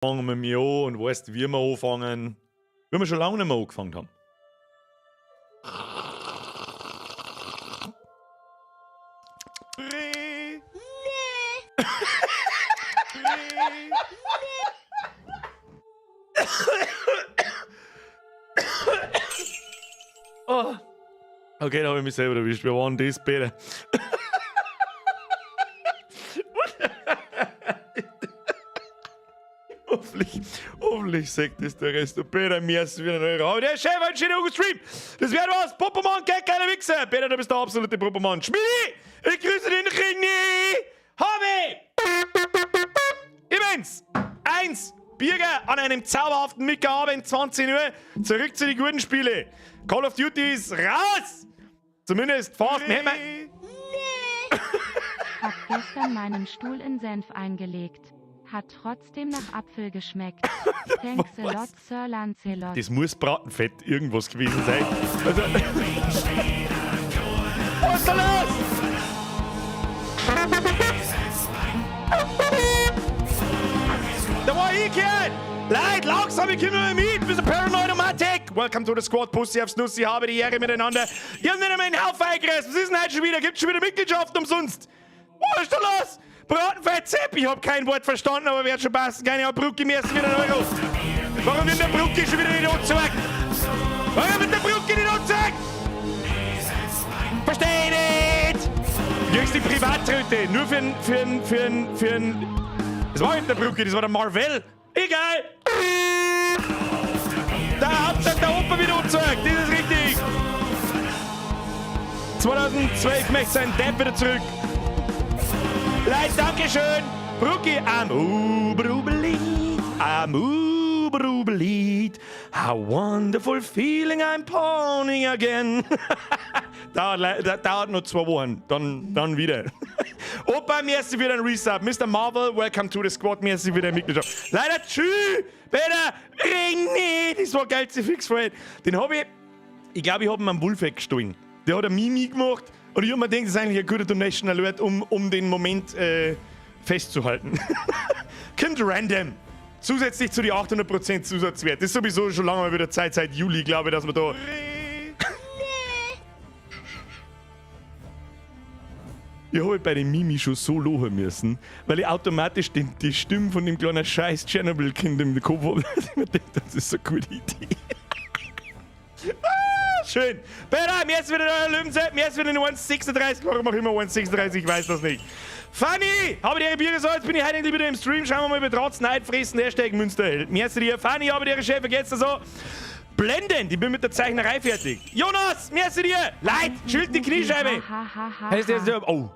Fangen wir mit an und weißt, wie wir anfangen. Wie wir schon lange nicht mehr angefangen haben. Oh. Okay, da habe ich mich selber erwischt. Wir waren das Bäder. Hoffentlich sagt das der Rest. Peter, mir ist wieder ein Euro. Aber der Chef hat schon Hugo Stream. Das wird was. Popomann, kein kleiner Wichser. Peter, du bist der absolute Popomann. Spiele, ich grüße den Rini. Habe. Immens. 1. Birger an einem zauberhaften Mittwochabend 20 Uhr. Zurück zu den guten Spiele. Call of Duty ist raus. Zumindest fast. Hab gestern meinen Stuhl in Senf eingelegt. Hat trotzdem nach Apfel geschmeckt. Thanks a lot, Sir Lancelot. Das muss Bratenfett irgendwas gewesen sein. Also was ist da los? Da war ich, Kerl! Leid, langsam, ich komme mit! Bist du Paranoid-O-Matic? Welcome to the Squad, Pussy aufs Nussi, habe die Ehre miteinander. Ich hab nicht einmal einen Haufen eingerissen. Was ist denn heute schon wieder? Gibt's schon wieder Mitgliedschaft umsonst? Was ist da los? Bratenfett, Sepp, ich hab kein Wort verstanden, aber wird schon passen. Keine Ahnung, Brucki, mir ist wieder ein Euro. Warum wird der Brucki schon wieder nicht angezeigt? Warum wird der Brucki nicht angezeigt? Versteh nicht! Du kriegst die Privattröte, nur für ein... Das war nicht der Brucki, das war der Marvel. Egal! Der Hauptsache der Opa wieder angezeigt, das ist richtig. 2012 möchte sein Depp wieder zurück. Leid, dankeschön. Brucki, I'm Uberubelite. How wonderful feeling I'm pawning again. dauert noch 2 Wochen, dann wieder. Opa, merci für den Resub. Mr. Marvel, welcome to the Squad. Merci für den Mitgliedschaft. Leider, tschüss. Peter, ring nicht. Das war geil, zu fix vorhin. Den habe ich glaube, ich habe ihm einen Wolf weggestohlen. Der hat ein Mimi gemacht. Und ich habe mir gedacht, das ist eigentlich ein guter Donation Alert, um den Moment festzuhalten. Kommt random. Zusätzlich zu die 800% Zusatzwert. Das ist sowieso schon lange mal wieder Zeit, seit Juli, glaube ich, dass wir da... Ich habe bei dem Mimi schon so lachen müssen, weil ich automatisch die Stimme von dem kleinen scheiß Chernobyl-Kind im Kopf habe. Ich mir gedacht, das ist eine gute Idee. Schön. Peter, mir ist wieder der Löwenzeit, mir ist wieder eine 1,36. Warum auch immer 1,36, ich weiß das nicht. Fanny, habe die ihre Bier gesagt, jetzt bin ich heute endlich wieder im Stream. Schauen wir mal über Trotz, Neid, Fressen, Hashtag Münsterheld. Mir ist dir. Fanny, habe die ihre Chef, geht's da so? Blendend, ich bin mit der Zeichnerei fertig. Jonas, mir ist dir. Leid, schild die Kniescheibe. Oh.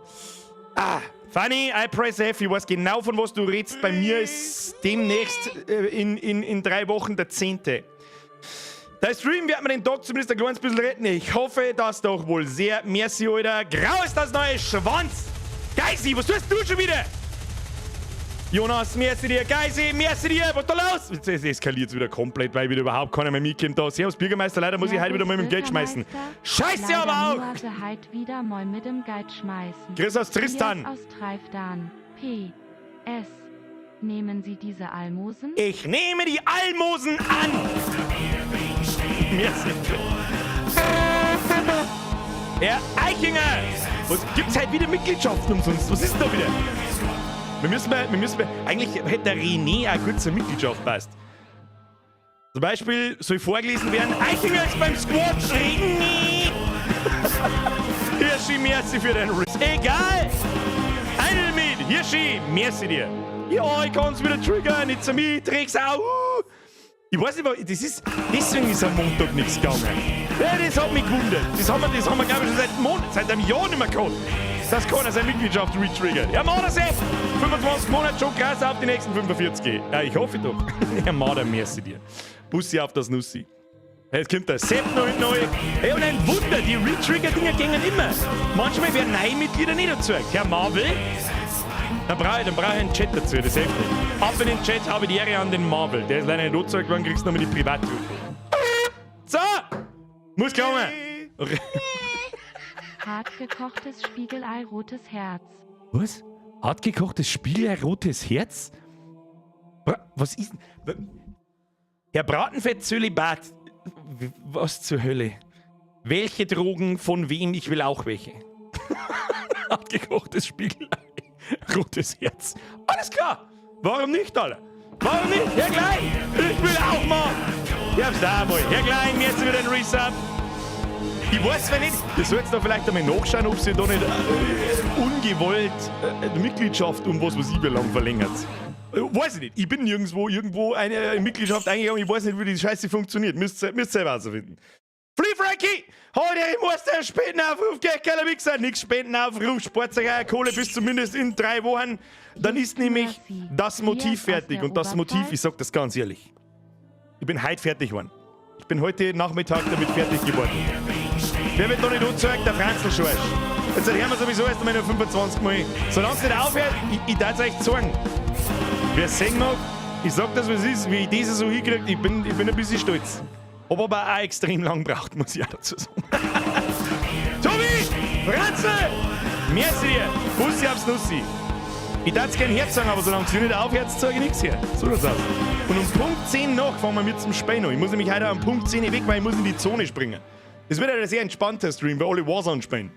Fanny, I press F. Ich weiß genau, von was du redest. Bei mir ist demnächst in 3 Wochen der 10. Der Stream wird mir den Tag zumindest ein kleines bisschen retten. Ich hoffe, das doch wohl sehr. Merci, Alter. Grau ist das neue Schwanz. Geisi, was tust du schon wieder? Jonas, merci dir. Geisi, merci dir. Was ist da los? Jetzt eskaliert es wieder komplett, weil wieder überhaupt keiner mehr mitkommt. Da. Servus, Bürgermeister. Leider muss ich heute wieder mal mit dem Geld schmeißen. Scheiße aber auch. Heute wieder mal mit dem Geld schmeißen. Grüß aus Tristan. Aus Treifdan. P.S. Nehmen Sie diese Almosen? Ich nehme die Almosen an. Merci. Herr Eichinger. Was gibt's heute wieder Mitgliedschaften umsonst? Was ist denn da wieder? Wir müssen eigentlich hätte der René eine kurze Mitgliedschaft passt. Zum Beispiel soll vorgelesen werden, Eichinger ist beim Squad. René. Hirschi, merci für deinen Riss. Egal. Einen mit. Hirschi, merci dir. Ja, ich kann's wieder triggern. It's a me, träg's auch. Ich weiß nicht, deswegen ist am Montag nichts gegangen. Ja, das hat mich gewundert. Das haben wir glaube ich, schon seit einem Jahr nicht mehr gehabt. Dass keiner seine Mitgliedschaft retriggert. Herr Mardersepp, 25 Monate schon krass auf die nächsten 45 Ja, ich hoffe doch. Herr Marder, merci dir. Bussi auf das Nussi. Jetzt kommt der Sepp noch neu. Hey, und ein Wunder, die Retrigger-Dinger gingen immer. Manchmal werden neue Mitglieder nicht erzeugt. Herr Marvel, dann brauche ich einen Chat dazu, das hilft nicht. Ab in den Chat, habe die Ehre an den Marvel. Der ist leider nicht erzeugt worden, kriegst du nochmal die Privatroute. So, muss kommen. Hartgekochtes Spiegelei rotes Herz. Was? Hartgekochtes Spiegelei rotes Herz? Was ist denn? Herr Bratenfett-Zölibat. Was zur Hölle? Welche Drogen, von wem? Ich will auch welche. Abgekochtes Spiegelei. Rotes Herz. Alles klar. Warum nicht, Alter? Warum nicht? Herr Klein, ich will auch mal. Ich hab's da mal. Herr Klein, jetzt wieder ein Resub. Ich weiß zwar nicht, ihr sollt da vielleicht einmal nachschauen, ob sie da nicht ungewollt die Mitgliedschaft um was ich wie lang verlängert. Weiß ich nicht. Ich bin irgendwo eine Mitgliedschaft eingegangen. Ich weiß nicht, wie die Scheiße funktioniert. Müsst selber herausfinden. Free Frankie! Heute, ich muss den Spendenaufruf gehen, keiner Wichser. Nix Spendenaufruf, Sportsager, Kohle bis zumindest in 3 Wochen. Dann ist nämlich das Motiv fertig. Und das Motiv, ich sag das ganz ehrlich. Ich bin heute fertig geworden. Ich bin heute Nachmittag damit fertig geworden. Wer wird noch nicht angezeigt? Der Franzl-Schorsch. Jetzt hören wir sowieso erst einmal noch 25 Mal. Solange es nicht aufhört, ich darf es euch sagen. Wer es sehen mag, ich sag das, was es ist, wie ich das so hinkriege, ich bin ein bisschen stolz. Hab aber auch extrem lang braucht, muss ich auch dazu sagen. Tobi! Franzl! Merci dir! Bussi aufs Nussi! Ich darf es gerne Herz sagen, aber solange es nicht aufhört, sage ich nichts her. So schaut's aus. Und um Punkt 10 nach fahren wir mit zum Spiel. Ich muss nämlich heute am Punkt 10 weg, weil ich muss in die Zone springen. Das wird ein sehr entspannter Stream, weil alle Warzone spielen.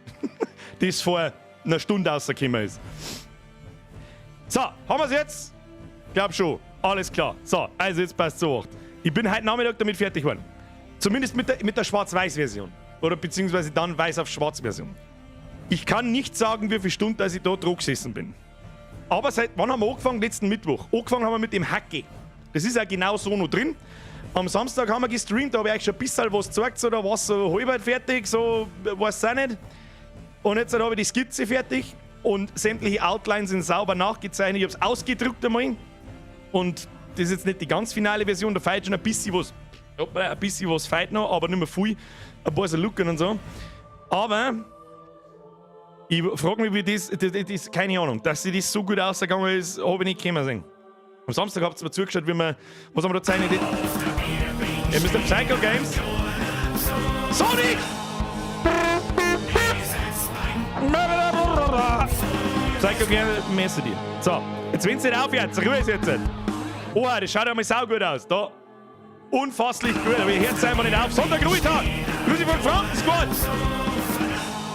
Das vor einer Stunde rausgekommen ist. So, haben wir es jetzt? Glaub schon. Alles klar. So, also jetzt passt so. Ich bin heute Nachmittag damit fertig geworden. Zumindest mit der Schwarz-Weiß-Version. Oder beziehungsweise dann Weiß auf Schwarz-Version. Ich kann nicht sagen, wie viele Stunden ich da drauf gesessen bin. Aber seit wann haben wir angefangen? Letzten Mittwoch. Angefangen haben wir mit dem Hacke. Das ist ja genau so noch drin. Am Samstag haben wir gestreamt, da habe ich euch schon ein bisschen was gezeigt, so, da war es so halb fertig, so weiß ich auch nicht. Und jetzt habe ich die Skizze fertig und sämtliche Outlines sind sauber nachgezeichnet. Ich habe es ausgedruckt einmal. Und das ist jetzt nicht die ganz finale Version, da fehlt schon ein bisschen was fehlt noch, aber nicht mehr viel. Ein paar so Lücken und so. Aber ich frage mich, wie das, keine Ahnung, dass sie das so gut ausgegangen ist, habe ich nicht kommen sehen. Am Samstag habt ihr mir zugeschaut, wie wir, was haben wir da zeichnet? Ihr müsst Psycho Games. Sonic! Psycho Games, messe dir. So, jetzt wenn es nicht aufhört, Ruhe ist jetzt. Oh, das schaut einmal saugut aus. Da. Unfasslich gut, aber ihr hört es einfach nicht auf. Sonntag-Ruhetag. Grüße von Franken Squad.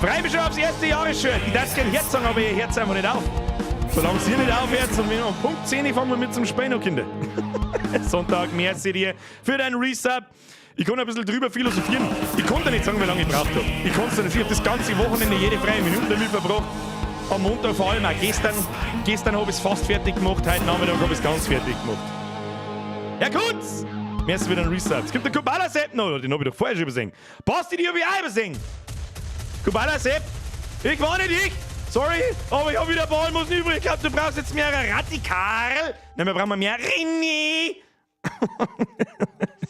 Freue mich schon aufs erste Jahresshirt. Ich darf es gerne Herz sagen, aber ihr hört es einfach nicht auf. Solange es hier nicht aufhört, und wir am Punkt 10 fangen wir mit zum Spiel noch, Kinder. Sonntag, merci dir für deinen Resub. Ich kann ein bisschen drüber philosophieren. Ich konnte nicht sagen, wie lange ich gebraucht habe. Ich konnte es nicht. Ich habe das ganze Wochenende jede freie Minute damit verbracht. Am Montag vor allem auch gestern. Gestern habe ich es fast fertig gemacht. Heute Nachmittag habe ich es ganz fertig gemacht. Ja, gut. Merci für deinen Resub. Es gibt den Kubala-Sepp noch. Den habe ich doch vorher schon übersehen. Passt die habe ich auch übersehen. Kubala-Sepp, ich war nicht ich. Sorry, aber ich habe wieder Ballmus übrig. Ich glaube, du brauchst jetzt mehr Radikal. Nein, wir brauchen mehr René.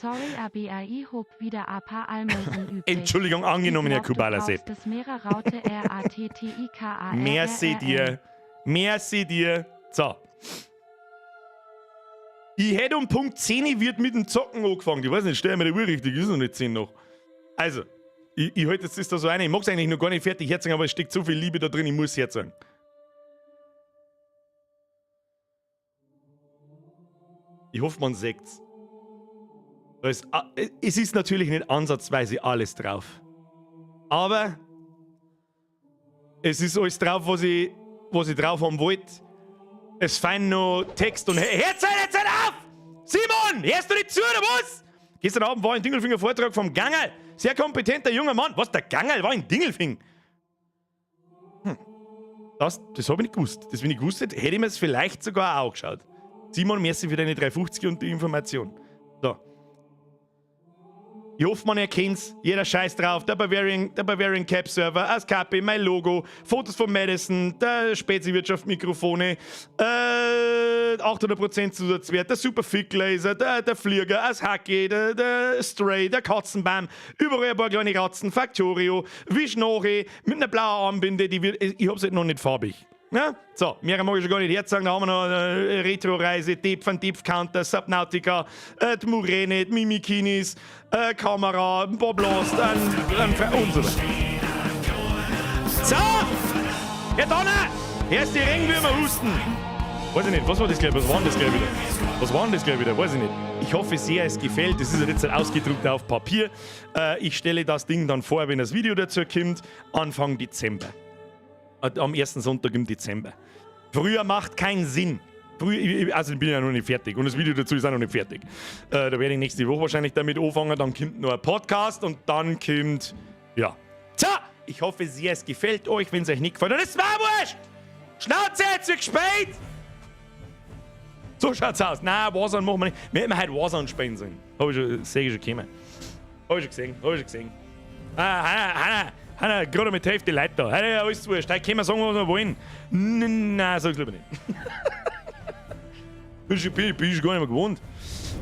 Sorry, ABAI hob wieder ein paar Almosen übrig. Entschuldigung, angenommen, Herr Kubala-Sepp. Das Raute RATTIKA. Merci dir. Merci dir. So. Ich hätte um Punkt 10 wird mit dem Zocken angefangen. Ich weiß nicht, stell mir die Uhr richtig, ist noch nicht 10 noch. Also. Ich halte jetzt das da so ein. Ich mag es eigentlich noch gar nicht fertig herzagen, aber es steckt so viel Liebe da drin, ich muss herzagen. Ich hoffe, man sieht es. Es ist natürlich nicht ansatzweise alles drauf. Aber es ist alles drauf, was ich drauf haben wollte. Es fehlen noch Text und Herzeit auf! Simon, hörst du nicht zu, oder was? Gestern Abend war ein Dingelfinger-Vortrag vom Gangerl. Sehr kompetenter junger Mann. Was, der Gangerl war ein Dingelfing? Das habe ich nicht gewusst. Das, wenn ich gewusst hätte, hätte ich mir es vielleicht sogar auch angeschaut. Simon, merci für deine 350 und die Information. So. Ich hoffe, man erkennt es. Jeder scheiß drauf. Der Bavarian Cap Server, das KP, mein Logo, Fotos von Madison, der Spezi-Wirtschaft-Mikrofone, 800% Zusatzwert, der Super-Fick-Laser, der Flieger, das Hacke, der Stray, der Katzenbaum, überall ein paar kleine Ratzen, Factorio, Wischnoche, mit einer blauen Armbinde, ich hab's halt noch nicht farbig. Ja? So, mehr mag ich schon gar nicht herzagen. Da haben wir noch eine Retro-Reise, Deep van Deep Counter, Subnautica, die Murene, die Mimikinis, Kamera, ein paar Blast, und so weiter. So! Herr Donner! Erst die Regenwürmer husten! Weiß ich nicht, was war das gleich? Was war denn das gleich wieder? Was war denn das gleich wieder? Weiß ich nicht. Ich hoffe sehr, es gefällt. Das ist ja jetzt ausgedruckt auf Papier. Ich stelle das Ding dann vor, wenn das Video dazu kommt, Anfang Dezember. Am ersten Sonntag im Dezember. Früher macht keinen Sinn. Also ich bin ja noch nicht fertig und das Video dazu ist auch noch nicht fertig. Da werde ich nächste Woche wahrscheinlich damit anfangen, dann kommt noch ein Podcast und dann kommt, ja. So, ich hoffe sehr, es gefällt euch. Wenn es euch nicht gefällt, dann ist es mir wurscht! Schnauze, jetzt wird gespielt! So schaut's aus. Nein, Warzone machen wir nicht. Wir hätten heute Warzone spielen sollen. Sehe ich schon gekommen. Hab ich schon gesehen. Hanna, gerade mit der Hälfte Leute da. Heute alles wurscht. Heute können wir sagen, was wir wollen. Nein, sag's lieber nicht. Bin ich gar nicht mehr gewohnt.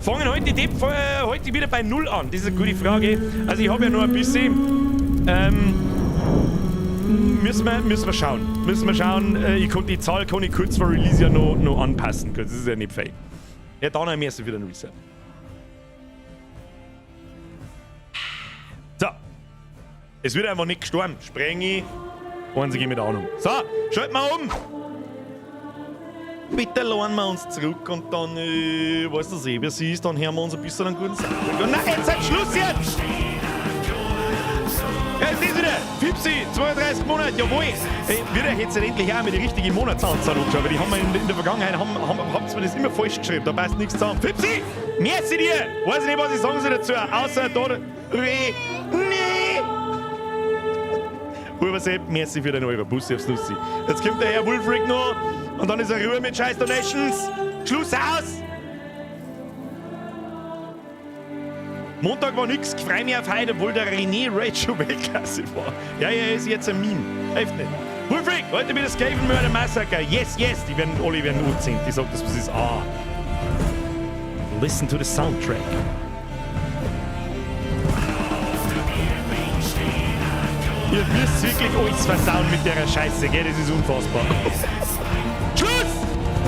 Fangen heute wieder bei 0 an? Das ist eine gute Frage. Also ich habe ja noch ein bisschen... Müssen wir schauen. Ich kann die Zahl kurz vor Release ja noch anpassen. Das ist ja nicht fair. Ja, dann haben wir wieder ein Reset. So. Es wird einfach nicht gestorben. Sprenge. Und sie gehen mit der Ahnung. So, schalten wir um. Bitte laden wir uns zurück und dann, weißt du, wie sie ist, dann hören wir uns ein bisschen einen guten Soundtrack. Und nein, jetzt seid Schluss jetzt! Jetzt ist wieder! Fipsi, 32 Monate, jawohl! Wird euch jetzt endlich auch mit der richtigen Monatsanzahl anschauen, weil die haben wir in der Vergangenheit, habt ihr das immer falsch geschrieben, da passt nichts zusammen. Fipsi! Merci dir! Weiß nicht, was ich sagen soll dazu, außer da, nee! Urversepp, merci für den Euro, Bussi aufs Nussi. Jetzt kommt der Herr Wolfrick noch und dann ist er Ruhe mit Scheiß Donations. Schluss aus! Montag war nix, ich freue mich auf heute, obwohl der René Raid schon Weltklasse war. Ja, ist jetzt ein Meme. Hilft nicht. Wolfrick, heute wieder Skaven Murder Massacre. Yes, die werden alle U10. Die sagt, das was ist. Listen to the soundtrack. Ihr müsst wirklich alles versauen mit der Scheiße, gell? Das ist unfassbar. Schluss!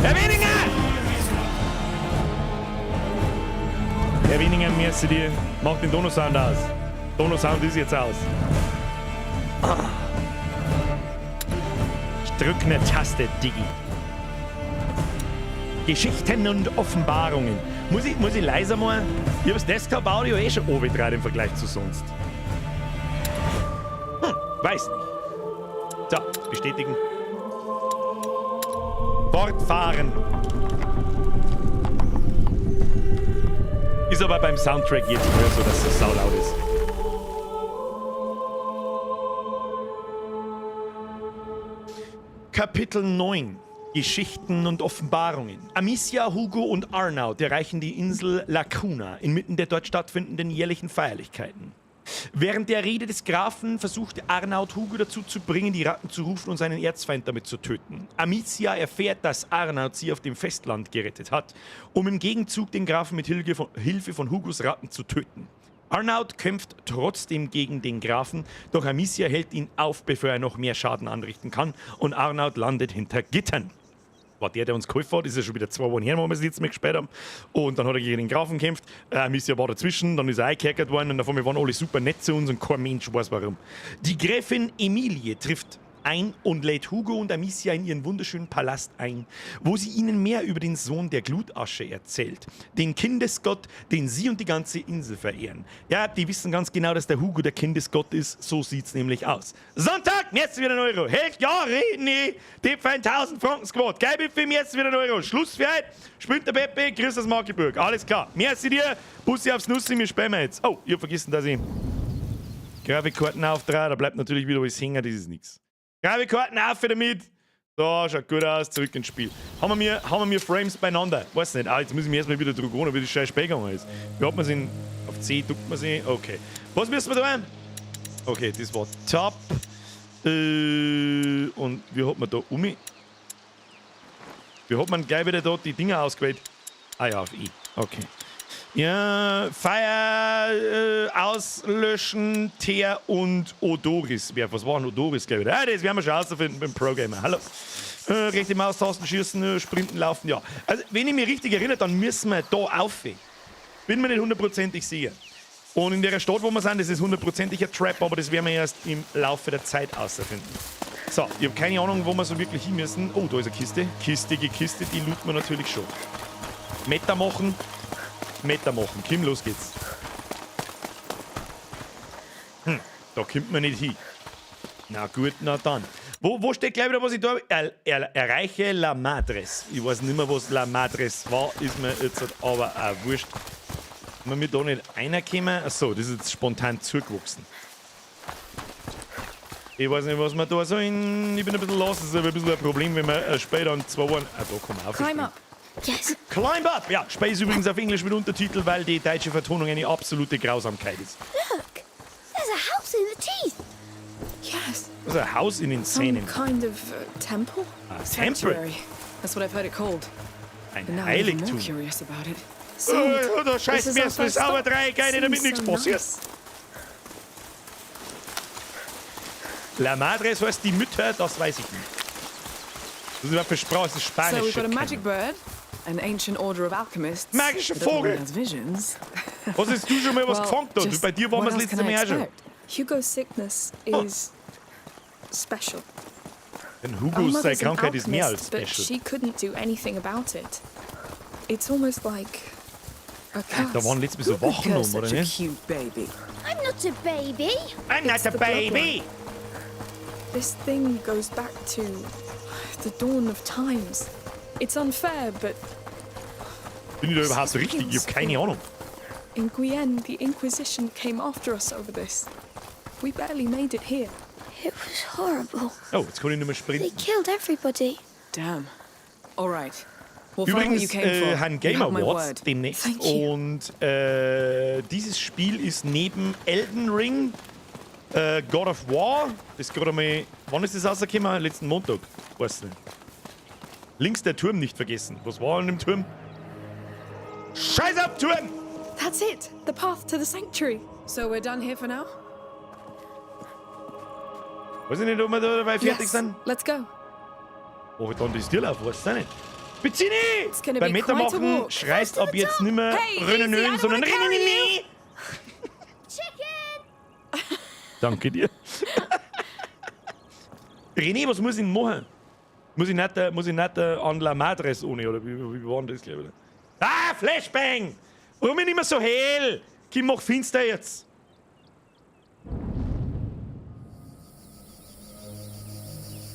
Herr Weniger! Herr Weniger, merci dir. Mach den Dono-Sound aus. Dono-Sound ist jetzt aus. Ich drück eine Taste, Diggi. Geschichten und Offenbarungen. Muss ich leiser mal? Ich habe das Desktop-Audio schon runtergedreht im Vergleich zu sonst. Weiß nicht. So, bestätigen. Fortfahren. Ist aber beim Soundtrack jetzt mehr so, dass es saulaut ist. Kapitel 9. Geschichten und Offenbarungen. Amicia, Hugo und Arnaud erreichen die Insel Lacuna inmitten der dort stattfindenden jährlichen Feierlichkeiten. Während der Rede des Grafen versuchte Arnaud Hugo dazu zu bringen, die Ratten zu rufen und seinen Erzfeind damit zu töten. Amicia erfährt, dass Arnaud sie auf dem Festland gerettet hat, um im Gegenzug den Grafen mit Hilfe von Hugos Ratten zu töten. Arnaud kämpft trotzdem gegen den Grafen, doch Amicia hält ihn auf, bevor er noch mehr Schaden anrichten kann, und Arnaud landet hinter Gittern. War der uns geholfen hat, ist ja schon wieder 2 Wochen her, wo wir es jetzt mal gespielt haben. Und dann hat er gegen den Grafen gekämpft. Amicia war dazwischen, dann ist er eingehackt worden und davon waren alle super nett zu uns und kein Mensch weiß warum. Die Gräfin Emilie trifft ein und lädt Hugo und Amicia in ihren wunderschönen Palast ein, wo sie ihnen mehr über den Sohn der Glutasche erzählt. Den Kindesgott, den sie und die ganze Insel verehren. Ja, die wissen ganz genau, dass der Hugo der Kindesgott ist. So sieht's nämlich aus. Sonntag, jetzt wieder ein Euro. Hält, ja, nee, Tipp für 1000 Franken Squad. Geil für mich, jetzt wieder ein Euro. Schluss für heute. Spült der Pepe, grüß das Magdeburg. Alles klar. Merci dir. Bussi aufs Nussi, wir spielen jetzt. Oh, ich hab vergessen, dass ich Grafikkarten auftrage. Da bleibt natürlich wieder was hängen, das ist nichts. Grafikkarten auf damit. So, schaut gut aus, zurück ins Spiel. Haben wir Frames beieinander? Weiß nicht. Jetzt muss ich mich erstmal wieder drücken, wie das scheiß Spiel gegangen ist. Wie hat man sie? Auf C drückt man sie. Okay. Was müssen wir da? Okay, das war Tab. Und wie hat man da Wie hat man gleich wieder da die Dinger ausgewählt? Ah ja, auf I. Okay. Ja, Feier, Auslöschen, Teer und Odoris. Was war ein Odoris, glaube ich? Das werden wir schon herausfinden beim Pro-Gamer. Hallo. Rechte Maustasten, schießen, sprinten, laufen, ja. Also, wenn ich mich richtig erinnere, dann müssen wir da auf. Bin mir nicht hundertprozentig sicher. Und in der Stadt, wo wir sind, das ist hundertprozentig ein Trap, aber das werden wir erst im Laufe der Zeit herausfinden. So, ich habe keine Ahnung, wo wir so wirklich hin müssen. Oh, da ist eine Kiste. Kiste, die looten wir natürlich schon. Meter machen. Kim, los geht's. Da kommt man nicht hin. Na gut, na dann. Wo steht gleich wieder, was ich da habe? Erreiche la Madres. Ich weiß nicht mehr, was la Madres war. Ist mir jetzt aber auch wurscht. Wenn wir da nicht reinkommen. Achso, das ist jetzt spontan zugewachsen. Ich weiß nicht, was man da so in. Ich bin ein bisschen los. Das ist aber ein bisschen ein Problem, wenn man später an 2 Jahren. Ah, da kommen wir auf. Climb up. Yes. Climb up! Ja, Spiele ist übrigens auf Englisch mit Untertitel, weil die deutsche Vertonung eine absolute Grausamkeit ist. Look, there's a house in the teeth. Yes. Also ein Haus in den Some Zähnen. kind of temple? Temple? Sanctuary. That's what I've heard it called. Ein And now I'm even more Heiligtum. curious about it. Da This scheißt is mir our erst mal first sauber stop. 3 Geine, damit Seems nichts so passiert. nice. La Madre, so heißt die Mütter, das weiß ich nicht. Das ist überhaupt für Sprache, das ist So Spanisch. we've got a magic bird, an ancient order of alchemists. Magischer that one Vogel. has visions. Was hast du schon mal was Well, gefangen? Da? just Bei dir waren wir what das else letzte can I Mal auch schon. expect? Hugo's sickness is special. Denn Our Hugos mother's an Krankheit ist mehr als alchemist, but special. she couldn't do anything about it. It's almost like a curse. Da waren letztes Mal so Who Wochen cursed um, oder such a nicht? cute baby? I'm not a baby. I'm not It's a the baby! This thing goes back to the dawn of times. It's unfair, but Bin ich da überhaupt richtig? Ich hab keine Ahnung. in Guyenne, the Inquisition came after us over this. We barely made it here. It was horrible. Oh, jetzt kann ich nicht mehr They sprinten. killed everybody. Damn. All right. We'll find what you Übrigens, came for. haben You Game have my Awards word. demnächst. Thank you. Und dieses Spiel ist neben Elden Ring, God of War, das gerade mal. Wann ist das rausgekommen? Letzten Montag. Weißt du nicht. Links der Turm nicht vergessen. Was war an dem Turm? Scheiß ab, Turm! That's it. The path to the sanctuary. So we're done here for now? Weiß ich nicht, ob wir da dabei fertig Yes. sind. Let's go. Oh, dann das Tür auf, weißt du nicht. Bezieh It's gonna Beim be quite a Mittermachen walk. schreist ab jetzt nicht mehr Hey, Rennen, easy, I don't sondern wanna carry Rennen. Chicken! Danke dir. René, was muss ich denn machen? Muss ich nicht an La Madres ohne, oder wie war denn das, glaube ich? Ah, Flashbang! Warum bin ich immer so hell? Kim, mach finster jetzt.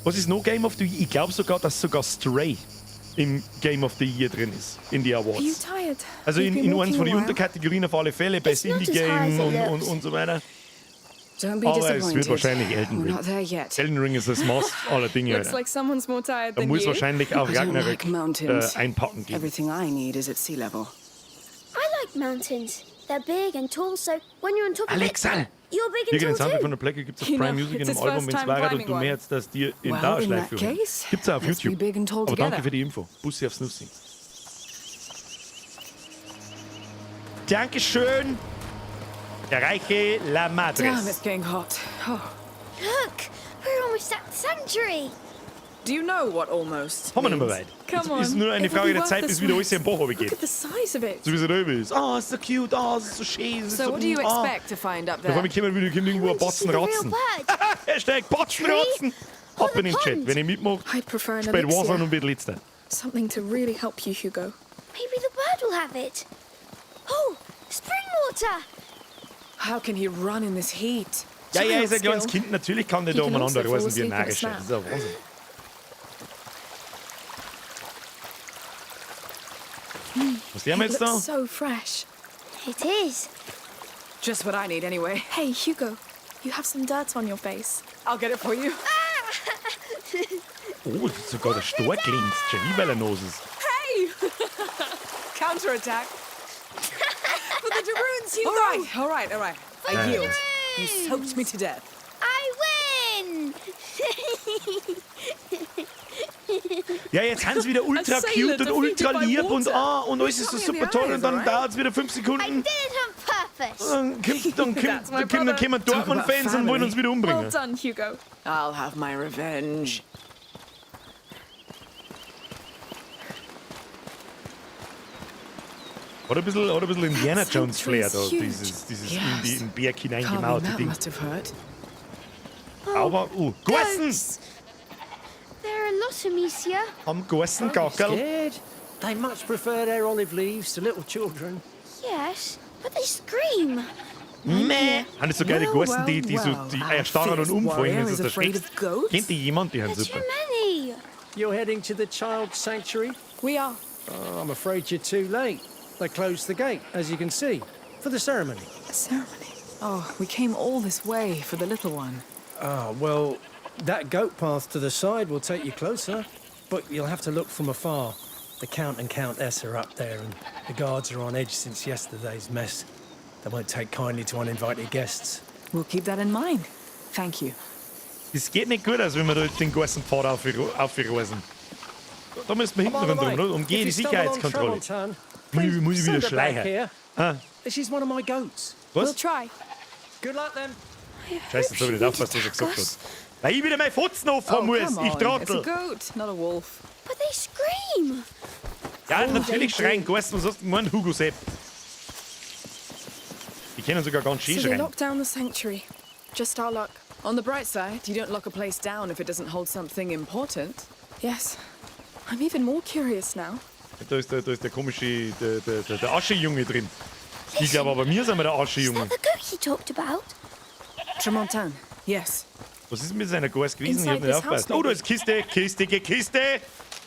Was ist noch Game of the Year? Ich glaube sogar, dass sogar Stray im Game of the Year drin ist, in die Are you Awards. tired? Also You've in been eins walking von den a while. Unterkategorien auf alle Fälle, Best not Indie as high Game as it looks. und so weiter. Don't be Aber es wird disappointed. wahrscheinlich Elden We're Ring. not there yet. Elden Ring ist das Maß aller Dinge. Looks Alter. like someone's more tired Da than muss you. wahrscheinlich auch I don't Ragnarök like mountains. einpacken gehen. Everything I need is at sea level. I like mountains. They're big and tall, so when you're on top of Alexander! it, you're big Hier and den tall Soundtrack too. von der Plecke gibt es auf You Prime know, Music in it's dem his Album, first wenn es time wäre und climbing du one. mehr jetzt, dass dir in Well, Dauerschleife in that hören. case, Gibt's auch auf let's be YouTube. big and tall Aber danke together. für die Info. Bussi aufs Nussi. Dankeschön. Erreiche La Damn, Madres. it's getting hot. Oh. Look, we're almost at the sanctuary. Do you know what almost Kommen wir nicht mehr means? weit. Come Es ist on. nur eine It will Frage be der worth Zeit, the bis wieder alles sweat. in den Bach Look runtergeht. at the size of it. So wie es rüber ist. Ah, ist so cute. Ah, es ist so schön. es ist So what do you ah. expect to find up Da vor there? allem kommen wieder irgendwo ein To see Batzen the real Ratzen. bird. Hashtag Batzen Ratzen. Ab in den the Chat. pond. Wenn ihr mitmacht, I'd prefer an spielt Warzone elixir. und wird letzter. Something to really help you, Hugo. Maybe the bird will have it. Oh, spring water. How can he run in this heat? Ja, er ist ein Child kleines skill. Kind. Natürlich kann der He da can umeinander also fall reisen wie ein asleep in a Magischer. Das ist ja Wahnsinn. Was lernen wir It jetzt da? looks so fresh. It is. Just what I need anyway. Hey, Hugo, you have some dirt on your face. I'll get it for you. Oh, sogar der Stor glänzt. Schon wie weil er Nose ist. Hey! Counterattack. For the Daruns, Hugo! All right. I yield. You soaked me to death. I win. Ja, jetzt sind sie wieder ultra Assailant cute und ultra defeated by lieb und water. und alles ist so Look me in super the toll eyes, und dann alright? dauert es wieder 5 I Sekunden. did it on purpose. That's my Dann brother. kommen Dortmund-Fans und wollen uns wieder Well umbringen. done, Hugo. I'll have my revenge. Hat ein bisschen Indiana That Jones Flair da, sanctuary is dieses huge. in den Berg Carving hineingemaute that Ding. must have hurt. Aber, Gossen! Goats. There are lots, Amicia. Am großen Don't be Gackel. scared. They much prefer their olive leaves to little children. Yes, but they scream. Meh. Haben das so geile Gossen, die Our erstarren und fierce umfallen, wenn warrior sie is das afraid erschreckt. of goats? Kennt die jemand? Die haben There are super. too many. You're heading to the child sanctuary? We are. Oh, I'm afraid you're too late. They closed the gate, as you can see, for the ceremony. A ceremony. Oh, we came all this way for the little one. Ah, well, that goat path to the side will take you closer, but you'll have to look from afar. The Count and Countess are up there, and the guards are on edge since yesterday's mess. They won't take kindly to uninvited guests. We'll keep that in mind. Thank you. Das geht nicht gut aus, wenn wir da den großen Pfad aufreisen. Da müssen wir hinten By the way, rundherum, oder? Umgehen die if you stumble on Sicherheitskontrolle. Tramontane, Muss ich please wieder send her back schleichen. here. Ah, She's one of my goats. We'll was? try. Good luck then. Scheiße, jetzt hab ich nicht aufgepasst, was er gesagt hat. Weil ich wieder mein Fotzen aufhaben muss, come ich on. It's a Trottel. goat, not a wolf. But they scream. Ja, natürlich schreien Gossen, was hast du gemeint, Hugo Sepp? Die können sogar ganz schön So they schreien. locked down the sanctuary. Just our luck. On the bright side, you don't lock a place down if it doesn't hold something important. Yes. I'm even more curious now. Da ist der komische, der Aschejunge drin. Ich glaube aber, wir sind wir der Is Aschejunge. that the goat he talked about? Tramontane, yes. Was ist mit seiner Goss gewesen? Ich hab Inside nicht this aufgepasst. house, Oh, da ist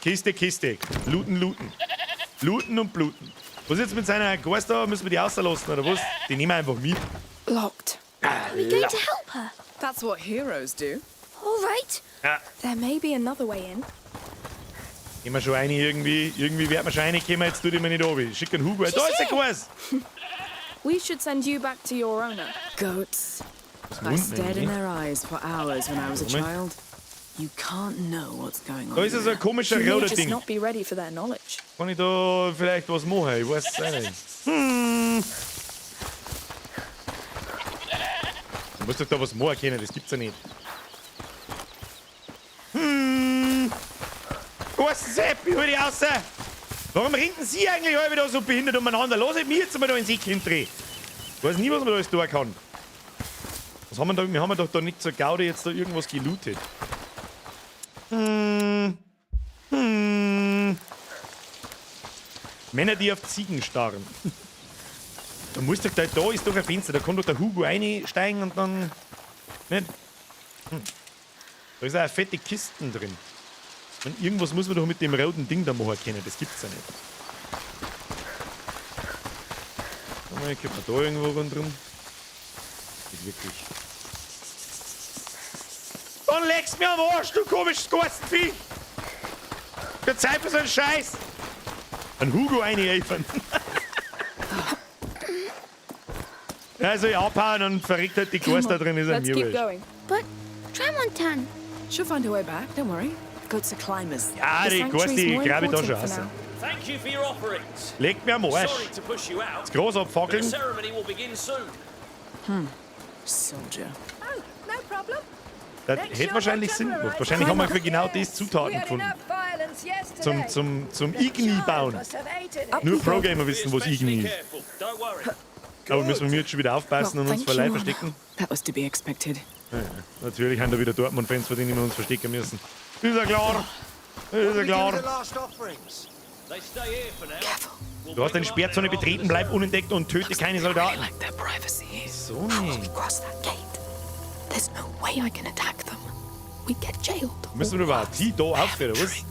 Kiste, Kiste. Looten. Looten und bluten. Was ist jetzt mit seiner Goss da? Müssen wir die auslassen oder was? Die nehmen wir einfach mit. Locked. Are we going to help her? That's what heroes do. All right. Ja, There may be another way in. gehen wir schon eine irgendwie. Irgendwie werden wir schon reinkommen, jetzt tu die mir nicht oben. Schick einen Hugo. Da ist der Goss. We should send you back to your owner. Goats. I Wunden stared in irgendwie. their eyes for hours when I was a Moment. child. You can't know what's going on. Da ist so ein komischer You may roter just Ding. not be ready for their knowledge. Kann ich da vielleicht was machen? Ich weiß es auch nicht. Du musst doch da was machen können, das gibt's ja nicht. Was Sepp, ich hol dich raus! Warum rinken Sie eigentlich alle da so behindert umeinander? Lass mich jetzt mal da ins Eck hindrehen. Ich weiß nie, was man da alles tun kann. Was haben wir da? Wir haben doch da nicht zur Gaude jetzt da irgendwas gelootet. Männer, die auf Ziegen starren. Da muss doch da ist doch ein Fenster, da kann doch der Hugo einsteigen und dann. Nicht? Da ist auch eine fette Kisten drin. Und irgendwas muss man doch mit dem roten Ding da machen können, das gibt's ja nicht. Mal, könnte man da irgendwo rundherum? Nicht wirklich. Dann legst mir am Arsch, du komisches Gostenvieh! Keine Zeit für so einen Scheiß! Ein Hugo einhelfen. Ja, soll ich abhauen und verrückt halt die Gost da drin, ist ein Let's mir keep wurscht. going. But Tramontane. She'll find her way back, don't worry. Goats are climbers. Ja, The die Gost, sanctuary's die more grabe ich da important schon for raus. now. Thank you for your offerings. Legt mir am Arsch. Sorry to push you out, Das groß but the abfackeln. ceremony will begin soon. Soldier. Oh, no problem. Das hätte wahrscheinlich Sinn gemacht. Wahrscheinlich haben wir für genau das Zutaten gefunden. Zum Igni bauen. Nur Pro-Gamer wissen, was Especially Igni ist. careful. Don't worry. Aber müssen wir jetzt schon wieder aufpassen Well, und uns thank vor Leib you. verstecken? That was to be expected. Natürlich haben da wieder Dortmund-Fans, vor denen wir uns verstecken müssen. Ist ja klar. Ist ja We do the klar. last offerings. They stay here for now. We'll Du hast bring deine them up Sperrzone there after betreten, the bleib unentdeckt und töte keine Really Soldaten. like their privacy. So nicht. Cross that gate. There's no way I can attack them. We get jailed. Müssen wir überhaupt die da aufhören, was?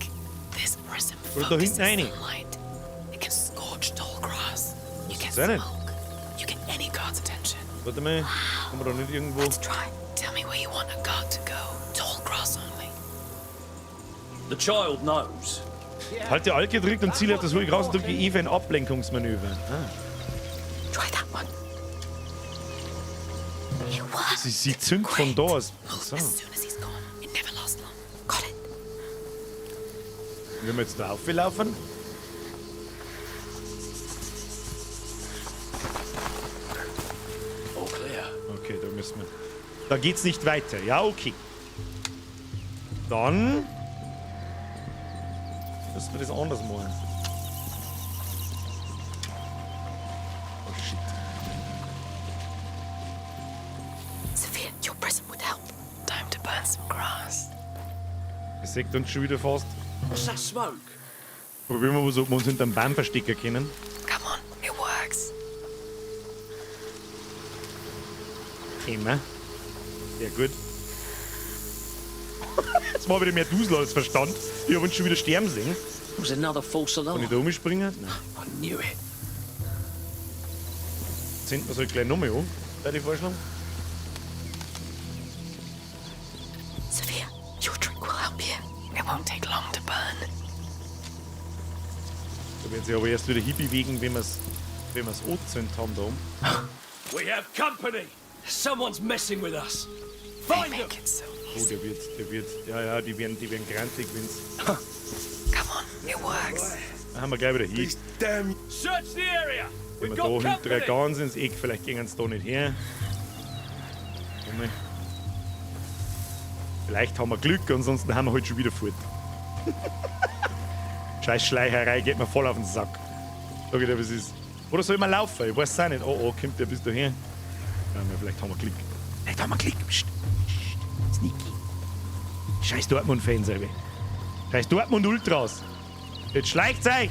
This prison Oder da focuses hinten rein. sunlight. It can scorch tall grass. You can ist das nicht? smoke. You get any guard's attention. Warte mal, kann man da nicht irgendwo... Let's try. Tell me where you want a guard to go. Tall grass only. The child knows. Halte Alt gedrückt und ziele auf das hohe Gras und drücke E für ein Ablenkungsmanöver. Try that one. You what? Sie zündet von da aus. Move So. as soon as he's gone. It never lasts long. Got it. Wenn wir jetzt da auflaufen. All clear. Okay, da müssen wir. Da geht's nicht weiter. Ja, okay. Dann müssen wir das anders machen. Oh shit. Sophia, your present would help. Time to burn some grass. Das sagt uns schon wieder fast. What's that smoke? Probieren wir mal, ob wir uns hinter einem Baum verstecken können. Come on, it works. Immer. Sehr gut. Jetzt war wieder mehr Dusel als Verstand. Ich hab uns schon wieder sterben sehen. It was another false Kann ich alarm. da umspringen? Nein. I knew it. Zünden wir es halt gleich nochmal an, würde ich vorschlagen. Sophia, your drink will help you. It won't take long to burn. Da werden sie aber erst wieder hinbewegen, wenn wir es angezündet haben da oben. We have company. Someone's messing with us. They Find them. make it so Oh, easy. der wird, ja, die werden grantig, wenn's. Come on, it works. Da haben wir gleich wieder hin. Damn. Search the area. Wenn We've wir got da hinterher company. ganz ins Eck, vielleicht gehen sie da nicht her. Einmal. Vielleicht haben wir Glück, ansonsten haben wir halt schon wieder fort. Scheiß Schleicherei geht mir voll auf den Sack. Sag ich dir, was ist. Oder soll ich mal laufen? Ich weiß es auch nicht. Oh, kommt der bis daher. Ja, vielleicht haben wir Glück. Vielleicht haben wir Glück. Psst. Psst. Sneaky. Scheiß Dortmund-Fans, selber. Scheiß Dortmund-Ultras. Jetzt schleicht's euch.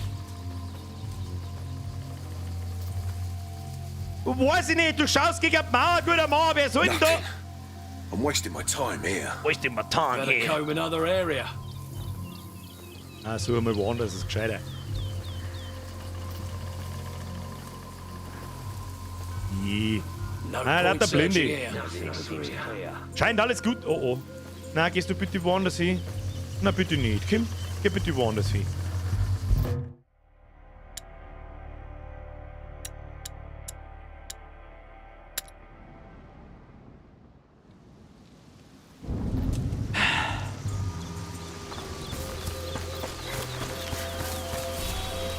Weiß ich nicht, du schaust gegen die Mauer, guter Mauer, wer soll denn da? I'm wasting my time here. Wo ist denn mein Tag Better her? comb another area. Ah, suchen wir woanders, ist gescheiter. Nee. No Ah, lauter point searching Blinde. here. Scheint alles gut. Oh oh. Na, gehst du bitte woanders hin? Na, bitte nicht. Kim, geh bitte woanders hin.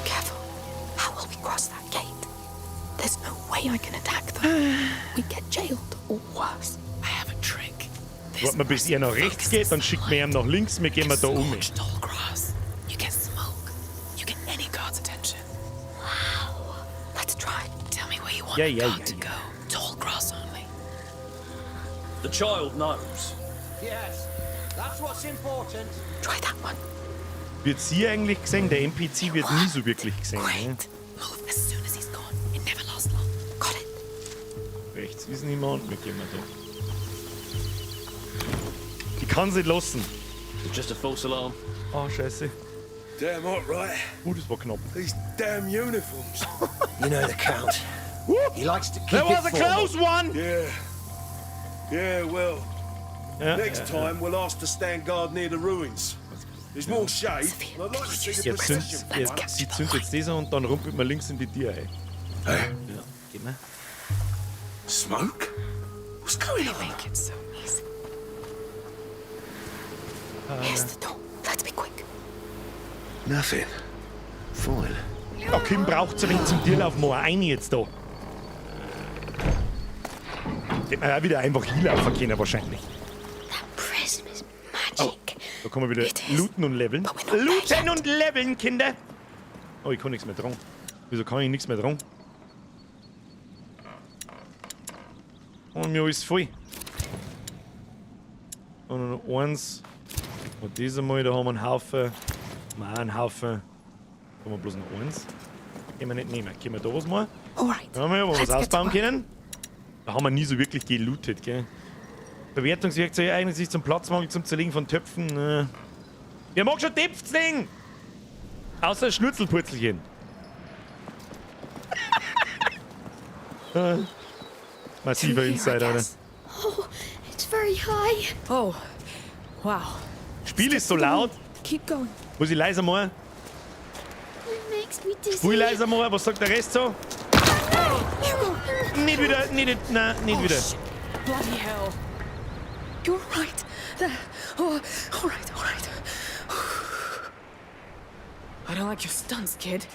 Careful. How will we cross that gate? There's no way I can attack them. We get jailed or worse. I have a trick. Warten wir, bis ihr nach rechts geht, dann schickt mir ihn nach links, wir gehen wir da um. Scorched tall grass. You get smoke. You get any guard's attention. Wow. Let's try. Tell me where you want Yeah, the yeah, guard yeah, to go. Tall grass only. The child knows. Yes, that's what's important. Try that one. Wird sie eigentlich gesehen? Der NPC wird nie so wirklich gesehen. Ne? Great. Move as soon as he's gone. It never lasts long. Got it. Rechts ist niemand, wir gehen wir da. Ich kann's nicht lassen. Just a false alarm. Oh, scheiße. Damn hot, right? Das war knapp. These damn uniforms. You know the Count. He likes to keep That was it a close one! Yeah. Yeah, well, Ja, next time we'll ask to stand guard near the ruins. There's more shade. and I'd like to see the Jetzt procession. sie zündet jetzt das an und dann rumpelt man links in die Tür ein. Hey, Ja, gehen wir. smoke? What's going They on? make it so easy. Here's the door. Let's be quick. Nothing. Fine. Ja, Kim braucht ein wenig zum Tierlauf mal ein jetzt da. Hätte man auch wieder einfach hinlaufen können wahrscheinlich. That prism is Oh, magic. da kann man wieder It is. looten und leveln. But we're not Looten there yet. und leveln, Kinder! Oh, ich kann nichts mehr dran. Wieso kann ich nichts mehr dran? Und mir ist voll. Und noch eins. Und dieses Mal, da haben wir einen Haufen. Mal einen Haufen. Da haben wir bloß noch eins. Können wir nicht nehmen. Können wir da was mal? Alright. Da haben wir, wo wir was Let's get ausbauen to work. können. Da haben wir nie so wirklich gelootet, gell? Bewertungswerkzeuge eignen sich zum Platzmangel, zum Zerlegen von Töpfen. Wer mag schon Töpfling? Außer Schnurzelpurzelchen. Massiver Here, I Insider, oder? guess. Oh, it's very high. Oh, wow. Spiel ist so laut. Keep going. Muss ich leiser machen? It makes me dizzy. Spul leiser machen. Was sagt der Rest so? Nicht wieder, nein, nicht wieder. Bloody hell. You're right. There. Oh, all right, all right. I don't like your stunts, kid.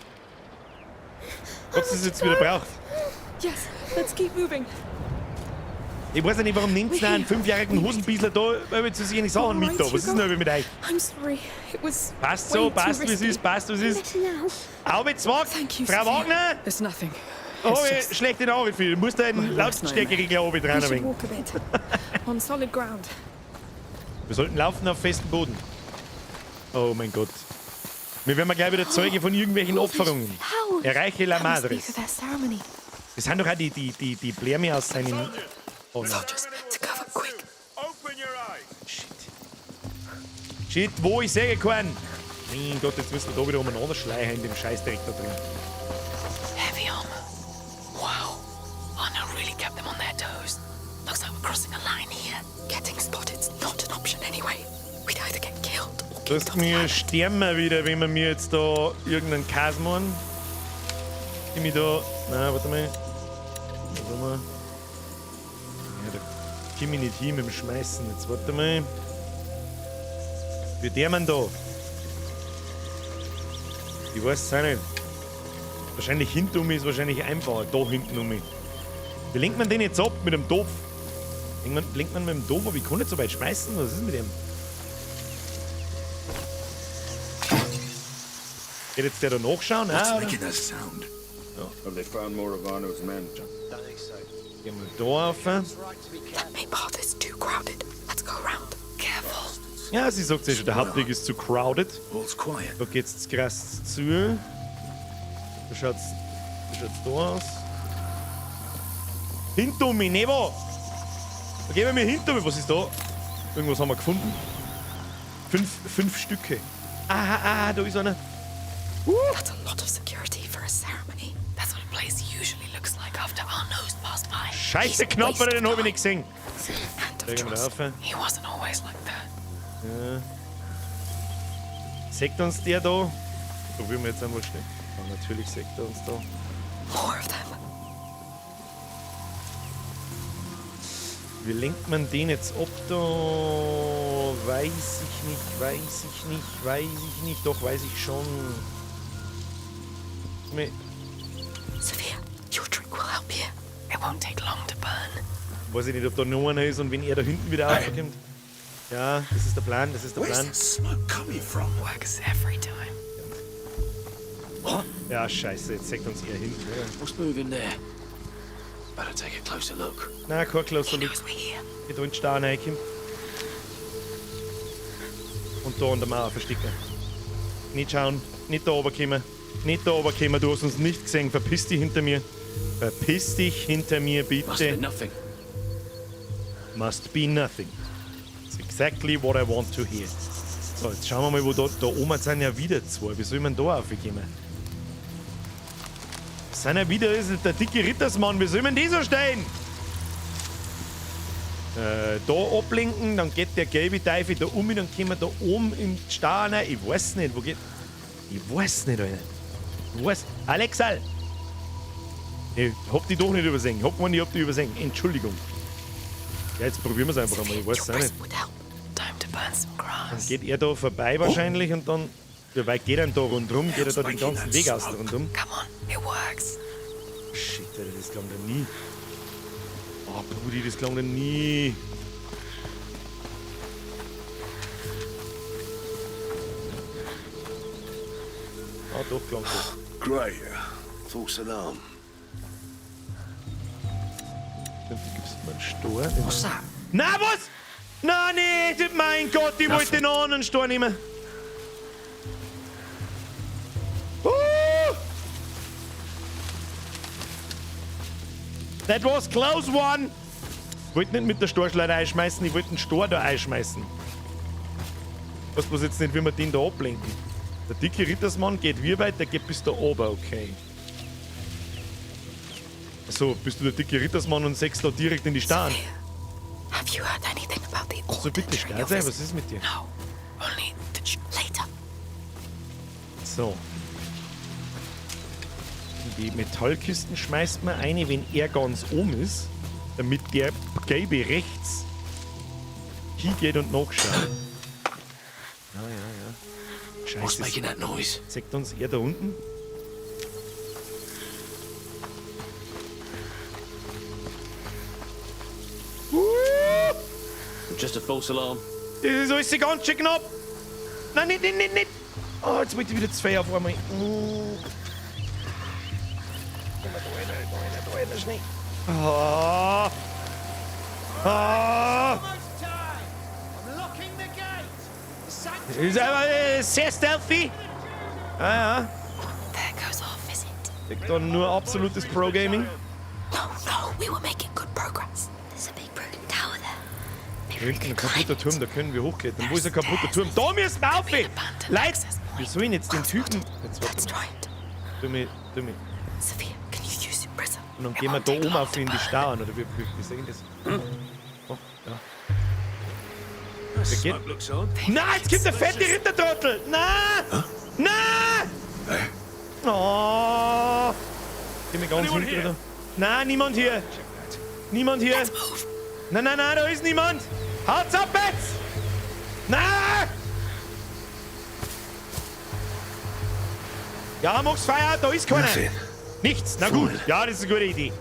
Ob es jetzt wieder braucht. Yes, let's keep moving. Ich weiß ja nicht, warum nimmt ihr einen 5-jährigen Hosenbiesler da zu sich Sachen mit da? Was ist denn mit euch? I'm sorry. It was Passt way so, too passt wie es risky. ist, passt wie es ist. Better now. Auwe Zwack, Thank you, Frau Sophia. Wagner, It's nothing. habe It's ich just, schlechte Nachricht für dich. Du musst einen My worst Lautstärkeregler oben We dran should haben. walk a bit. On solid ground. Wir sollten laufen auf festem Boden. Oh mein Gott. Wir werden mal gleich wieder Zeuge von irgendwelchen Opferungen. Erreiche la Madres. Das sind doch auch die Blärme aus seinen... Oh nein. Shit, wo? Ich sehe keinen. Mein Gott, jetzt müssen wir da wieder umeinander schleichen in dem Scheißdreck da drin. Heavy armor. Wow. Arno really kept them on their toes. Looks like we're crossing a line here. Getting spotted's not an option anyway. We'd either get killed or Du hast mir sterben wieder, wenn wir mir jetzt da irgendeinen Käse machen. Die mich da... Nein, warte mal. Warte mal. Ja, da komme ich nicht hin mit dem Schmeißen. Jetzt warte mal. Wie der man da? Ich weiß es auch nicht. Wahrscheinlich hinten um mich ist wahrscheinlich einfach. Da hinten um mich. Wie lenkt man den jetzt ab mit dem Topf? Lenkt man mit dem Topf ab? Ich kann nicht so weit schmeißen. Was ist mit dem? Geht jetzt der da nachschauen? Ah, making that sound? Ja. Have they found more of Arno's men? Gehen wir da rauf. That main path is too crowded. Let's go around. Careful. Ja, sie sagt ja schon, der Hauptweg ist zu crowded. All's quiet. Da geht's krass zu. Da schaut's da aus. Hinter mich, Nevo! Da gehen wir mir hinter mich. Was ist da? Irgendwas haben wir gefunden. Fünf Stücke. Da ist einer. That's a lot of security for a ceremony. That's what a place usually looks like after Arno's passed by. Scheiße, knapp, weil den hab ich nicht gesehen. And of Legen wir da trust. rauf. He wasn't always like that. Ja. Sagt uns der da? Probieren wir jetzt einmal schnell. Ja, natürlich sagt er uns da. More of them. Wie lenkt man den jetzt ab da? Weiß ich nicht. Doch, weiß ich schon. Sophia, your drink will help you. It won't take long to burn. Weiß ich nicht, ob da noch einer ist und wenn er da hinten wieder aufkommt. Ja, das ist der Plan, Where's that smoke coming from? Works every time. Ja, scheiße, jetzt sagt uns er hinten. Ja. What's moving there? Better take a closer look. Na, kein closer Look. Knows we're here. Hier drin stehen reinkommt. Und da an der Mauer verstecken. Nicht schauen, nicht da oben kommen. Nicht da oben kommen, du hast uns nicht gesehen. Verpiss dich hinter mir. Verpiss dich hinter mir, bitte. Must be nothing. Must be nothing. That's exactly what I want to hear. So, jetzt schauen wir mal, wo da oben sind ja wieder zwei. Wie soll man da raufkommen? Sind ja wieder der dicke Rittersmann. Wie soll man die so stehen? Da ablenken, dann geht der gelbe Teufel da um und dann können wir da oben im Stehen rein. Ich weiß nicht, wo geht. Ich weiß nicht, Alter. Ich weiß. Alexal! Ich hab die doch nicht übersehen. Ich hab die übersehen. Entschuldigung. Ja, jetzt probieren wir es einfach einmal. Ich weiß es auch nicht. Dann geht er da vorbei wahrscheinlich und dann. Wie weit geht er da rundherum? Geht er da den ganzen Weg aus da rundherum? Come on, it works. Shit, Alter, das klang da nie. Oh, Brudi, das klang da nie. Ah, doch, klang das. Great. False alarm. Da gibt's mal einen Stor. What's that? Na, was? Na, nicht! Mein Gott, ich wollte den anderen Stor nehmen. That was close one! Ich wollte nicht mit der Storschleiter einschmeißen, ich wollte den Stor da einschmeißen. Was bloß jetzt nicht, wie wir den da ablenken. Der dicke Rittersmann geht wie weit? Der geht bis da oben, okay. So, bist du der dicke Rittersmann und sägst da direkt in die Stahn. Have you heard anything about the So, bitte, schnell sein, was ist mit dir? No, only later. So. Die Metallkisten schmeißt man eine, wenn er ganz oben ist, damit der gelbe rechts hingeht und nachschaut. Ja. What's Scheiße. making that noise? Zeigt uns er da unten? Just a false alarm. Das ist alles ganz schön knapp. Nein, nicht. Oh, jetzt wollte ich wieder 2 auf einmal. Da einer, schnell. Ah! Ah! Ist aber sehr stealthy. Ah ja. There goes our visit. Liegt dann nur absolutes Pro-Gaming. No, we were making good progress. There's a big broken tower there. Da hinten ein kaputter Turm, da können wir hochklettern. Wo ist der kaputte Turm? Da müssen wir auf! Leute, wir sollen jetzt den Typen... Jetzt Let's try it. tu mir. Sophia, can you use your prism? Und dann gehen wir da oben auf in die Stauern, oder wir sehen das. Oh, ja. Der geht. Nein, jetzt kommt der fette Rittertrottel! Nein! Nein! Oh! Geh mir ganz hinten da. Nein, niemand hier! Niemand hier! Nein, da ist niemand! Haut's ab jetzt! Nein! Ja, mach's Feier, da ist keiner! Nichts, na gut, ja, das ist eine gute Idee.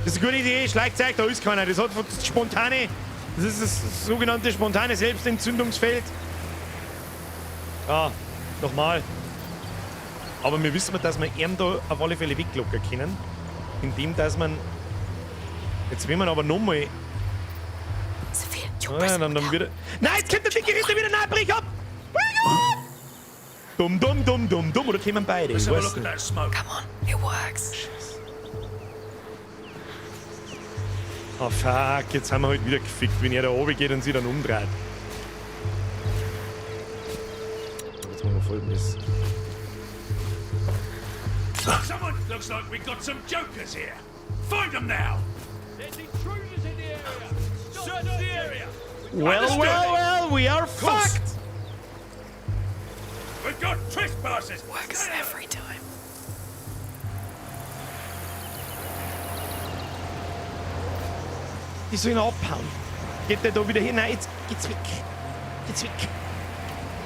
Das ist eine gute Idee, Schleichzeug, da ist keiner. Das hat spontane, das ist das sogenannte spontane Selbstentzündungsfeld. Ja, nochmal. Aber wir wissen, dass wir ihn da auf alle Fälle weglocken können. Indem, dass man... Jetzt will man aber nochmal... Sophia, dann wieder... Nein, jetzt kommt der dicke Ritter wieder nahe, brich ab! Dumm. Oder kommen beide? Ich weiß nicht. Come on, it works. Oh fuck, jetzt haben wir halt wieder gefickt, wenn er da oben geht und sie dann umdreht. Jetzt machen wir Folgendes. Someone looks like we got some jokers here. Find them now. There's intruders in the area. Search the area. Well, we are fucked! We've got trespassers. Works every time. Die sollen abhauen. Geht der da wieder hin? Nein, jetzt geht's weg. Geht's weg.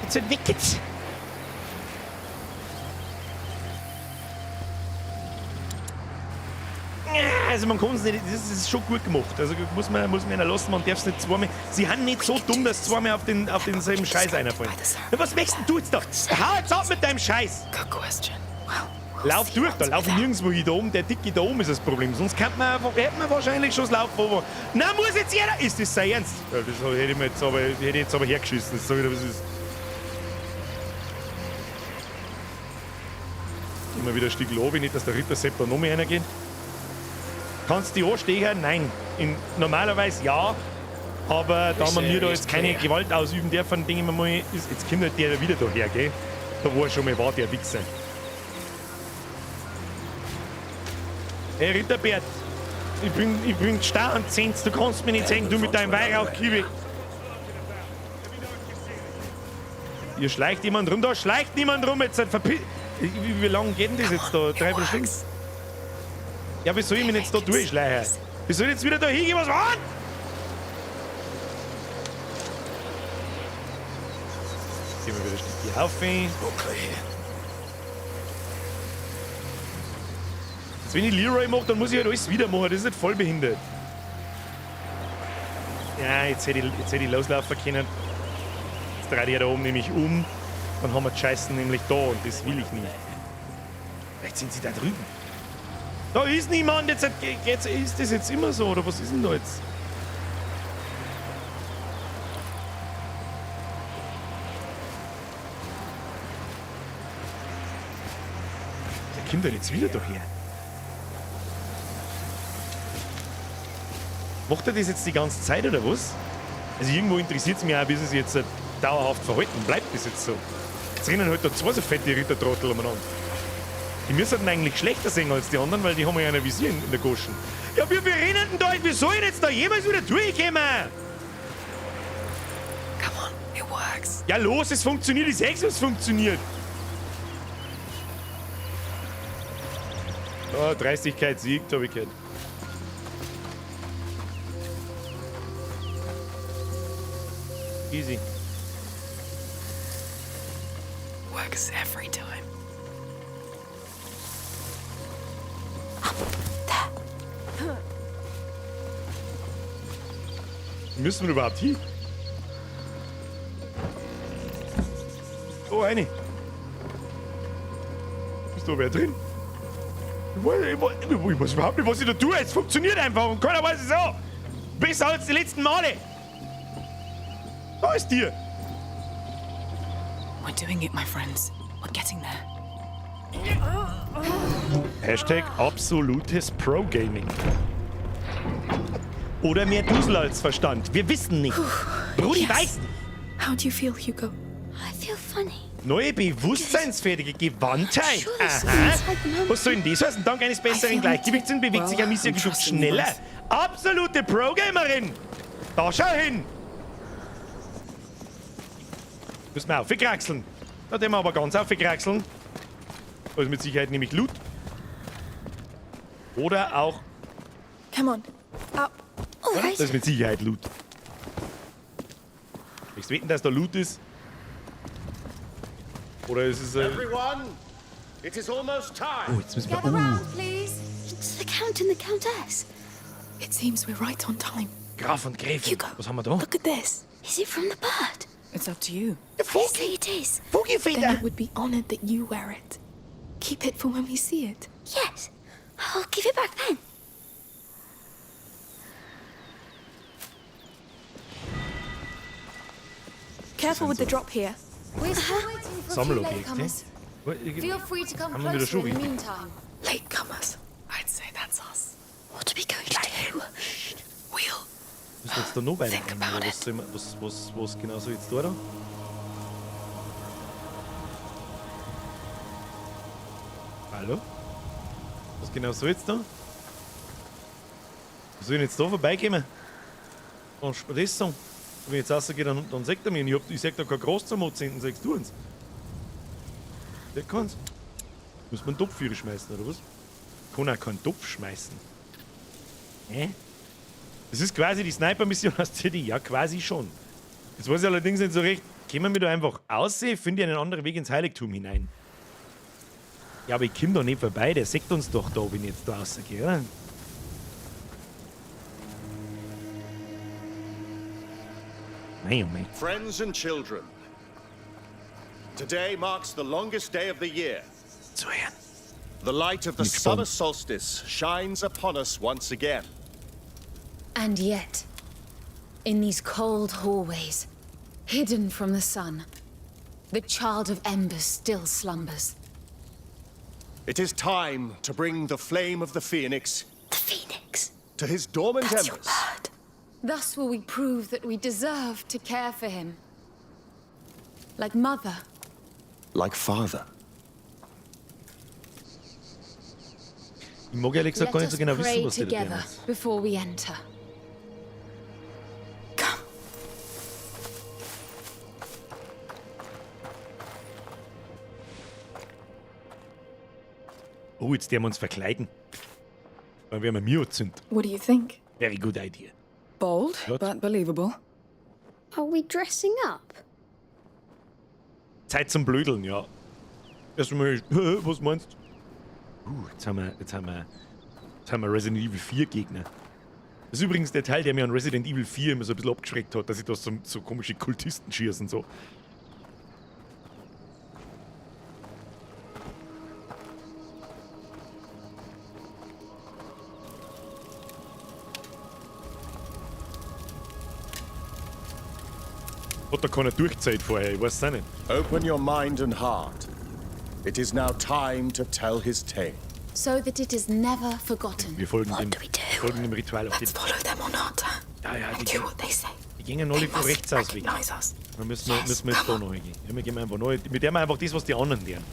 Jetzt wird weg jetzt. Also man kann es nicht, das ist schon gut gemacht. Also muss man ihnen lassen, man darf es nicht zweimal. Sie haben nicht so dumm, dass sie zweimal auf denselben Scheiß einfallen. Was möchtest du jetzt da? Hau jetzt ab mit deinem Scheiß! Good question. Lauf durch, da laufe ich nirgendwo hin. Da oben, der Dicke da oben ist das Problem. Sonst hätte man wahrscheinlich schon das Laufen over. Nein, muss jetzt jeder! Ist das sein Ernst? Ja, das hätte ich jetzt aber hergeschissen. Das sag ich dir, was ist. Immer wieder ein Stück Lobby, nicht, dass der Ritter Sepp da noch mehr reingeht. Kannst du die anstehen? Nein. Normalerweise ja. Aber da man mir da jetzt keine Gewalt ausüben darf, denke ich mir mal, jetzt kommt halt der wieder daher, gell? Da wo er schon mal war, der Wichser. Hey Ritterbert, ich bin starr und zehnt, du kannst mich nicht sehen, du mit deinem Weihrauchkiwi. Hier schleicht jemand rum, da schleicht niemand rum, jetzt wie lange geht denn das jetzt da? 3 Stunden? Ja, wie soll ich mich jetzt da durchschleichen? Wie soll ich jetzt wieder da hingehen, was war? Gehen wir wieder ein Stückchen rauf. Jetzt, wenn ich Leroy mache, dann muss ich halt alles wieder machen. Das ist nicht voll behindert. Ja, jetzt hätte ich loslaufen können. Jetzt drehe ich da oben nämlich um. Dann haben wir die Scheißen nämlich da und das will ich nicht. Vielleicht sind sie da drüben. Da ist niemand. Jetzt ist das jetzt immer so, oder was ist denn da jetzt? Der kommt doch jetzt wieder daher. Macht er das jetzt die ganze Zeit, oder was? Also irgendwo interessiert es mich auch, wie es jetzt dauerhaft verhalten. Bleibt das jetzt so? Jetzt rennen halt da 2 so fette Rittertrottel umeinander. Die müssen eigentlich schlechter sehen als die anderen, weil die haben ja ein Visier in der Goschen. Ja, wir rennen denn da, wie soll ich jetzt da jemals wieder durchkommen? Come on, it works. Ja los, es funktioniert, ich sag's, es funktioniert. Oh, Dreistigkeit siegt, hab ich gehört. Easy. Works every time. Müssen wir überhaupt hin? Oh, eine. Ist da wer drin? Ich weiß überhaupt nicht, was ich da tue. Es funktioniert einfach und keiner weiß es auch. Besser als die letzten Male. Da ist dir. We're doing it, my friends. We're getting there. Hashtag absolutes Pro-Gaming. Oder mehr Dusel als Verstand. Wir wissen nicht. Brudi weiß nicht. How do you feel, Hugo? I feel funny. Neue bewusstseinsfähige Gewandtheit. Aha. Was soll denn das heißen? Dank eines besseren Gleichgewichtssinns bewegt sich Amicia geschufft schneller. Absolute Pro-Gamerin. Da schau hin. Müssen wir aufgekraxeln. Da den wir aber ganz aufgekraxeln. Da ist mit Sicherheit nämlich Loot. Oder auch... Come on. Up. Das ist mit Sicherheit Loot. Ich wetten, dass da Loot ist. Oder ist es... Everyone, it is almost time. Oh, jetzt müssen wir... Gather round, please. It's the Count and the Countess. It seems we're right on time. Graf und Gräfin. Hugo, Was haben wir da? look at this. Is it from the bird? It's up to you. Obviously it is. Then Vogelfeder. it would be honored that you wear it. Keep it for when we see it. Yes. I'll give it back then. Careful with the drop here. We're still waiting for a few Sammelobjekt, latecomers. Feel free to come Haben wir wieder closer in the Schubi? meantime. Latecomers. I'd say that's us. What are we going to do? We'll Müssen wir jetzt da noch weiter Think rein, about oder it. was genau soll jetzt da? Hallo? Was genau soll jetzt da? Was soll ich jetzt da vorbeikommen? Kannst du mir das sagen? Wenn ich jetzt rausgehe, dann sagt er mir, ich sag da kein Gras zum Motzen, dann sagst du uns. Der kann's. Muss man einen Topf für schmeißen, oder was? Kann auch keinen Topf schmeißen. Hä? Das ist quasi die Sniper-Mission aus CD. Ja, quasi schon. Jetzt weiß ich allerdings nicht so recht, können wir da einfach aussehen? Finde ich einen anderen Weg ins Heiligtum hinein. Ja, aber ich komme da nicht vorbei. Der sagt uns doch da, wenn ich jetzt da rausgehe, oder? Nein, oh mein. Friends and children, today marks the longest day of the year. Zu Ehren. The light of the Nicht summer spannend. solstice shines upon us once again. And yet, in these cold hallways, hidden from the sun, the child of embers still slumbers. It is time to bring the flame of the phoenix The Phoenix. to his dormant That's your embers. bird. Thus will we prove that we deserve to care for him. Like mother. Like father. Ich mag ehrlich gesagt Let gar nicht us so genau wissen, pray was die da together tun. before we enter. Come. Oh, jetzt werden wir uns verkleiden. Dann werden wir mir anzünden. What do you think? Very good idea. Bold, What? but believable. Are we dressing up? Zeit zum Blödeln, ja. Erstmal, was meinst du? Jetzt haben wir Resident Evil 4 Gegner. Das ist übrigens der Teil, der mir an Resident Evil 4 immer so ein bisschen abgeschreckt hat, dass ich da so komische Kultisten schießen so. Hat da keiner durchgezählt vorher, ich weiß es auch nicht. Open your mind and heart. It is now time to tell his tale. So that it is never forgotten. Wir folgen What dem, do we do? folgen dem Ritual auf Let's den. follow them or not. Ja, ja, And do what they say. die gehen alle They von must rechts aus weg. recognize us. Dann müssen wir jetzt da noch hingehen. Ja, wir gehen einfach noch. Wir deren einfach das, was die anderen lernen.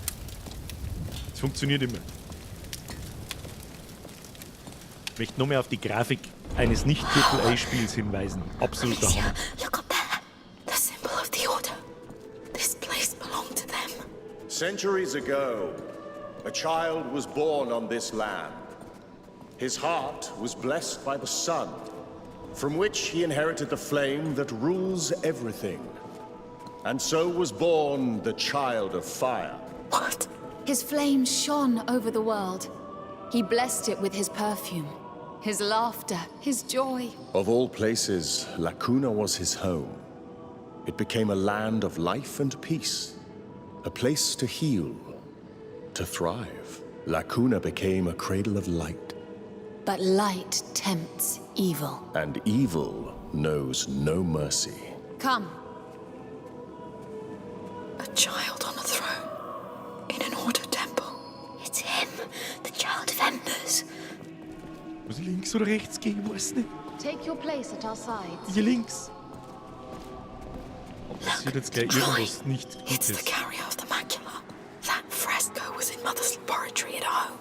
Das funktioniert immer. Ich möchte noch mehr auf die Grafik eines Nicht-AAA-Spiels hinweisen. Absoluter Amicia, Hammer. look up there. The symbol of the order. This place belonged to them. Centuries ago, a child was born on this land. His heart was blessed by the sun, from which he inherited the flame that rules everything. And so was born the child of fire. What? His flame shone over the world. He blessed it with his perfume, his laughter, his joy. Of all places, La Cuna was his home. It became a land of life and peace, a place to heal, to thrive. La Cuna became a cradle of light, But light tempts evil. and evil knows no mercy. Come. A child links oder rechts gehen, ich weiß nicht. Take your place at our sides. Hier links. Oh, passiert jetzt gleich irgendwas nicht It's the Gutes. carrier of the macula. That fresco was in Mother's laboratory at home.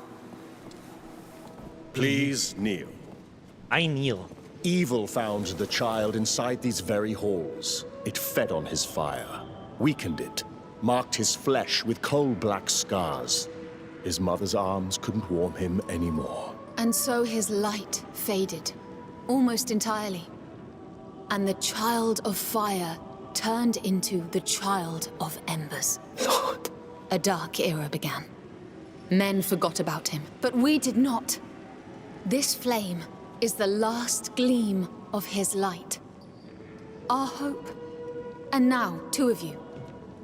Please kneel. I kneel. Evil found the child inside these very halls. It fed on his fire, weakened it, marked his flesh with coal-black scars. His mother's arms couldn't warm him anymore. And so his light faded, almost entirely. And the child of fire turned into the child of embers. Lord. A dark era began. Men forgot about him, but we did not. This flame is the last gleam of his light. Our hope. And now, two of you,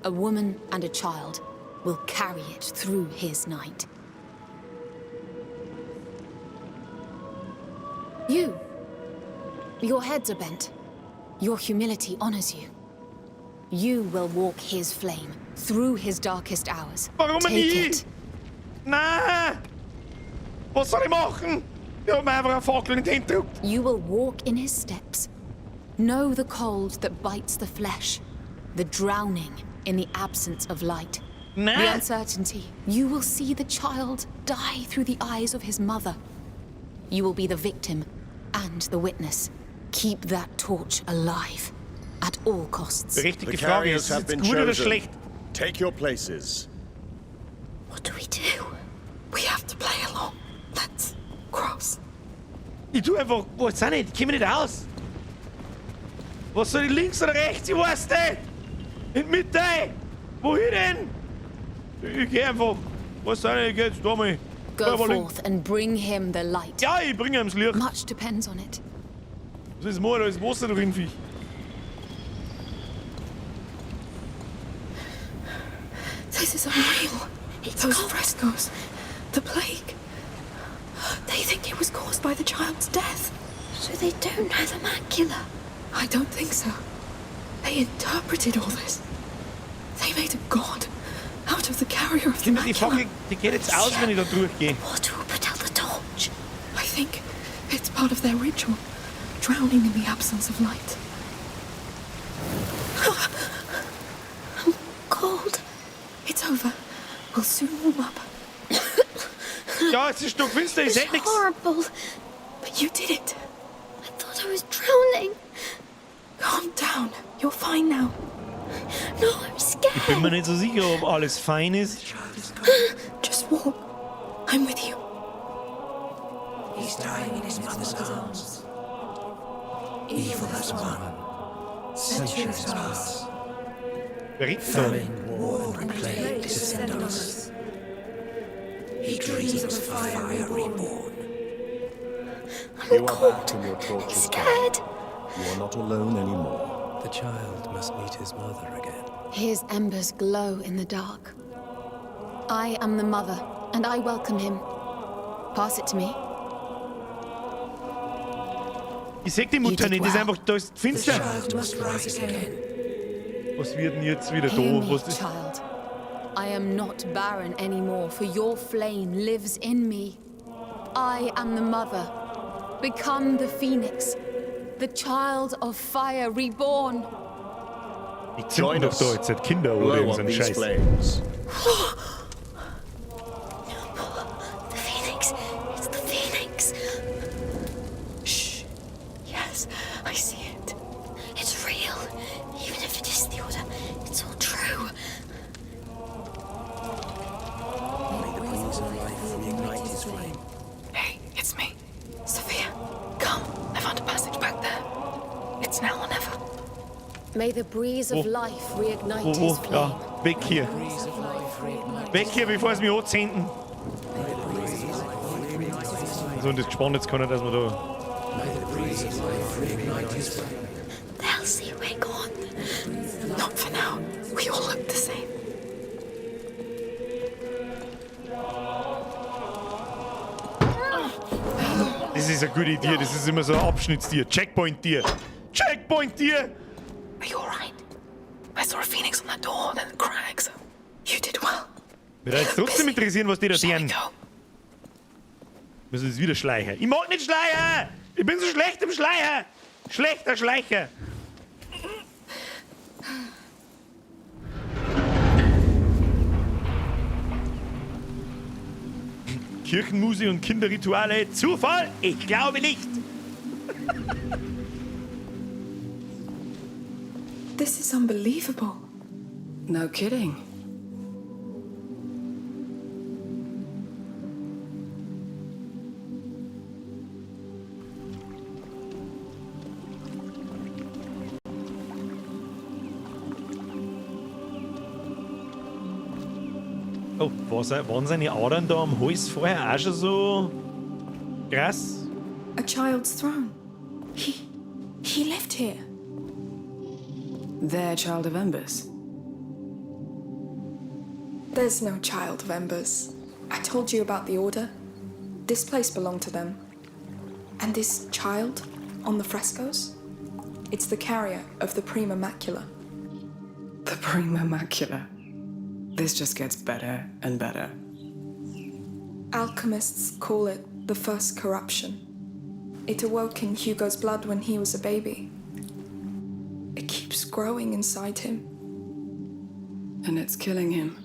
a woman and a child, will carry it through his night. Your heads are bent. Your humility honors you. You will walk his flame through his darkest hours. Warum Take nie? it. Nein! Was soll ich machen? Ich hab mir einfach eine Fackel in die Hand gedrückt. You will walk in his steps. Know the cold that bites the flesh, the drowning in the absence of light, the Nein! uncertainty. You will see the child die through the eyes of his mother. You will be the victim and the witness. Keep that torch alive at all costs. Die The richtige Frage carriers ist, have ist been es gut oder chosen. schlecht? Take your places. What do we do? We have to play along. Let's cross. Ich tu einfach, was sind nicht? Ich komm nicht aus. Was soll ich links oder rechts? Ich weiß nicht. In die Mitte. Wohin denn? Ich geh einfach. Was sind nicht? Ich geh jetzt da mal. Go Aber links. forth and bring him the light. Ja, ich bringe ihm das Licht. Much depends on it. Das ist mal, da ist Wasser drin, Viech. This is unreal. Those frescoes. The plague. They think it was caused by the child's death. So they don't know the macula. I don't think so. They interpreted all this. They made a god out of the carrier of the Die macula. Fackel, die geht jetzt aus, wenn ich da durchgehe. What will put out the torch? I think it's part of their ritual. Drowning in the absence of light. I'm cold. It's over. We'll soon warm up. Ja, es ist noch finster, ich It's seh nix. horrible. But you did it. I thought I was drowning. Calm down. You're fine now. No, I'm scared. Bin mir nicht so sicher, ob alles fein ist. Just walk. I'm with you. He's dying in his mother's arms. Evil has won. Centuries pass. Verrückt. Famine, war, and plague descend on us. He dreams of fire reborn. You are back in your torches. Scared. You are not alone anymore. The child must meet his mother again. His embers glow in the dark. I am the mother, and I welcome him. Pass it to me. Ich seh die Mutter nicht, die ist einfach, da ist The finster. child must rise again. Was wird denn jetzt wieder Hear da? me, Was ist? child. I am not barren anymore, for your flame lives in me. I am the mother. Become the phoenix, the child of fire reborn. Ich zünd doch da jetzt Kinder oder Blow irgend so on ein these Scheiß. flames. The phoenix. It's the phoenix. Shh. Yes, I see it. It's real. Even if it is the order, it's all true. May the wings of life reignite his flame. Hey, it's me. Sophia, come. I found a passage back there. It's now or never. May the breeze of life reignite his Oh, flame. ja, weg hier. Breeze of life reignite. Weg hier, bevor es mich anzünden. So, und das gespannt jetzt kann er, dass wir da. May the breeze of life reignite his flame. They'll see we're gone. Not for now. We all look the same. Das ist eine gute Idee, das ist immer so ein Abschnittstier. Checkpoint-Tier. Checkpoint-Tier! Are you alright? I saw a phoenix on that door and then the crack, so you did well. Würde jetzt trotzdem interessieren, was die da Shall we sehen. go? Müssen wir jetzt wieder schleichen. Ich mag nicht schleichen! Ich bin so schlecht im Schleichen! Schlechter Schleicher! Kirchenmusik und Kinderrituale. Zufall? Ich glaube nicht. This is unbelievable. No kidding. Oh, waren seine Adern da am Hals vorher auch schon so krass? A child's throne. He lived here. Their child of embers. There's no child of embers. I told you about the order. This place belonged to them. And this child on the frescoes? It's the carrier of the Prima Macula. The Prima Macula. This just gets better and better. Alchemists call it the first corruption. It awoke in Hugo's blood when he was a baby. It keeps growing inside him. And it's killing him.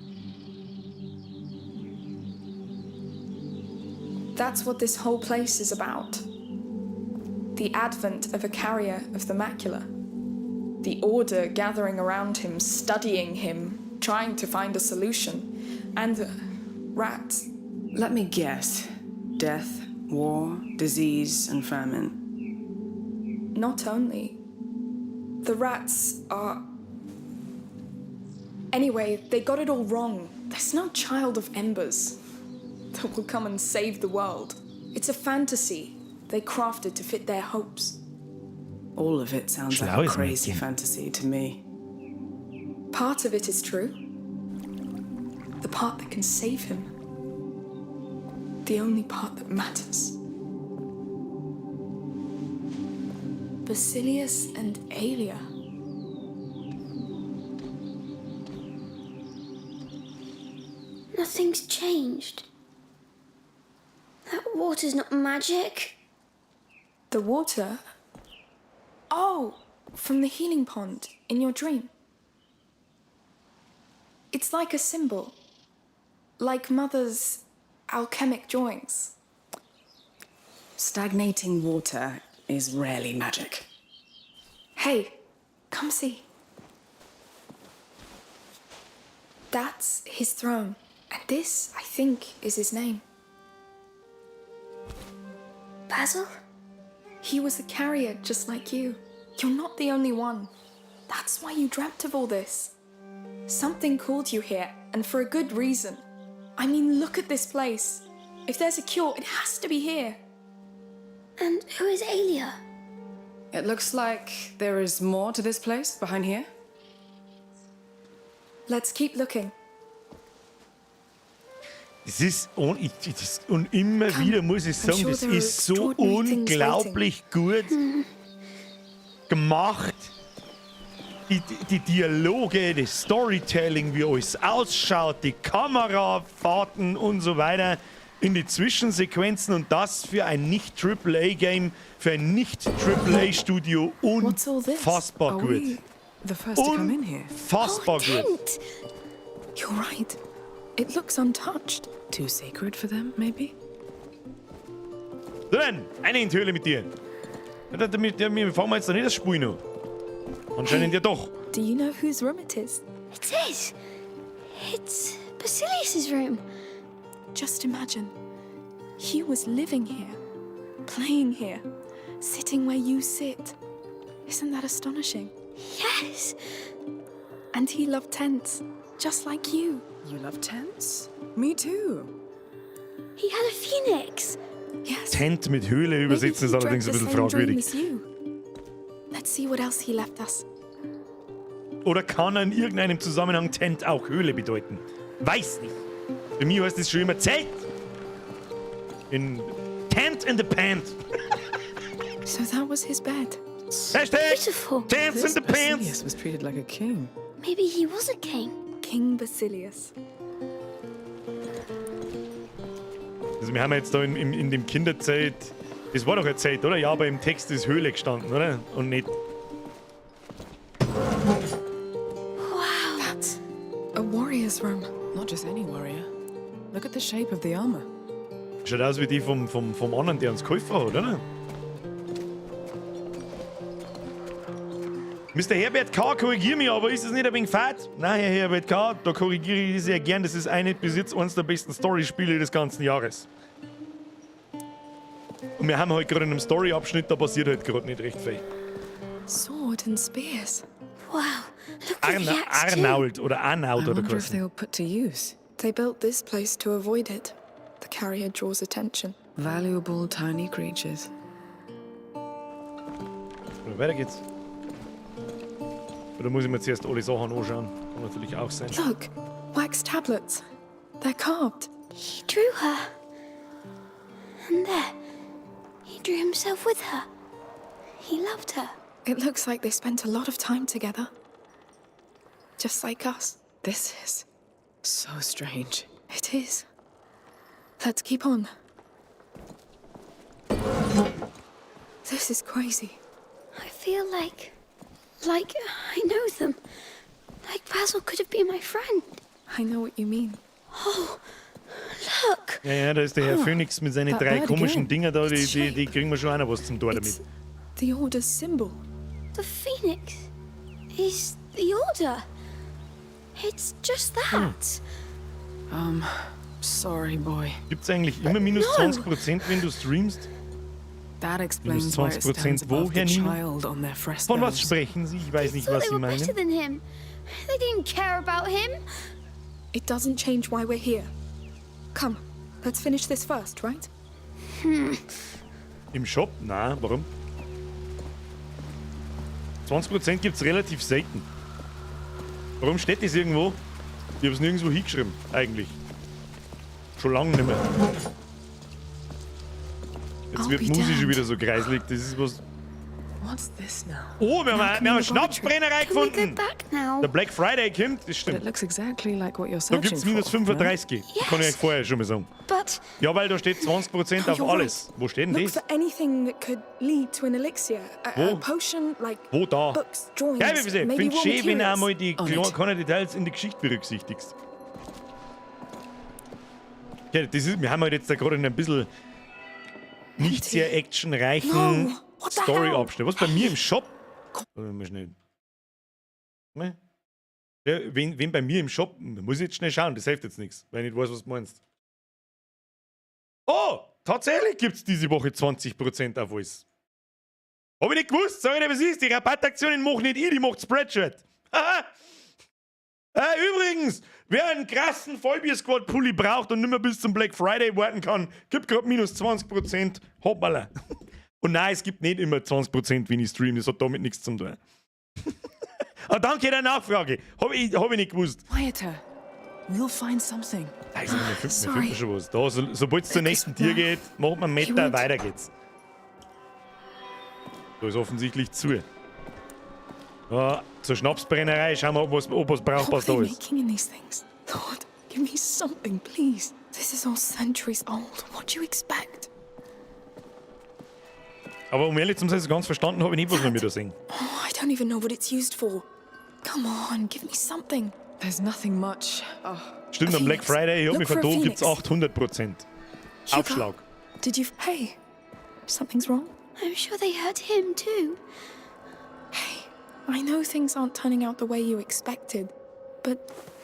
That's what this whole place is about. The advent of a carrier of the macula. The order gathering around him, studying him, trying to find a solution. And rats. Let me guess. Death, war, disease, and famine. Not only. The rats are... Anyway, they got it all wrong. There's no child of embers that will come and save the world. It's a fantasy they crafted to fit their hopes. All of it sounds like a crazy fantasy to me. Part of it is true. The part that can save him. The only part that matters. Basilius and Aelia. Nothing's changed. That water's not magic. The water? Oh, from the healing pond in your dream. It's like a symbol. Like Mother's alchemic drawings. Stagnating water is rarely magic. Hey, come see. That's his throne. And this, I think, is his name. Basil? He was a carrier just like you. You're not the only one. That's why you dreamt of all this. Something called you here, and for a good reason. I mean, look at this place. If there's a cure, it has to be here. And who is Aelia? It looks like there is more to this place behind here. Let's keep looking. Es ist, und immer wieder muss ich sagen, das ist so unglaublich gut gemacht. Die Dialoge, das Storytelling, wie alles ausschaut, die Kamerafahrten und so weiter in die Zwischensequenzen und das für ein Nicht-AAA-Game, für ein Nicht-AAA-Studio unfassbar gut. Unfassbar gut. You're right. It looks untouched. Too sacred for them, maybe? So dann, eine in die Höhle mit dir. Wir fangen jetzt da nicht das Spiel noch. Anscheinend ja doch. Do you know whose room it is? It is. It's Basilius's room. Just imagine. He was living here, playing here, sitting where you sit. Isn't that astonishing? Yes. And he loved tents, just like you. You love tents? Me too. He had a phoenix. Yes. Tent mit Höhle übersetzen ist allerdings ein bisschen fragwürdig. Let's see what else he left us. Oder kann er in irgendeinem Zusammenhang Tent auch Höhle bedeuten? Weiß nicht. Für mich heißt es schon immer Zelt. In Tent in the Pant. So that was his bed. Hashtag Beautiful. Tents in the Pants. Basilius was treated like a king. Maybe he was a king. King Basilius. Also wir haben jetzt da in dem Kinderzelt... Das war doch eine Zeit, oder? Ja, aber im Text ist Höhle gestanden, oder? Und nicht... Wow. That's a warrior's room. Not just any warrior. Look at the shape of the armor. Schaut aus wie die vom anderen, der uns geholfen hat, oder? Mr. Herbert K., korrigier mich, aber ist es nicht ein wenig fad? Nein, Herr Herbert K., da korrigiere ich sehr gern. Das ist bis jetzt eines der besten Story-Spiele des ganzen Jahres. Und wir haben halt gerade in einem Story-Abschnitt, da passiert halt gerade nicht recht viel. Sword and spears. Wow, look at the axe too. Arnault oder Arnault oder If they was. were put to use. They built this place to avoid it. The carrier draws attention. Valuable tiny creatures. Oder weiter geht's. Oder muss ich mir zuerst alle Sachen anschauen? Kann natürlich auch sein. Look, wax tablets. They're carved. He drew her. And there, he drew himself with her. He loved her. It looks like they spent a lot of time together. Just like us. This is so strange. It is. Let's keep on. This is crazy. I feel like I know them. Like Basil could have been my friend. I know what you mean. Oh, look. Ja, da ist der Herr Phoenix mit seinen that 3 bird komischen again. Dinger da, It's die kriegen wir schon auch noch was zum Tor damit. It's the Order's symbol. The phoenix is the order. It's just that. Sorry, boy. Gibt's eigentlich immer minus 20%, wenn du streamst? That explains why it 20% stands above woher, the Nina? child on their frescoes. Von was sprechen Sie? Ich weiß nicht, Thought was they Sie were better meinen. than him. They didn't care about him. It doesn't change why we're here. Come, let's finish this first, right? Im Shop? Nein, warum? 20% gibt's relativ selten. Warum steht das irgendwo? Ich hab's nirgendwo hingeschrieben, eigentlich. Schon lange nicht mehr. Jetzt wird Musik schon wieder so kreislig. Das ist was... What's this now? Oh, wir haben eine Schnapsbrennerei Can we gefunden! go back now? Der Black Friday kommt, das But it stimmt. looks exactly like what you're Da searching gibt's minus for, no? 35. Das kann ich euch vorher schon mal sagen. But Ja, weil da steht 20% auf You're alles. Wo steht denn Look das? for anything that could lead to an elixir. A Wo? potion, like Wo da? books, drawings, Ja, wie gesagt, maybe finde raw schön, wenn du materials. einmal die Oh, nett. kleinen Details in der Geschichte berücksichtigst. Okay, das ist, wir haben halt jetzt da gerade in ein bisschen nicht sehr actionreichen No, what the Story-Abschnitt. Was bei mir im Shop? Mal schnell. Ne? Ja, wenn bei mir im Shop, da muss ich jetzt schnell schauen, das hilft jetzt nichts, weil ich nicht weiß, was du meinst. Oh, tatsächlich gibt es diese Woche 20% auf alles. Hab ich nicht gewusst, sag ich dir, was ist. Die Rabattaktionen mache nicht ich, die macht Spreadshirt. Haha. Übrigens, wer einen krassen Vollbier-Squad-Pulli braucht und nicht mehr bis zum Black Friday warten kann, gibt gerade minus 20%. Hoppala. Und nein, es gibt nicht immer 20%, wenn ich streame. Das hat damit nichts zu tun. Aber danke der Nachfrage. Hab ich nicht gewusst. Quieter. We'll find something. Also, mir Sorry. findet schon was. Da, sobald es zur nächsten Tür geht, macht man einen Meter, weiter geht's. Da ist offensichtlich zu. Ja, zur Schnapsbrennerei, schauen wir, ob was What brauchbares are da they ist. making in these things? Lord, give me something, please. This is all centuries old. What do you expect? Aber um ehrlich zu sein, so ganz verstanden habe ich nicht, was wir da sehen. Oh, I don't even know what it's used for. Come on, give me something. There's nothing much. Oh, Stimmt, am Black Phoenix. Friday, ich hab Look mich for a vertan, gibt's Phoenix. 800%. Hugo, Aufschlag. Did you... Hey, something's wrong? I'm sure they hurt him too. Hey, I know things aren't turning out the way you expected, but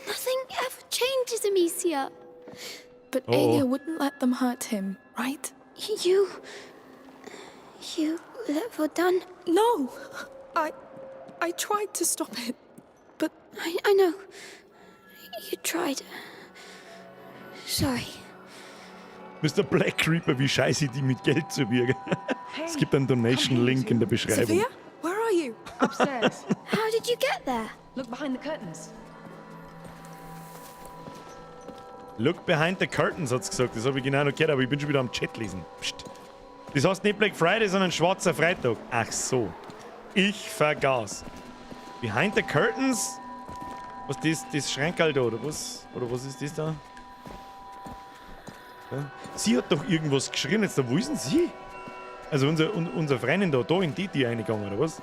Nothing ever changes, Amicia. Oh. Ehre wouldn't let them hurt him, right? You let her done. No! I tried to stop it, but I know. You tried. Sorry. Mr. Black Creeper, wie scheiße die mit Geld zu wirken. Es gibt einen Donation-Link in der Beschreibung. Sophia, where are you? upstairs. How did you get there? Look behind the curtains. Look behind the curtains, hat's gesagt. Das habe ich genau noch gehört, aber ich bin schon wieder am Chat lesen. Psst. Das heißt nicht Black Friday, sondern schwarzer Freitag. Ach so. Ich vergaß. Behind the curtains? Was das Schränkerl da, oder was? Oder was ist das da? Ja. Sie hat doch irgendwas geschrien. Jetzt, wo ist denn sie? Also unser Freundin da in die reingegangen, oder was?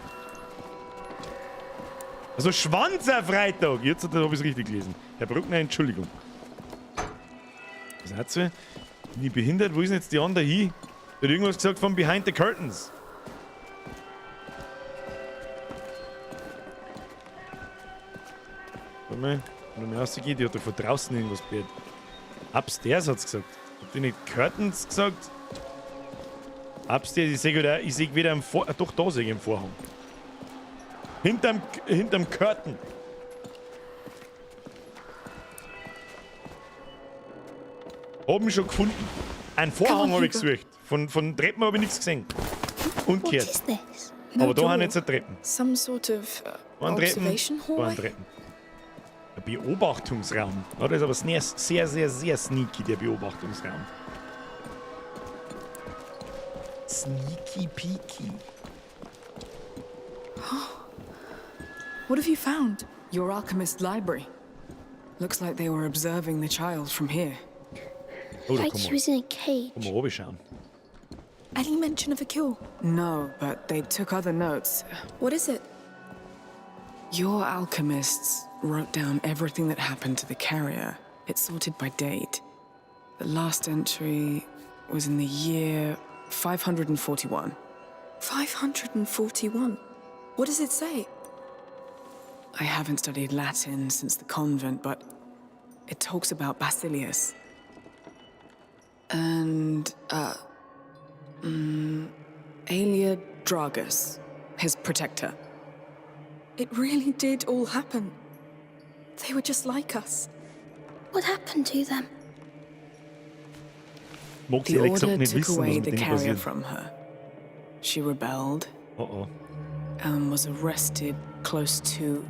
Also Schwanz am Freitag. Jetzt habe ich es richtig gelesen. Herr Bruckner, Entschuldigung. Was hat sie? Bin ich behindert? Wo ist denn jetzt die andere hin? Die hat irgendwas gesagt von Behind the Curtains. Warte mal, wenn man rausgeht, die hat doch von draußen irgendwas gehört. Upstairs hat sie gesagt. Hat die nicht Curtains gesagt? Upstairs, ich sehe wieder am Vorhang. Doch, da sehe ich im Vorhang. Hinterm Curtain. Oben schon gefunden. Einen Vorhang habe ich gesucht. Von Treppen habe ich nichts gesehen. Umgekehrt. Aber da haben jetzt eine Treppen. Some sort of observation hallway? Treppen. Ein Beobachtungsraum. Ja, das ist aber sehr, sehr, sehr sneaky, der Beobachtungsraum. Sneaky peaky. What have you found? Your alchemist library. Looks like they were observing the child from here. Oh, da Like she was in a cage. Komm mal runterschauen. Any mention of a cure? No, but they took other notes. What is it? Your alchemists wrote down everything that happened to the carrier. It's sorted by date. The last entry was in the year 541. 541? What does it say? I haven't studied Latin since the convent, but it talks about Basilius. And, Aelia Dragus, his protector. It really did all happen. They were just like us. What happened to them? Mag sie The ehrlich gesagt order nicht took wissen, was away mit the denen carrier passiert. from her. She rebelled Oh and was arrested close to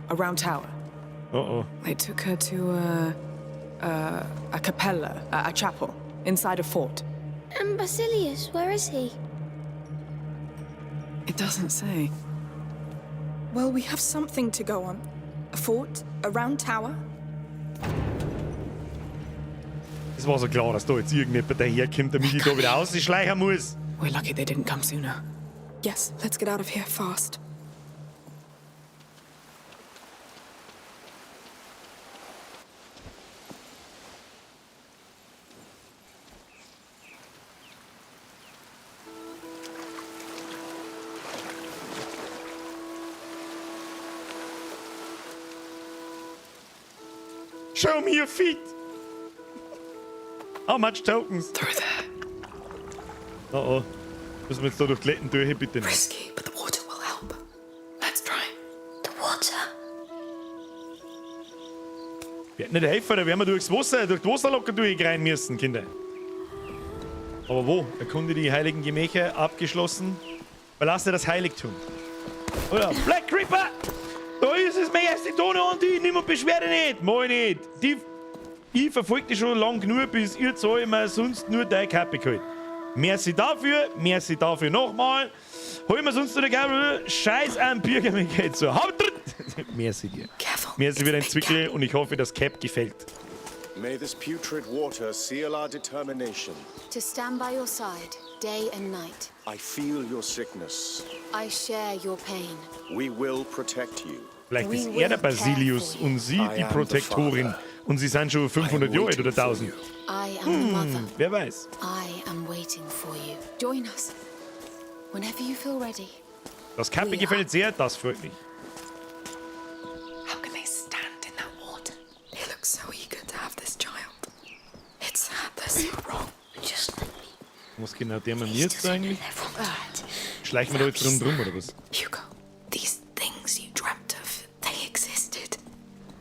a round tower. oh. They took her to a capella, a chapel, inside a fort. And Basilius, where is he? It doesn't say. Well, we have something to go on. A fort, a round tower. Es war so klar, dass da jetzt irgendjemand daherkommt, damit ich da wieder rausschleichen muss. We're lucky they didn't come sooner. Yes, let's get out of here fast. Show me your feet. How much tokens? Through there. Oh. Müssen wir jetzt da durch die Letten durch, bitte nicht. Risky, but the water will help. Let's try. The water. Wird nicht helfen, da werden wir durch die Wasserlocke durchrein müssen, Kinder. Aber wo? Erkunde die heiligen Gemächer, abgeschlossen. Verlasse das Heiligtum. Oder? Black Creeper! Da ist es, meine erste Tone an die, niemand beschwer dich nicht. Mal nicht. Ich verfolge dich schon lang genug, bis ihr zahle mir sonst nur deine Kappe geholt. Merci dafür nochmal. Hol mir sonst noch gerne Scheiß am Birger, mir geht's so. Merci dir. Merci für dein Zwickel und ich hoffe, das Cap gefällt. May this putrid water seal our determination. To stand by your side, day and night. I feel your sickness. I share your pain. We will protect you. Vielleicht ist er der Basilius und sie die Protektorin. Und sie sind schon 500 Jahre alt oder 1000. I am the mother. Wer weiß. I am waiting for you. Join us. Whenever you feel ready. Das Kappe gefällt sehr, das freut mich. How can they stand in that water? He looks so eager to have this child. It's sad they're so wrong. Just let me. Was genau der man jetzt eigentlich? Schleichen wir da jetzt drum oder was? Hugo, these things you dreamt of, they existed.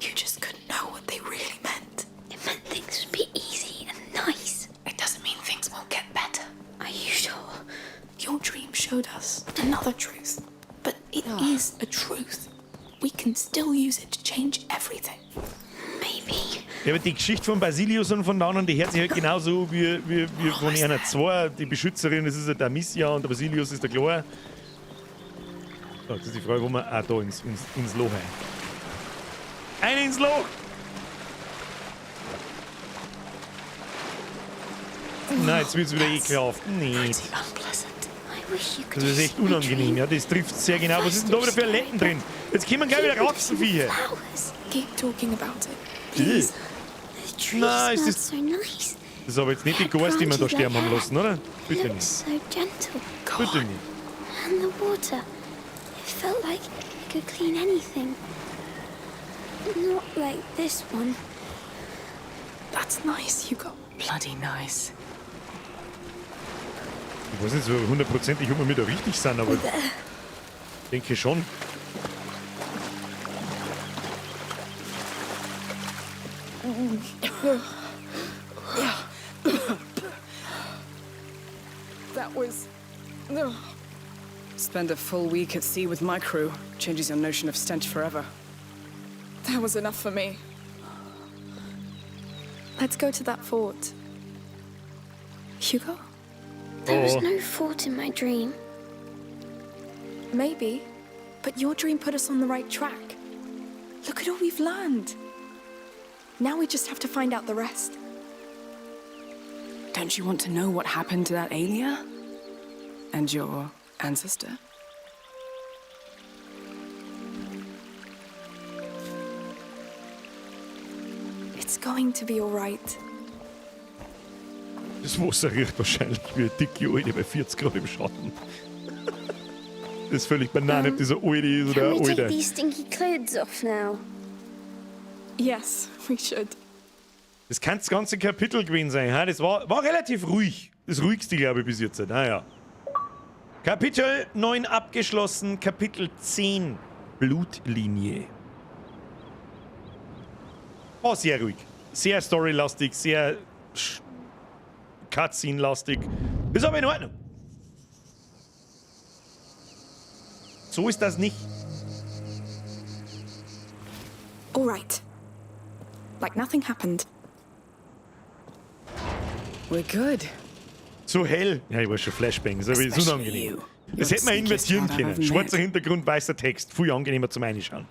You just couldn't know what they really meant. It meant things would be easy and nice. It doesn't mean things won't get better. Are you sure? Your dream showed us another truth. But it is a truth. We can still use it to change everything. Maybe. Ja, aber die Geschichte von Basilius und von da an, die hört sich halt genauso wie von einer zwei. Die Beschützerin, das ist ja der Amicia und der Basilius ist der Kleine. So, jetzt ist die Frage, wo wir da ins Loch ein ins Loch! Nein, jetzt wird's wieder ekelhaft. Nicht. I wish you could Das ist echt unangenehm, ja. Das trifft sehr genau. Was ist denn da wieder für Letten drin? Jetzt kommen gleich wieder Ratzenviecher. Keep talking about it. Please. The tree Nein, ist smells das... so nice. Das ist aber jetzt nicht die Ghost, die wir da sterben haben lassen, oder? Bitte It nicht. looks so gentle. Bitte nicht. And the water. It felt like it could clean anything. Not like this one. That's nice, Hugo. Bloody nice. Ich weiß nicht so hundertprozentig, ob wir da richtig sind, aber ich denke schon. That was... Spend a full week at sea with my crew. Changes your notion of stench forever. That was enough for me. Let's go to that fort. Hugo? There was no fort in my dream. Maybe, but your dream put us on the right track. Look at all we've learned. Now we just have to find out the rest. Don't you want to know what happened to that Alia? And your ancestor? It's going to be all right. Das Wasser riecht wahrscheinlich wie eine dicke Alte bei 40 Grad im Schatten. Das ist völlig banane, ob dieser Alte ist oder Can ein we take Alter. these stinky clothes off now? Yes, we should. Das kann das ganze Kapitel gewesen sein. Ha? Das war relativ ruhig. Das ruhigste, glaube ich, bis jetzt. Naja. Kapitel 9 abgeschlossen. Kapitel 10. Blutlinie. War sehr ruhig. Sehr storylastig, sehr Cutscene-lastig. Ist aber in Ordnung. So ist das nicht. All right. Like nothing happened. We're good. So hell. Ja, ich war schon Flashbangs, aber ist unangenehm. Das hätte man invertieren können. Schwarzer Hintergrund, weißer Text. Viel angenehmer zum Einschauen.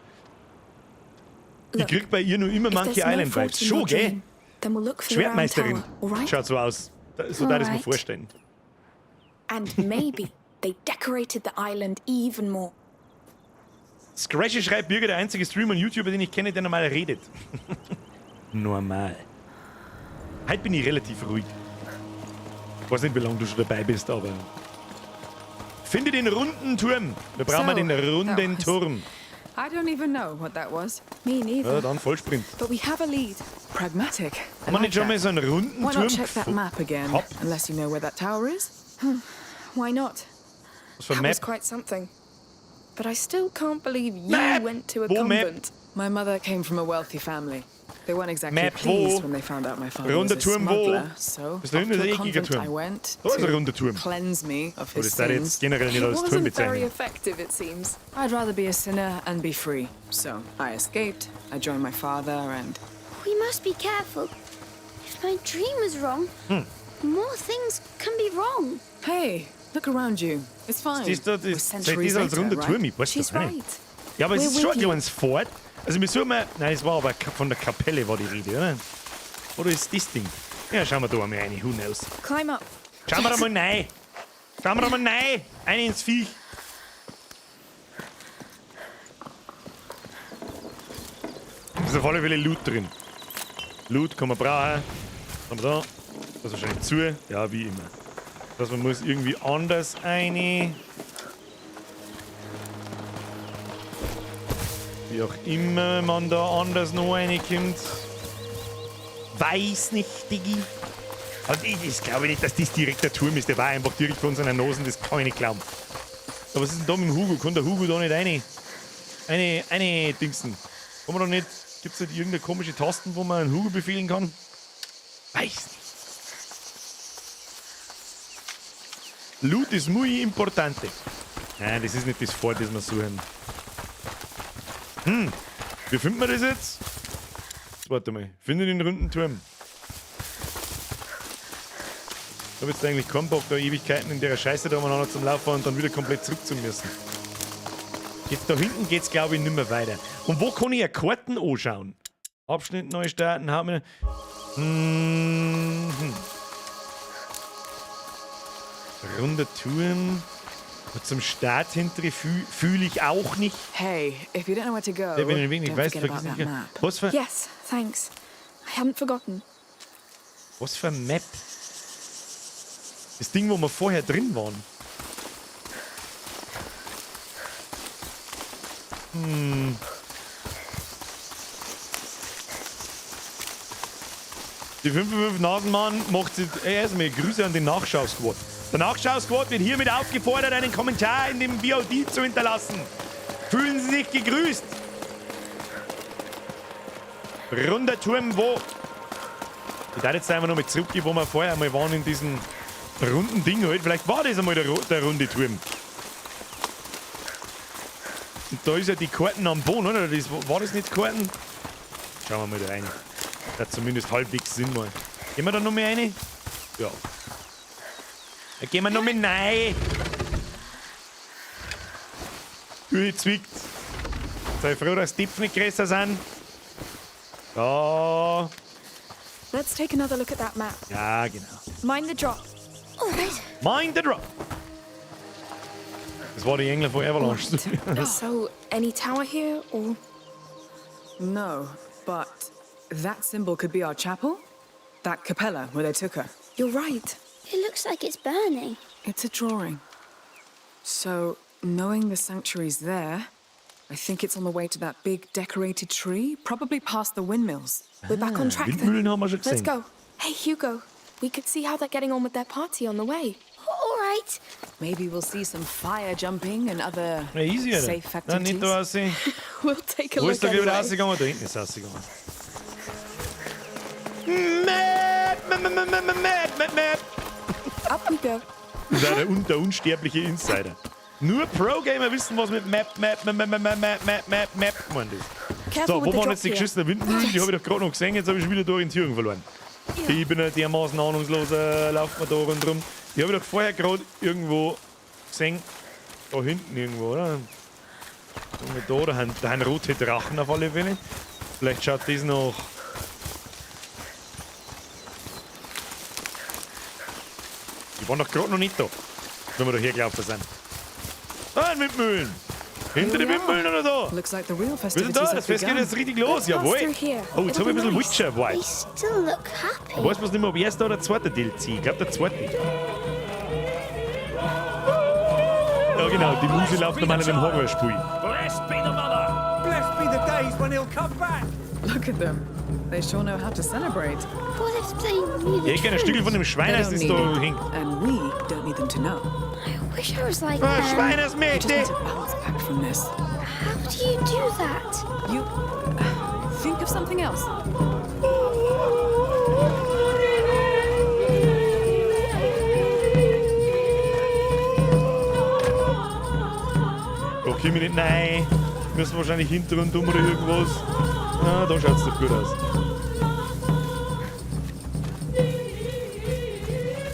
Ich krieg bei ihr nur immer Monkey Island Vibes. Schon, gell? Schwertmeisterin. Schaut so aus. So darf ich es mir vorstellen. And maybe they decorated the island even more. Scratchy schreibt, Birger, der einzige Streamer und YouTuber, den ich kenne, der normal redet. Normal. Heute bin ich relativ ruhig. Ich weiß nicht, wie lange du schon dabei bist, aber... Finde den runden Turm. Wir brauchen den runden Turm. I don't even know what that was. Me neither. Ja, dann Vollsprint. But we have a lead. Pragmatic. Haben wir nicht schon mal so einen runden Why Turm? not check that map again? Kapt? Unless you know where that tower is? Why not? Was für ein That was Map? quite something. But I still can't believe you Map! went to a Wo Map? convent. My mother came from a wealthy family. They weren't exactly Map pleased wo? when they found out my father Runder was a Turm wo? smuggler. So, Ist da off hinten to der a eckige convent I Turm? went Da ist ein to runder Turm. cleanse me of Aber his das darf ich jetzt sins. generell nicht als Turm Wasn't very bezeichnen. effective, it seems. I'd rather be a sinner and be free. So, I escaped, I joined my father and... We must be careful. If my dream was wrong, more things can be wrong. Hey, look around you. It's fine. Siehst du, We're das centuries als later, runder right? Turm. Ich weiß She's das nicht. right. Ja, aber es We're ist schon ein with you. kleines Fort. Also wir suchen mal... Nein, es war aber von der Kapelle war die Rede, oder? Oder ist das Ding? Ja, schauen wir da einmal rein. Who knows? Climb up. Schauen wir da mal rein. Schauen wir da mal rein. Rein ins Viech. Da ist auf alle Fälle Loot drin. Loot kann man brauchen. Was haben wir da? Das ist wahrscheinlich zu. Ja, wie immer. Das man muss irgendwie anders rein. Wie auch immer man da anders noch reinkommt. Weiß nicht, Diggi. Also ich glaube nicht, dass das direkt der Turm ist. Der war einfach direkt vor unseren Nosen. Das kann ich nicht glauben. Aber was ist denn da mit dem Hugo? Kann der Hugo da nicht eine Dingsen? Kann man da nicht... Gibt es nicht irgendeine komische Tasten, wo man einen Hugo befehlen kann? Weiß nicht. Loot ist muy importante. Nein, das ist nicht das Fort, das wir suchen. Wie finden wir das jetzt? Warte mal. Finde den runden Turm. Ich habe jetzt eigentlich keinen Bock, da Ewigkeiten in der Scheiße da umeinander zum Laufen und dann wieder komplett zurück zu müssen. Jetzt da hinten geht's, glaube ich, nicht mehr weiter. Und wo kann ich eine Karten anschauen? Abschnitt neu starten, haben wir... Runder Turm. Und zum Start hintere fühle ich auch nicht. Hey, if you don't know where to go, Wenn ich nicht don't weiß, forget vergiss about nicht. that map. Was für, Yes, thanks. I haven't forgotten. was für ein Map? Das Ding, wo wir vorher drin waren. Die 555 Nasenmann macht sich erstmal Grüße an den Nachschau-Squad. Der Nachschau-Squad wird hiermit aufgefordert, einen Kommentar in dem VOD zu hinterlassen. Fühlen Sie sich gegrüßt. Runder Turm, wo? Ich darf jetzt einfach noch mal zurückgehen, wo wir vorher einmal waren in diesem runden Ding halt. Vielleicht war das einmal der runde Turm. Und da ist ja die Karten am Boden, oder? War das nicht Karten? Schauen wir mal da rein. Das hat zumindest halbwegs Sinn mal. Gehen wir da noch mal rein? Ja. Da gehen wir noch mal rein. Ui, zwickt. Sei froh, dass die Tipps nicht größer sind. Da. Let's take another look at that map. Ja, genau. Mind the drop. All right. Mind the drop. Das war die Engel von Avalanche. So, any tower here, or... No, but that symbol could be our chapel? That capella where they took her? You're right. It looks like it's burning. It's a drawing. So, knowing the sanctuary's there, I think it's on the way to that big decorated tree, probably past the windmills. We're back on track Windmühlen then. haben wir schon Let's gesehen. go. Hey, Hugo. We could see how they're getting on with their party on the way. All right. Maybe we'll see some fire jumping and other Ja, easy, oder? safe Nein, activities. nicht da aussehen. We'll take a Wo look ist der wieder anyway. rausgegangen? Da hinten ist er rausgegangen. Map. Up we go. Das ist auch der unsterbliche Insider. Nur Pro-Gamer wissen, was mit Map gemeint ist. Careful So, with wo the waren drop jetzt die here. geschissenen Windmühlen? Die habe ich doch gerade noch gesehen, jetzt habe ich schon wieder die Orientierung verloren. Ich bin ja dermaßen ahnungslos, laufen wir da rundherum. Die habe ich doch vorher gerade irgendwo gesehen. Da hinten irgendwo, oder? Da haben rote Drachen auf alle Fälle. Vielleicht schaut das noch. Die waren doch gerade noch nicht da, wenn wir da hergelaufen sind. Ah, Windmühlen! Hinter den Windmühlen oder da? Looks like the real Wir sind festivities da, have das Fest geht begun. jetzt richtig los, Pass jawohl! through here. Oh, jetzt habe ich ein bisschen It'll be nice. Witcher-Vibe. They still look happy. Ich weiß bloß nicht mehr, ob erster oder zweiter DLC. Ich glaube, der zweite. Ja, genau, die Muse läuft normal in einem Horrorspiel. Blessed be the mother. Blessed be the days when he'll come back. Look at them. They sure know how to celebrate. What if they knew the Ich kenne ein Stück von dem They Schwein, das don't ist need da it, hängt. and we don't need them to know. I wish I was like Ah, them. I just Schweinersmächte! need to bounce back from this. How do you do that? You think of something else. Da komme ich nicht rein. Müssen wahrscheinlich hinter und um oder irgendwas. Ah, da schaut es doch gut aus.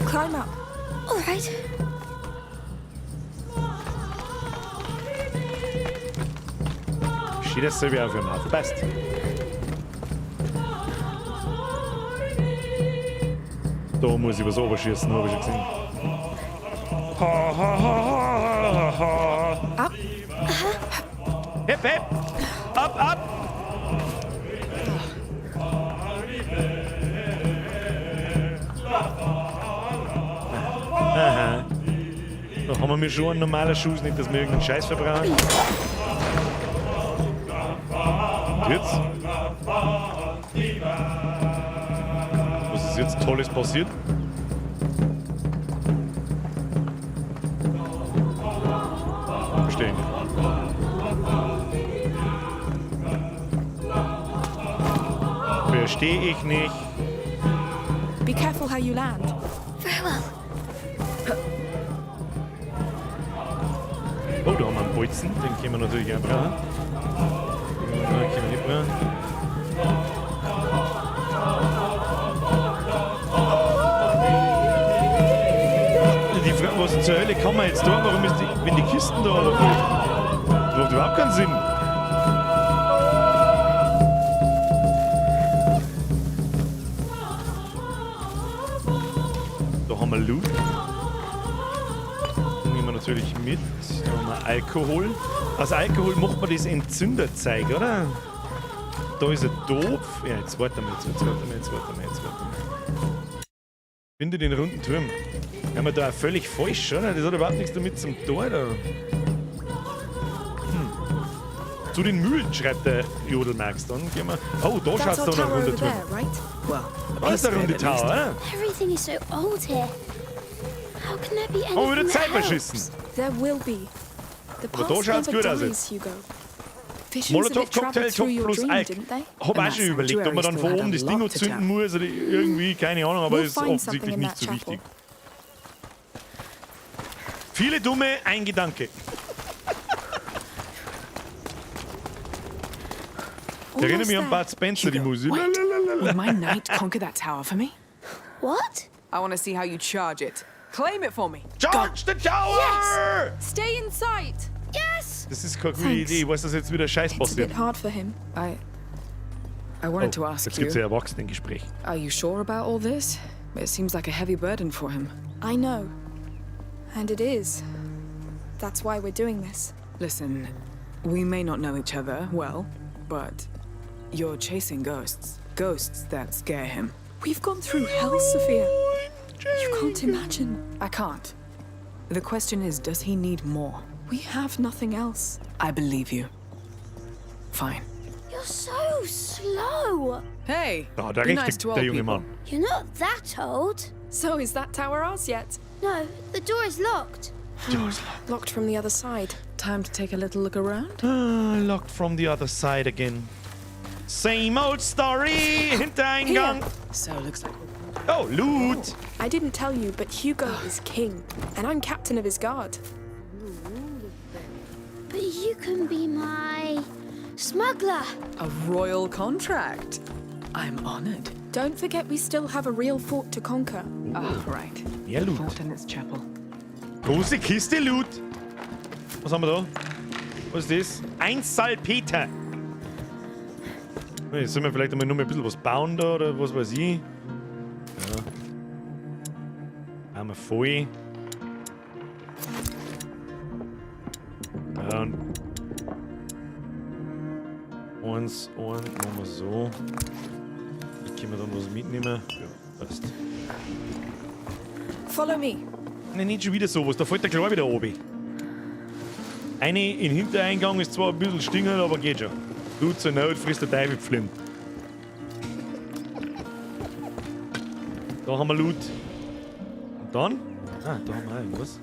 Climb up. All right. Steht das so wie auf dem Hafen. Passt. Da muss ich was oberschießen, habe ich schon gesehen. Ha, ha, ha, ha, ha. Up. Hip, hip! Ab, ab! Aha. Da haben wir mir schon einen normalen Schuss, nicht, dass wir irgendeinen Scheiß verbrauchen. Und jetzt? Was ist jetzt Tolles passiert? Verstehe nicht. Verstehe ich nicht. Be careful how you land. Very well. Oh, da haben wir einen Bolzen, den können wir natürlich auch brauchen. Den können wir nicht brauchen. Die Frage, was zur Hölle kann man jetzt tun? Warum ist die, wenn die Kisten da runterfallen? Das macht überhaupt keinen Sinn. Da haben wir Loot. natürlich mit. Da haben wir Alkohol. Aus Alkohol macht man das Entzünderzeug, oder? Da ist ein Topf. Ja, jetzt warten wir. Finde den runden Turm. Haben wir da auch völlig falsch, oder? Das hat überhaupt nichts damit zum Tor da. Zu den Mühlen, schreibt der Jodelmax. Dann gehen wir. Oh, da schaut's doch nach runter Turm. Da ist der runde Tower, oder? Everything is so old here. How can there be anything Oh, wieder Zeit that helps? verschissen. There will be. The Aber da past schaut's never gut aus dies, Hugo. Visions of it Molotov-Cocktail, traveled through Top your plus dream, Alk. didn't they? Hab auch schon überlegt, ob man dann von oben das Ding noch zünden muss oder irgendwie, keine Ahnung, aber We'll ist find offensichtlich something in nicht that so chapel. wichtig. Viele dumme, ein Gedanke. Erinnere mich an Bud Spencer, die Musik. Will my knight conquer that tower for me? What? I want to see how you charge it. Claim it for me. Charge the tower! Stay in sight. Yes. Das ist keine gute Thanks. Idee. Ich weiß, dass jetzt wieder Scheiß It's a passiert. bit hard for him. I wanted to ask Jetzt you, gibt's ja Erwachsenengespräch. are you sure about all this? It seems like a heavy burden for him. I know. And it is. That's why we're doing this. Listen, we may not know each other well, but you're chasing ghosts. Ghosts that scare him. We've gone through hell, Sophia. You can't imagine. I can't. The question is, does he need more? We have nothing else. I believe you. Fine. You're so slow. Hey, Ja, der be nice richtig, to all der junge people. Mann. You're not that old. So is that tower ours yet? No, the door is locked. Locked from the other side. Time to take a little look around? Locked from the other side again. Same old story! Hintereingang! So, looks like... Oh, loot! I didn't tell you, but Hugo is king, and I'm captain of his guard. But you can be my smuggler. A royal contract. I'm honored. Don't forget we still have a real fort to conquer. Ah, right. Mehr Loot. Fort and its chapel. Große Kiste Loot. Was haben wir da? Was ist das? Ein Salpeter. Jetzt sollen wir vielleicht einmal nur mal ein bisschen was bauen da oder was weiß ich. Ja. Haben wir voll. Ja, und eins, machen wir so. Hier können wir dann was mitnehmen. Ja, passt. Follow me. Nein, nicht schon wieder sowas, da fällt der Klar wieder oben. Eine in den Hintereingang ist zwar ein bisschen stingend, aber geht schon. Tut zur Not, frisst der Teufel Pflimm. Da haben wir Loot. Und dann? Ah, da haben wir irgendwas.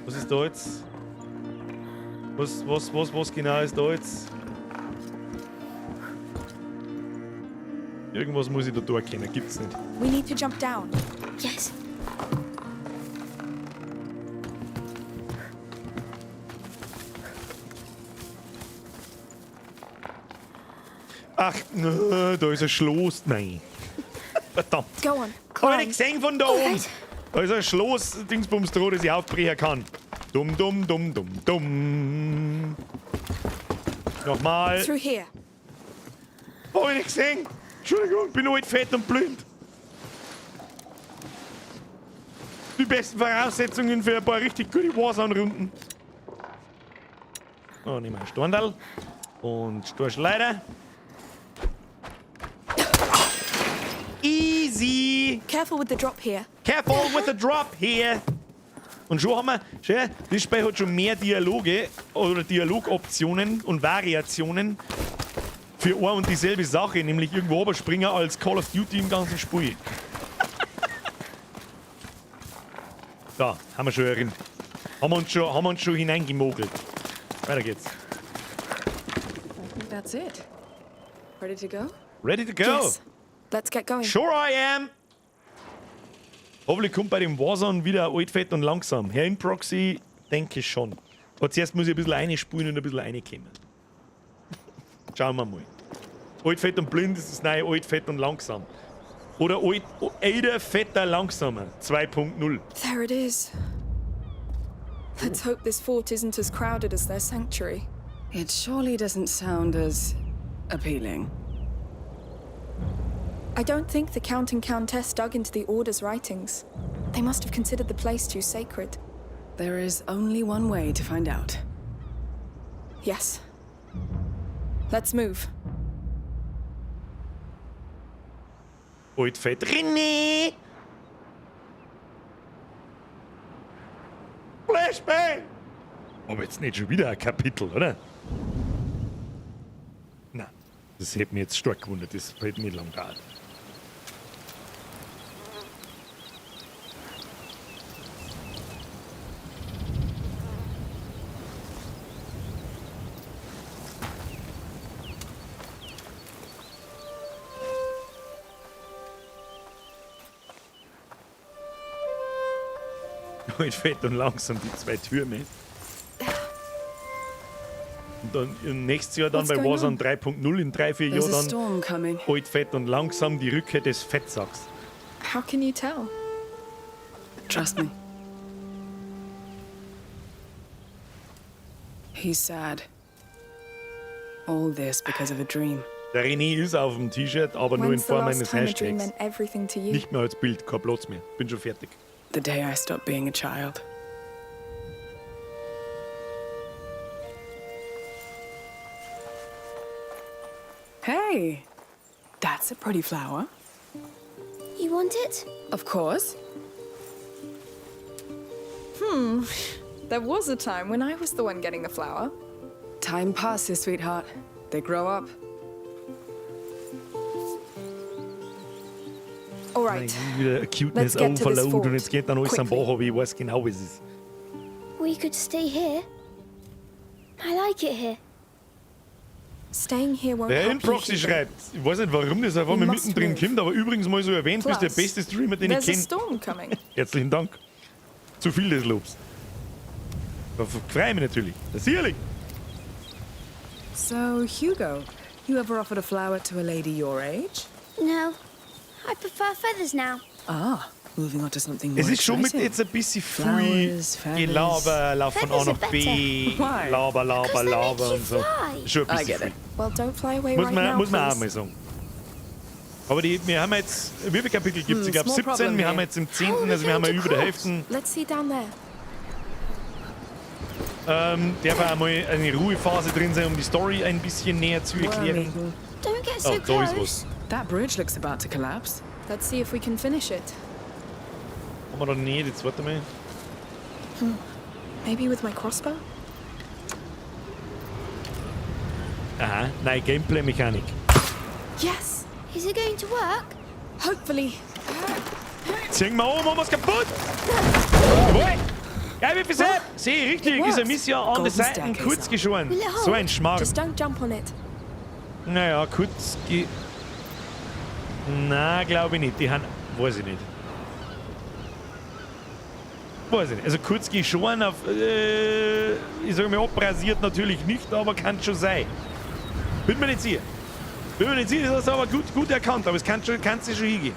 Was ist da jetzt? Was genau ist da jetzt? Irgendwas muss ich da durchkennen, gibt's nicht. We need to jump down. Yes. Ach, da ist ein Schloss. Nein. Verdammt. Go on. Hab ich nicht gesehen von da oben. Da ist ein Schloss, Dingsbums dran, das ich aufbrechen kann. Dumm. Nochmal. Through here. Hab ich nicht gesehen. Entschuldigung, bin heute fett und blind. Die besten Voraussetzungen für ein paar richtig gute Warzone-Runden. Oh, nehmen wir einen Storndal. Und Storschleider. Easy. Careful with the drop here. Careful with the drop here. Und schon haben wir, schau, das Spiel hat schon mehr Dialoge oder Dialogoptionen und Variationen für eine und dieselbe Sache, nämlich irgendwo überspringen als Call of Duty im ganzen Spiel. Da, haben wir schon erinnert. Haben wir uns schon hineingemogelt. Weiter geht's. I think that's it. Ready to go? Ready to go? Yes. Let's get going. Sure I am! Hoffentlich kommt bei dem Warzone wieder altfett und langsam. Herr in Proxy, denke ich schon. Aber zuerst muss ich ein bisschen reinspulen und ein bisschen reinkommen. Schauen wir mal. Altfett und blind ist das neue altfett und langsam. Oder alter, fetter, langsamer 2.0. There it is. Let's hope this fort isn't as crowded as their sanctuary. It surely doesn't sound as appealing. I don't think the Count and Countess dug into the Order's writings. They must have considered the place too sacred. There is only one way to find out. Yes. Let's move. Old fett René! Flashbang! Aber jetzt nicht schon wieder ein Kapitel, oder? Na, das hätte mich jetzt stark gewundert. Das hätte nicht lang gedauert. Halt fett und langsam die 2 Türme. Und dann nächstes Jahr dann bei Warzone 3.0 in 3-4 Jahren dann halt fett und langsam die Rückkehr des Fettsacks. How can you tell? Trust me. He's sad. All this because of a dream. Der René ist auf dem T-Shirt, aber nur in Form eines Hashtags. Nicht mehr als Bild, kein Platz mehr. Bin schon fertig. The day I stopped being a child. Hey, that's a pretty flower. You want it? Of course. There was a time when I was the one getting the flower. Time passes, sweetheart. They grow up. All right. Wieder Cuteness overload und jetzt geht dann alles am Bach, aber ich weiß genau, was es ist. We could stay here. I like it here. Staying here won't Der help you, Proxy Hugo. schreibt, ich weiß nicht, warum das einfach mal mittendrin kommt, aber übrigens mal so erwähnt, bist der beste Streamer, den ich There's a kenne. storm coming. Herzlichen Dank. Zu viel des Lobs. Da freue ich mich natürlich. Natürlich. So, Hugo, you ever offered a flower to a lady your age? No. I prefer feathers now. Ah, moving on to something more Es ist schon mit exciting. jetzt ein bisschen viel Gelaber, lauf von A nach B, Why? Laber und so. Schon ein I bisschen get it. viel. Well, don't fly away Muss right man, now, muss man auch please. mal sagen. Aber wir haben jetzt, wie viele Kapitel gibt es? Ich glaube small 17, problem wir haben here. jetzt im 10., also wir haben ja über der Hälfte. Let's see down there. Darf auch mal eine Ruhephase drin sein, um die Story ein bisschen näher zu erklären. Don't get so Oh, da ist close. was. That bridge looks about to collapse. Let's see if we can finish it. Haben wir da nicht, jetzt warte mal. Maybe with my crossbow? Aha, neue Gameplay-Mechanik. Yes! Is it going to work? Hopefully. Ziehen wir um, machen wir es kaputt! Jawohl! Ja, wie gesagt, sehe richtig, ist Amicia an der Seite kurz geschoren. Will it hold? So ein Schmarrn. Just don't jump on it. Naja, kurz Nein, glaube ich nicht. Die haben. Weiß ich nicht. Weiß ich nicht. Also kurz geschoren auf. Ich sage mal, abrasiert natürlich nicht, aber kann schon sein. Bin mir nicht sicher. Bin mir nicht sicher, das ist aber gut erkannt, aber es kann sich schon hingehen.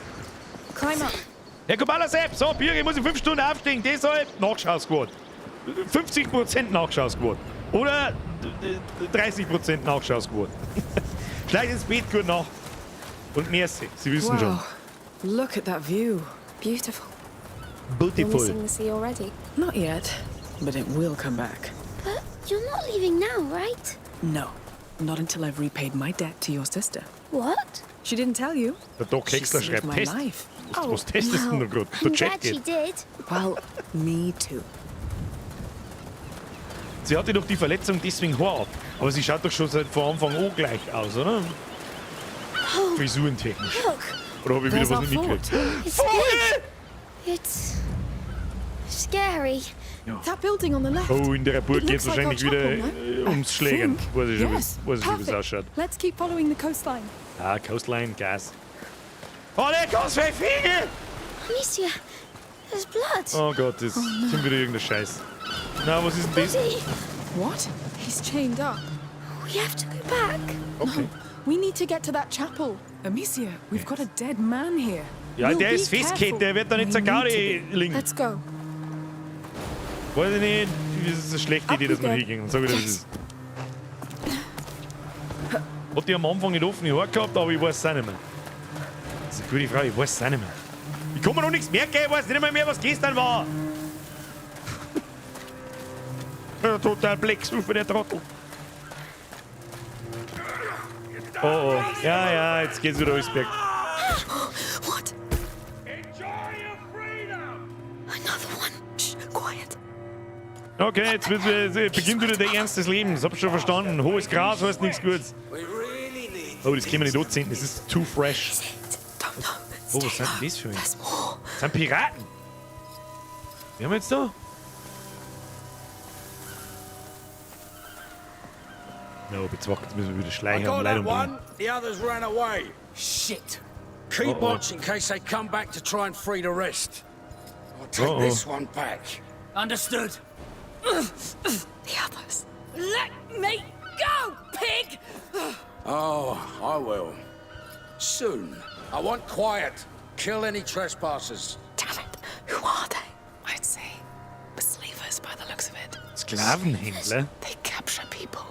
Climb up. Herr Kubala selbst, so, Birger, ich muss in 5 Stunden aufstehen, deshalb Nachschausquote. 50% Nachschausquote. Oder 30% Nachschausquote. Gleich ins Bett, gute Nacht. Und merci, Sie wissen schon. Wow, look at that view. Beautiful. You're Beautiful. missing the sea already. Not yet, but it will come back. But you're not leaving now, right? No, not until I've repaid my debt to your sister. What? She didn't tell you. Der Doc She Hexler saved schreibt my Test. life. Was testest du denn da gerade? Der I'm Chat glad she geht. did. Well, me too. Sie hatte doch die Verletzung deswegen Haar ab. Aber sie schaut doch schon seit vor Anfang an gleich aus, oder? Frisurentechnisch. Look, Oder habe ich wieder There's was our nicht mitgekriegt? it's big. It's scary. That building on the left. Oh, in der Burg It geht es looks like wahrscheinlich our wieder chapel, no? ums Schlägen. Weiß ich schon, Yes. wie es Perfect. ausschaut. Let's keep following the coastline. Ah, Coastline, Gas. Oh, der Gas für Fliege! Amicia, there's blood. Oh Gott, das sind wieder irgendein Scheiß. Na, was ist denn das? Bloody. What? He's chained up. We have to go back. Okay. We need to get to that chapel. Amicia, we've got a dead man here. Ja, No, der be ist festgekettet, der wird da nicht We zur need Gaudi liegen. Let's go. Weiß ich nicht, das ist eine schlechte Idee, dass wir hingehen. Sag ich dir, das ist. Hat die am Anfang nicht offene Haare gehabt, aber ich weiß es auch nicht mehr. Das ist eine gute Frage, ich weiß es auch nicht mehr. Ich kann mir noch nichts merken, ich weiß nicht mehr, was gestern war. Total Blecksufer, der Trottel. Oh, oh. Ja, ja, jetzt geht's wieder alles berg. What? Another one. Shh, quiet. Okay, jetzt beginnt wieder der Ernst des Lebens. Hab's schon verstanden. Hohes Gras heißt nichts Gutes. Oh, das können wir nicht anziehen. Das ist too fresh. Oh, was sind denn das für ein? Das sind Piraten. Wir haben jetzt da. No, bezwackt, jetzt müssen wir wieder schleichen und Leitung bringen. The others ran away. Shit. Keep watch in case they come back to try and free the rest. I'll take this one back. Understood. The others. Let me go, pig! Oh, I will. Soon. I want quiet. Kill any trespassers. Damn it. Who are they? I'd say slavers by the looks of it. Sklavenhändler? They capture people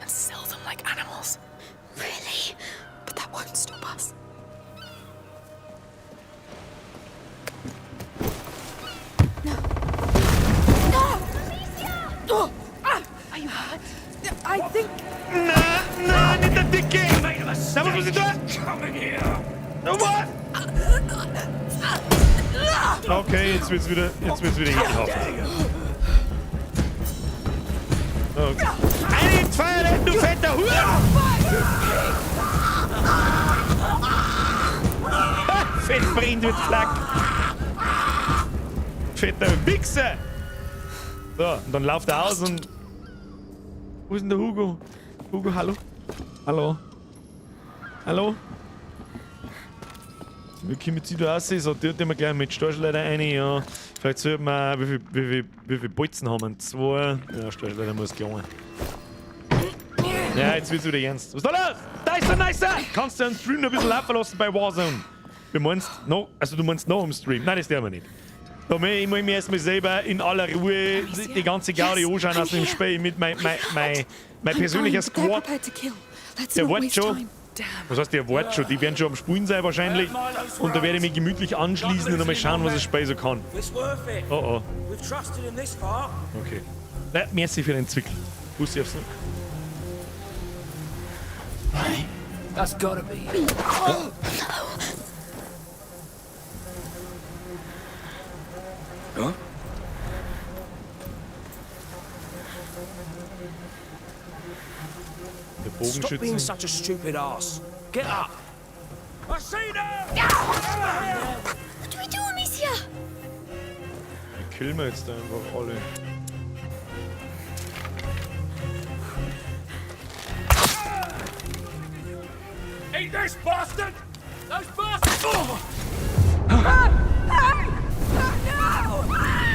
and sell them like animals. Really? But that won't stop us. No. No! Oh. Are you hurt? I think... Na, nicht der Dicke! Da muss ich da! No, what? Okay, jetzt wird's wieder ekelhaft. Okay. Eine ins Feuer, du fetter Huren! Fett brennt mit Flack. Fetter Wichser! So, und dann lauft er aus und... Wo ist denn der Hugo? Hugo, hallo? Hallo? Hallo? Wie kommen Sie da raus? So, dort haben wir gleich mit Stachelleiter rein, ja. Vielleicht sollten wir auch, wie viel Bolzen haben wir? 2. Ja, Stachelleiter muss gehen. Ja, jetzt wird's wieder ernst. Was ist da los? Da ist der Nicer! Kannst du einen Stream noch ein bisschen laufen lassen bei Warzone? Du meinst noch im Stream? Nein, das dürfen wir nicht. Da muss ich mir erstmal selber in aller Ruhe die ganze Gaudi anschauen aus dem Spiel mit mein persönlicher Squad. Der Wort schon. Was heißt der Wort schon? Die werden schon am Spulen sein wahrscheinlich. Und da werde ich mich gemütlich anschließen und einmal schauen, was das Spiel so kann. Oh oh. Okay. Na, merci für den Zwickel. Wusste ich aufs nicht. That's gotta be. Huh? Der Stop being Bogenschütze. such a stupid ass. Get up. I see them! What do we do, Amicia? Die killen wir jetzt einfach alle. Eat this, bastard! Those bastards!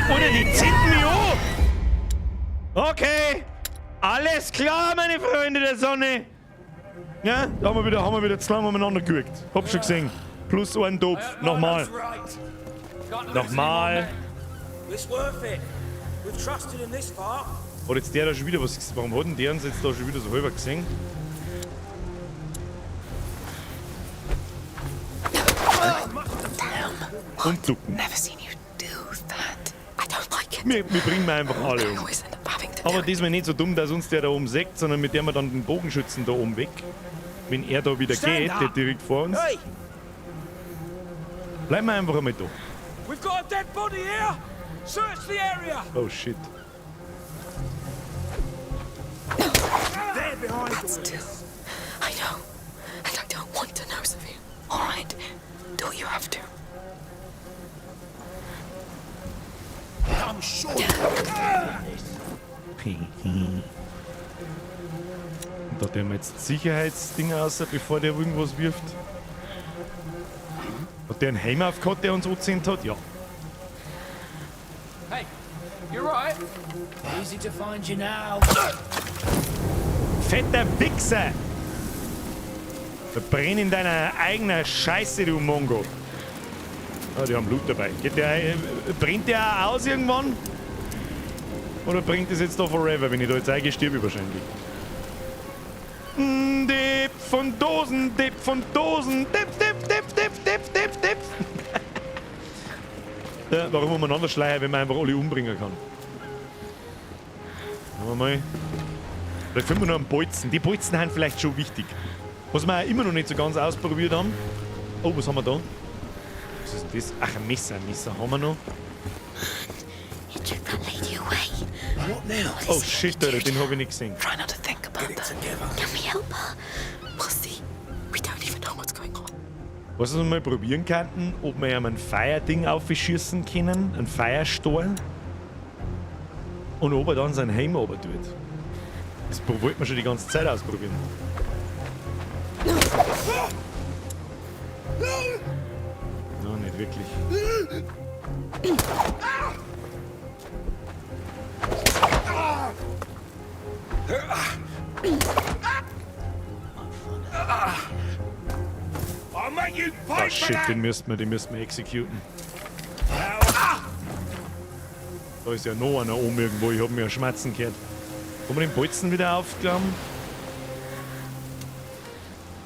Oder die zitten mich an! Okay! Alles klar, meine Freunde der Sonne! Ja, da haben wir wieder zu lange umeinander geguckt. Hab schon gesehen. Plus einen Topf. Nochmal. Nochmal. Hat jetzt der da schon wieder was gesehen? Warum hat denn der uns jetzt da schon wieder so halber gesehen? Und ducken. Wir bringen einfach alle um. Aber diesmal nicht so dumm, dass uns der da oben sägt, sondern mit dem wir dann den Bogenschützen da oben weg. Wenn er da wieder geht, der direkt vor uns. Bleiben wir einfach einmal da. We've got a dead body here! Search the area! Oh shit. They're behind That's two. I know. And I don't want to know, Sophia. Alright. Do what you have to. I'm sure. Da haben wir jetzt Sicherheitsdinge aus, bevor der irgendwas wirft. Hat der einen Helm aufgehabt, der uns angezündet hat? Ja. Hey, you're right. Easy to find you now. Fetter Wichser! Verbrenn in deiner eigenen Scheiße, du Mongo. Ah, die haben Blut dabei. Brennt der auch aus irgendwann? Oder bringt es jetzt da forever, wenn ich da jetzt eingestirbe wahrscheinlich? Depp von Dosen, Depp von Dosen, Depp. Ja, warum umeinander schleichen, wenn man einfach alle umbringen kann? Schauen wir mal. Vielleicht finden wir noch einen Bolzen. Die Bolzen sind vielleicht schon wichtig. Was wir auch immer noch nicht so ganz ausprobiert haben. Oh, was haben wir da? Was ist denn das? Ach, ein Messer. Ein Messer haben wir noch. You took that lady away. What now? Oh shit, Alter, den habe ich nicht gesehen. Try not to think about that. Can we help her? We'll see. We don't even know what's going on. Was wir mal probieren könnten, ob wir ihm ein Feuerding aufschießen können, ein Feuerstahl. Und ob er dann sein Heim runter tut. Das wollten wir schon die ganze Zeit ausprobieren. No, nicht wirklich. Oh shit, den müssten wir exekuten. Da ist ja noch einer oben irgendwo, ich hab mir ja Schmatzen gehört. Kann man den Bolzen wieder aufklappen?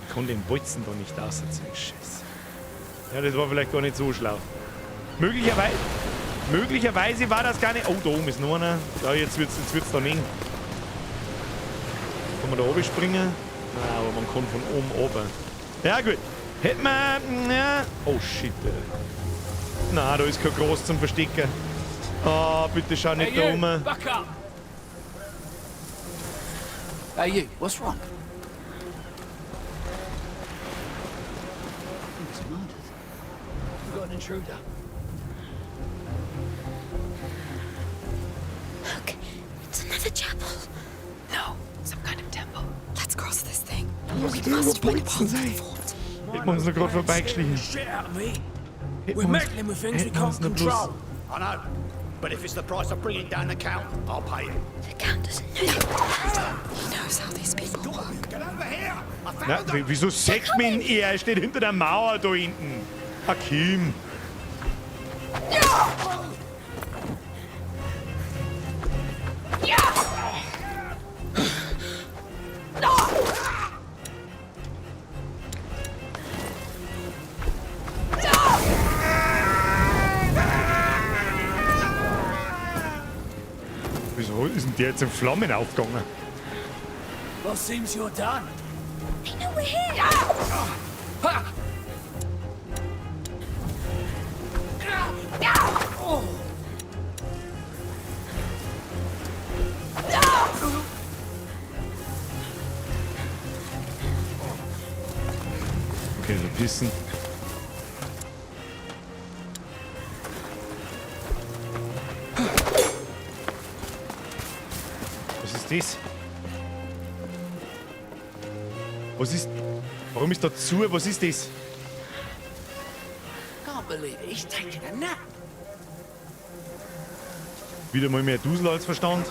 Ich kann den Bolzen da nicht auserzählen, scheiße. Ja, das war vielleicht gar nicht so schlau. Möglicherweise war das gar nicht... Oh, da oben ist noch einer. Ja, jetzt wird's dann eng. Kann man da oben springen? Nein, aber man kann von oben runter. Ja gut. Hätten wir... Ja. Oh shit, Alter. Nein, da ist kein Groß zum Verstecken. Oh, bitte schau nicht da rum. Back up! Hey you, what's wrong? He's murdered. We've got an intruder. Look, it's another chapel. No, some kind of temple. Let's cross this thing. Wir haben uns noch gerade vorbeigeschlichen. Shit out of me. Hätten We're meddling with things we hätten uns can't noch bloß... control. I know. But if it's the price of bringing down the count, I'll pay it. The Count doesn't know that. He knows how these people work. Get over here! I found Na, them! wieso sagt man ihn? Er steht hinter der Mauer da hinten. Hakim. Wieso ist denn der jetzt in Flammen aufgegangen? Well, seems you're done. They know we're here. Ha! Okay, verpissen. Was ist das? Was ist... Warum ist da zu? Was ist das? Can't believe it. He's taking a nap. Wieder mal mehr Dusel als Verstand.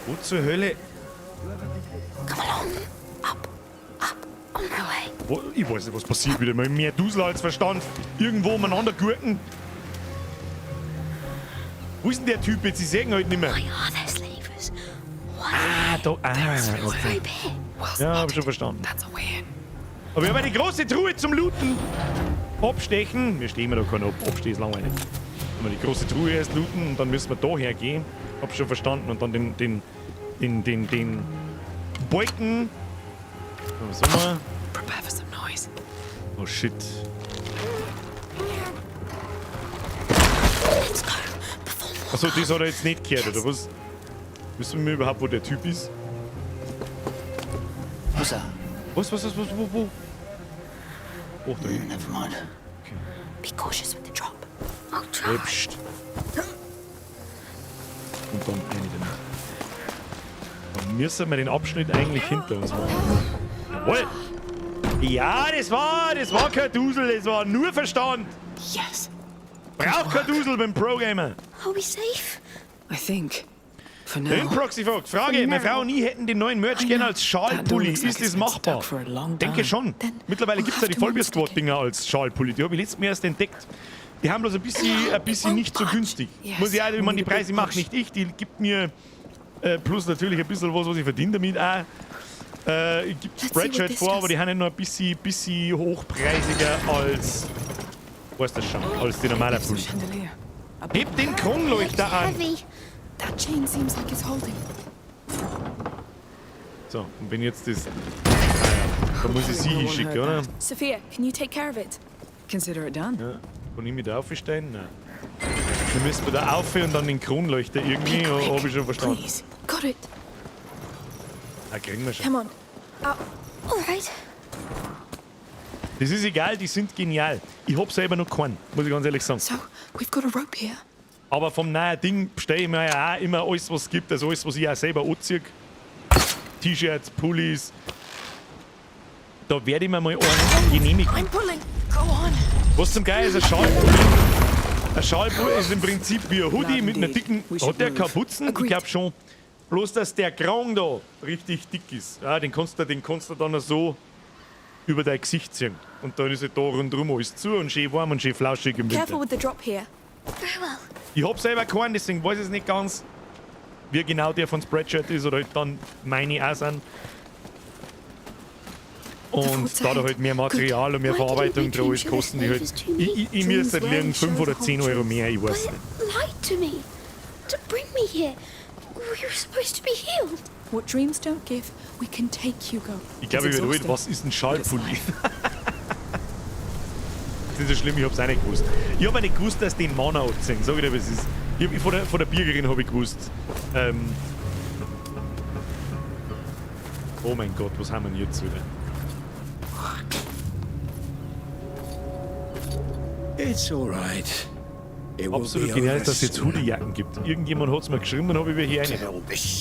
Wo zur Hölle? Come along. Up, up, on my way. Wo, ich weiß nicht, was passiert. Wieder mal mehr Dusel als Verstand. Irgendwo umeinander gurken. Wo ist denn der Typ jetzt? Ich sehe ihn halt nicht mehr. Why are there slavers? Why Ah, da... Ah, no okay. rope here? Ja, hab schon verstanden. That's a way in. Aber wir haben eine große Truhe zum Looten. Abstechen. Wir stehen da keinen ab. Abstehen ist langweilig. Wenn wir die große Truhe erst looten und dann müssen wir da hergehen. Hab schon verstanden. Und dann den Balken. Was haben wir? Prepare for some noise. Oh shit. Let's go. Before more. Achso, das hat er jetzt nicht gehört, oder was? Wissen wir überhaupt, wo der Typ ist? What's that? Wo? Oh, da hinten. Never mind. Be cautious with the drop. I'll try. Psst. Und dann eine damit. Dann müssen wir den Abschnitt eigentlich hinter uns machen. Jawohl! Ja, das war kein Dusel, das war nur Verstand. Yes. Braucht kein Dusel beim Pro-Gamer. Are we safe? I think. For now. Den Proxy fragt. Frage, meine Frau und ich hätten den neuen Merch gerne als Schalpulli. Ist das machbar? Denke schon. Mittlerweile gibt es ja die Vollbier-Squad-Dinger als Schalpulli. Die habe ich letztes Mal erst entdeckt. Die haben bloß ein bisschen nicht so günstig. Muss ich auch, ich meine, die Preise mache nicht ich. Die gibt mir plus natürlich ein bisschen was ich verdiene damit auch. Ich gebe Spreadshirt vor, aber die haben ja noch ein bisschen hochpreisiger als... Was ist das schon? Als die normale Pulli. Heb den Kronleuchter an! Heavy. That chain seems like it's holding. So, und wenn jetzt das... Da muss ich sie hinschicken, oder? Sophia, can you take care of it? Consider it done. Ja. Kann ich mich da aufstehen? Nein. Dann müssen wir da auf und dann den Kronleuchter irgendwie, habe ich schon verstanden. Please. Got it. Ah, kriegen wir schon. Come on. Alright. Das ist egal, die sind genial. Ich hab selber noch keinen, muss ich ganz ehrlich sagen. So, we've got a rope here. Aber vom neuen Ding bestelle ich mir ja auch immer alles, was es gibt. Also alles, was ich auch selber anziehe. T-Shirts, Pullis. Da werde ich mir mal einen genehmigen. I'm pulling. Go on. Was zum Geil ist ein Schalpulli? Ein Schalpulli ist im Prinzip wie ein Hoodie mit einer dicken... Hat der Kapuzen? Ich glaube schon. Bloß, dass der Kragen da richtig dick ist. Ja, den kannst du dann so über dein Gesicht ziehen. Und dann ist es da rundherum alles zu und schön warm und schön flauschig im Careful Winter. with the drop here. Very well. Ich hab selber keinen, deswegen weiß ich es nicht ganz, wie genau der von Spreadshirt ist oder halt dann meine auch sind. Und da halt mehr Material und mehr Verarbeitung drauf ist, kosten die halt. Ich müsste halt liegen 5 oder 10 Euro mehr, ich weiß nicht. Lied to me. To bring me here. We were supposed to be healed. What dreams don't give, we can take, Hugo. Ich glaube, ich werde halt, was ist ein Schallpulli? Das ist so schlimm, ich hab's auch nicht gewusst. Ich hab auch nicht gewusst, dass die Mana abziehen. Sag ich dir, was es ist. Von der Birgerin habe ich gewusst. Oh mein Gott, was haben wir denn jetzt wieder? It's all right. It will Absolut be genial over ist, dass es jetzt soon. Hoodiejacken gibt. Irgendjemand hat es mir geschrieben, dann habe ich hier eine.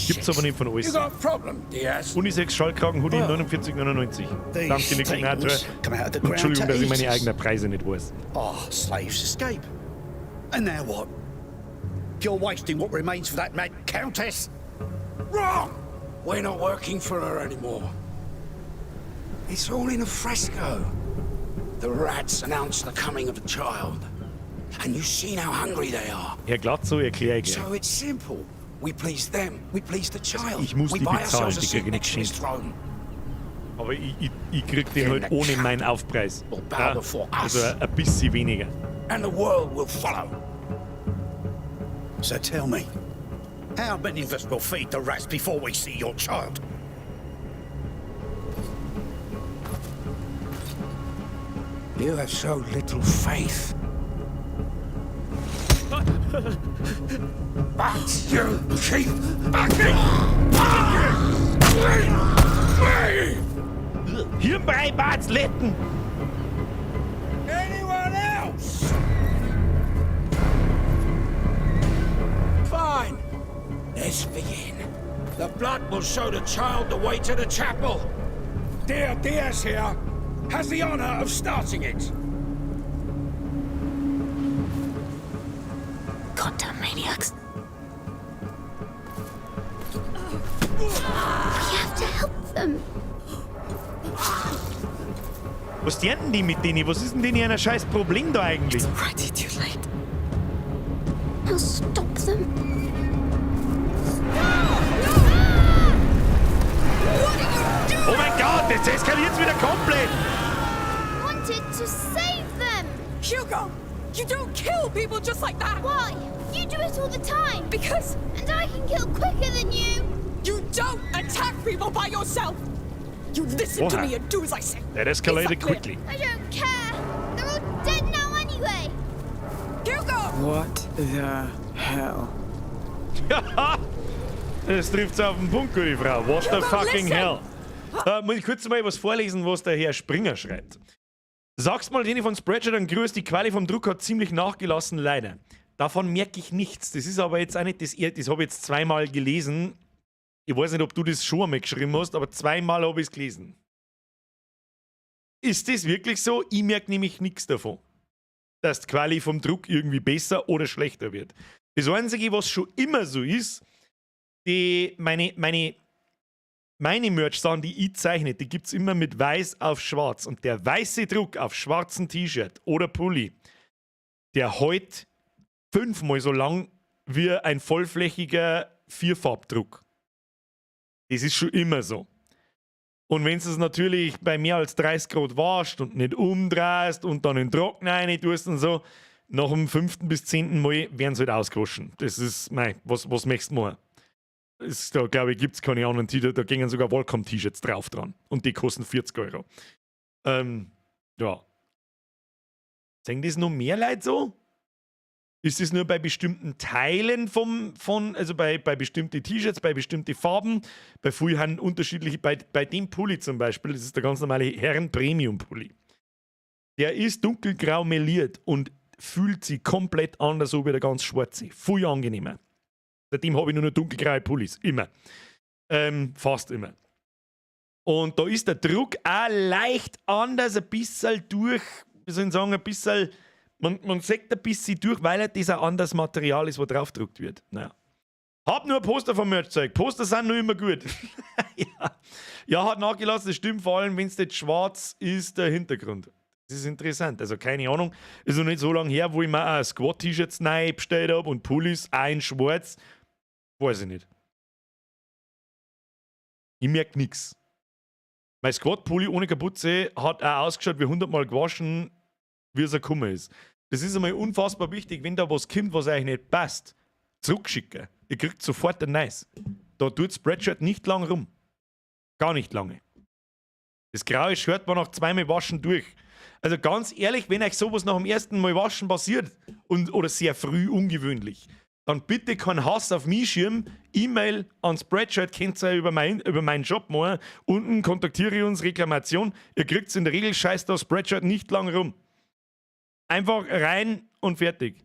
Gibt's aber nicht von You alles. got a problem, Diaz? Unisex Schallkragen Hoodie 49,99. Danke, Nick Sinatra. come out of the ground Entschuldigung, to dass ich eat meine us. eigenen Preise nicht weiß. Our slaves escape. And now what? You're wasting what remains for that mad countess? Wrong! We're not working for her anymore. It's all in a fresco. The rats announced the coming of a child. And you've seen how hungry they are. Herr Glatzo, erkläre ich So it's simple. We please them, we please the child. ich muss we die buy bezahlen, ourselves a die seat kriege ich next to his nicht throne. Aber ich krieg den halt ohne meinen Aufpreis. Ja, also ein bisschen weniger. And the world will follow. So tell me, how many of us will feed the rats before we see your child? You have so little faith. But you keep backing! Hierbei Batsletten! Anyone else? Fine. Let's begin. The blood will show the child the way to the chapel. Dear Diaz here has the honor of starting it. Goddamn maniacs. We have to help them. Was denn die mit denen? Was ist denn denen ein scheiß Problem da eigentlich? Already too late. I'll stop them. Oh mein Gott, jetzt eskaliert's wieder komplett! Wanted to save them. Hugo, you don't kill people just like that. Why? You do it all the time. Because And I can kill quicker than you. you don't attack people by yourself. You listen to What? me and do as I say. That escalated Is that clear? quickly. I don't care. They're all dead now anyway. Hugo! What the hell? Das trifft's auf den Punkt, gute Frau. What the Hugo, fucking listen. hell? Muss ich kurz mal was vorlesen, was der Herr Springer schreibt. Sag's mal denen von Spreadshirt und grüß, die Quali vom Druck hat ziemlich nachgelassen, leider. Davon merke ich nichts. Das ist aber jetzt auch nicht das habe ich jetzt zweimal gelesen. Ich weiß nicht, ob du das schon einmal geschrieben hast, aber zweimal habe ich es gelesen. Ist das wirklich so? Ich merke nämlich nichts davon, dass die Quali vom Druck irgendwie besser oder schlechter wird. Das Einzige, was schon immer so ist, meine Merch-Sachen, die ich zeichne, die gibt es immer mit weiß auf schwarz. Und der weiße Druck auf schwarzen T-Shirt oder Pulli, der hält 5-mal so lang wie ein vollflächiger Vierfarbdruck. Das ist schon immer so. Und wenn du es natürlich bei mehr als 30 Grad waschst und nicht umdrehst und dann in den Trockner rein tust und so, nach dem 5. bis 10. Mal werden sie halt ausgewaschen. Das ist, was möchtest du machen? Da, glaube ich, gibt es keine anderen T-Shirts, da gehen sogar Welcome-T-Shirts drauf dran. Und die kosten 40 €. Ja. Sagen das noch mehr Leute so? Ist das nur bei bestimmten Teilen also bei bestimmten T-Shirts, bei bestimmten Farben? Bei vielen haben unterschiedliche, bei dem Pulli zum Beispiel, das ist der ganz normale Herren-Premium-Pulli. Der ist dunkelgrau meliert und fühlt sich komplett anders so wie der ganz schwarze. Viel angenehmer. Seitdem habe ich nur noch dunkelgraue Pullis. Immer. Fast immer. Und da ist der Druck auch leicht anders, ein bisschen durch, wie soll ich sagen, ein bisschen, man sieht ein bisschen durch, weil das ein anderes Material ist, wo draufgedruckt wird. Naja. Hab nur ein Poster vom Merchzeug. Poster sind noch immer gut. Ja, hat nachgelassen, das stimmt, vor allem, wenn es jetzt schwarz ist, der Hintergrund. Das ist interessant. Also keine Ahnung, ist noch nicht so lange her, wo ich mir auch Squad-T-Shirts neu bestellt habe und Pullis, auch in schwarz. Weiß ich nicht. Ich merke nichts. Mein Squad-Pulli ohne Kapuze hat auch ausgeschaut wie 100-mal gewaschen, wie es ein Kummer ist. Das ist einmal unfassbar wichtig, wenn da was kommt, was euch nicht passt, zurückschicken. Ihr kriegt sofort ein Neues. Da tut Spreadshirt nicht lang rum. Gar nicht lange. Das graue Shirt war nach 2 Mal Waschen durch. Also ganz ehrlich, wenn euch sowas nach dem ersten Mal Waschen passiert oder sehr früh ungewöhnlich, dann bitte kein Hass auf mich schirmen. E-Mail an Spreadshirt könnt ihr über meinen Job machen. Unten kontaktiere uns, Reklamation. Ihr kriegt es in der Regel scheiß da Spreadshirt nicht lang rum. Einfach rein und fertig.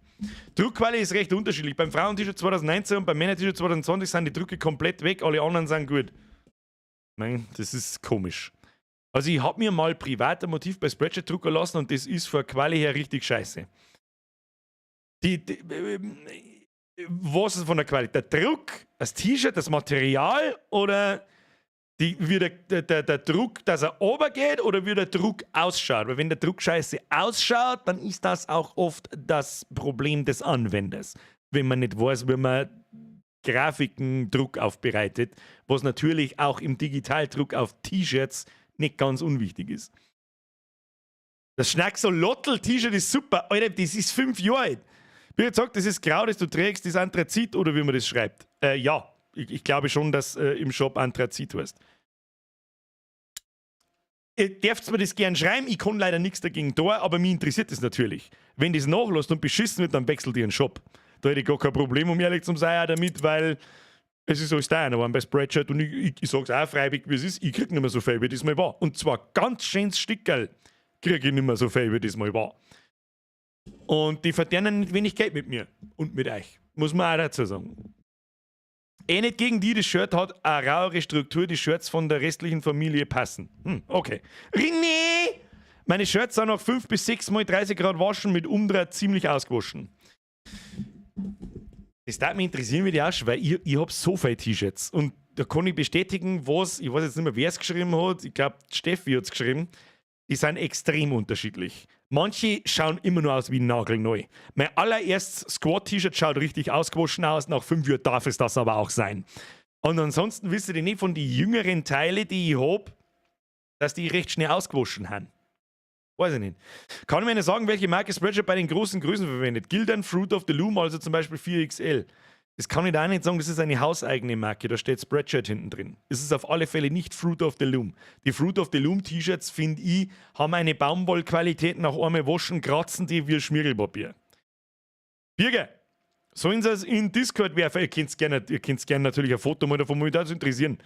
Druckqualität ist recht unterschiedlich. Beim Frauen-T-Shirt 2019 und beim Männer-T-Shirt 2020 sind die Drucke komplett weg, alle anderen sind gut. Nein, das ist komisch. Also ich habe mir mal privat ein Motiv bei Spreadshirt drucken lassen und das ist von der Quali her richtig scheiße. Was ist von der Qualität? Der Druck, das T-Shirt, das Material oder wie der Druck, dass er runtergeht oder wie der Druck ausschaut? Weil wenn der Druck scheiße ausschaut, dann ist das auch oft das Problem des Anwenders. Wenn man nicht weiß, wie man Grafiken, Druck aufbereitet, was natürlich auch im Digitaldruck auf T-Shirts nicht ganz unwichtig ist. Das Schnacksol-Lottel-T-Shirt ist super. Alter, das ist 5 Jahre alt. Wie gesagt, das ist grau, das du trägst, das ist Anthrazit oder wie man das schreibt. Ja, ich glaube schon, dass im Shop Anthrazit heißt. Ihr dürft mir das gern schreiben, ich kann leider nichts dagegen tun, aber mich interessiert das natürlich. Wenn das nachlässt und beschissen wird, dann wechselt ihr den Shop. Da hätte ich gar kein Problem, um ehrlich zu sein, damit, weil es ist alles deiner bei Spreadshirt und ich sag's auch freiwillig, wie es ist, ich krieg nicht mehr so viel, wie das mal war. Und zwar ganz schönes Stickerl krieg ich nicht mehr so viel, wie das mal war. Und die verdienen nicht wenig Geld mit mir und mit euch. Muss man auch dazu sagen. Nicht gegen die, das Shirt hat eine rauere Struktur, die Shirts von der restlichen Familie passen. Okay. René! Meine Shirts sind nach 5 bis 6 Mal 30 Grad waschen, mit Umdreh ziemlich ausgewaschen. Das darf mich interessieren, wie die ausschaut, weil ich habe so viele T-Shirts. Und da kann ich bestätigen, was, ich weiß jetzt nicht mehr, wer es geschrieben hat, ich glaube, Steffi hat es geschrieben, die sind extrem unterschiedlich. Manche schauen immer nur aus wie nagelneu. Mein allererstes Squad-T-Shirt schaut richtig ausgewaschen aus, nach 5 Jahren darf es das aber auch sein. Und ansonsten wisst ihr nicht von den jüngeren Teilen, die ich habe, dass die recht schnell ausgewaschen haben. Weiß ich nicht. Kann ich mir nicht sagen, welche Marke Spreadshirt bei den großen Größen verwendet. Gilt ein Fruit of the Loom, also zum Beispiel 4XL. Das kann ich da auch nicht sagen, das ist eine hauseigene Marke, da steht Spreadshirt hinten drin. Es ist auf alle Fälle nicht Fruit of the Loom. Die Fruit of the Loom T-Shirts, finde ich, haben eine Baumwollqualität, nach einmal waschen, kratzen die wie Schmirgelpapier. Birger, sollen sie es in Discord werfen? Ihr könnt gerne natürlich ein Foto mal davon, mich das interessieren.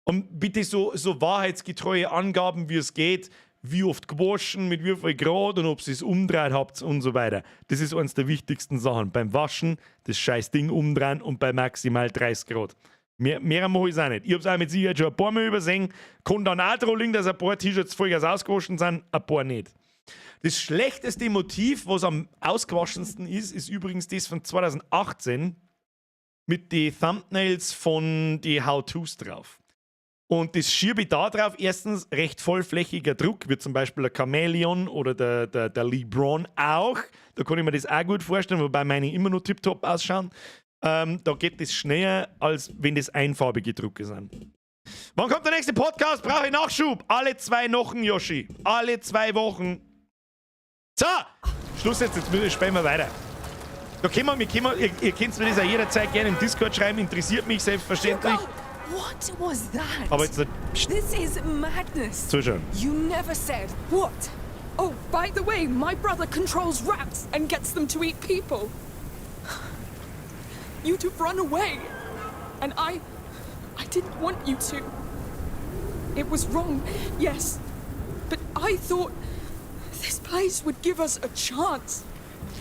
Und bitte so wahrheitsgetreue Angaben, wie es geht, wie oft gewaschen, mit wie viel Grad und ob ihr es umdreht habt und so weiter. Das ist eines der wichtigsten Sachen. Beim Waschen das scheiß Ding umdrehen und bei maximal 30 Grad. Mehr mache ich es auch nicht. Ich habe es auch mit Sicherheit schon ein paar Mal übersehen. Kann dann auch dran liegen, dass ein paar T-Shirts vollgas ausgewaschen sind, ein paar nicht. Das schlechteste Motiv, was am ausgewaschensten ist übrigens das von 2018 mit den Thumbnails von den How-Tos drauf. Und das schiebe ich da drauf, erstens recht vollflächiger Druck, wie zum Beispiel der Chameleon oder der LeBron auch. Da kann ich mir das auch gut vorstellen, wobei meine immer noch tiptop ausschauen. Da geht das schneller, als wenn das einfarbige Drucke sind. Wann kommt der nächste Podcast? Brauche ich Nachschub? Alle 2 Wochen, Yoshi. Alle 2 Wochen. So, Schluss jetzt spielen wir weiter. Da können wir, ihr könnt mir das auch jederzeit gerne im Discord schreiben, interessiert mich selbstverständlich. Hugo, what was that? Aber jetzt This is madness. zuschauen. You never said what? Oh, by the way, my brother controls rats and gets them to eat people. You'd have run away. And I didn't want you to. It was wrong, yes. But I thought this place would give us a chance.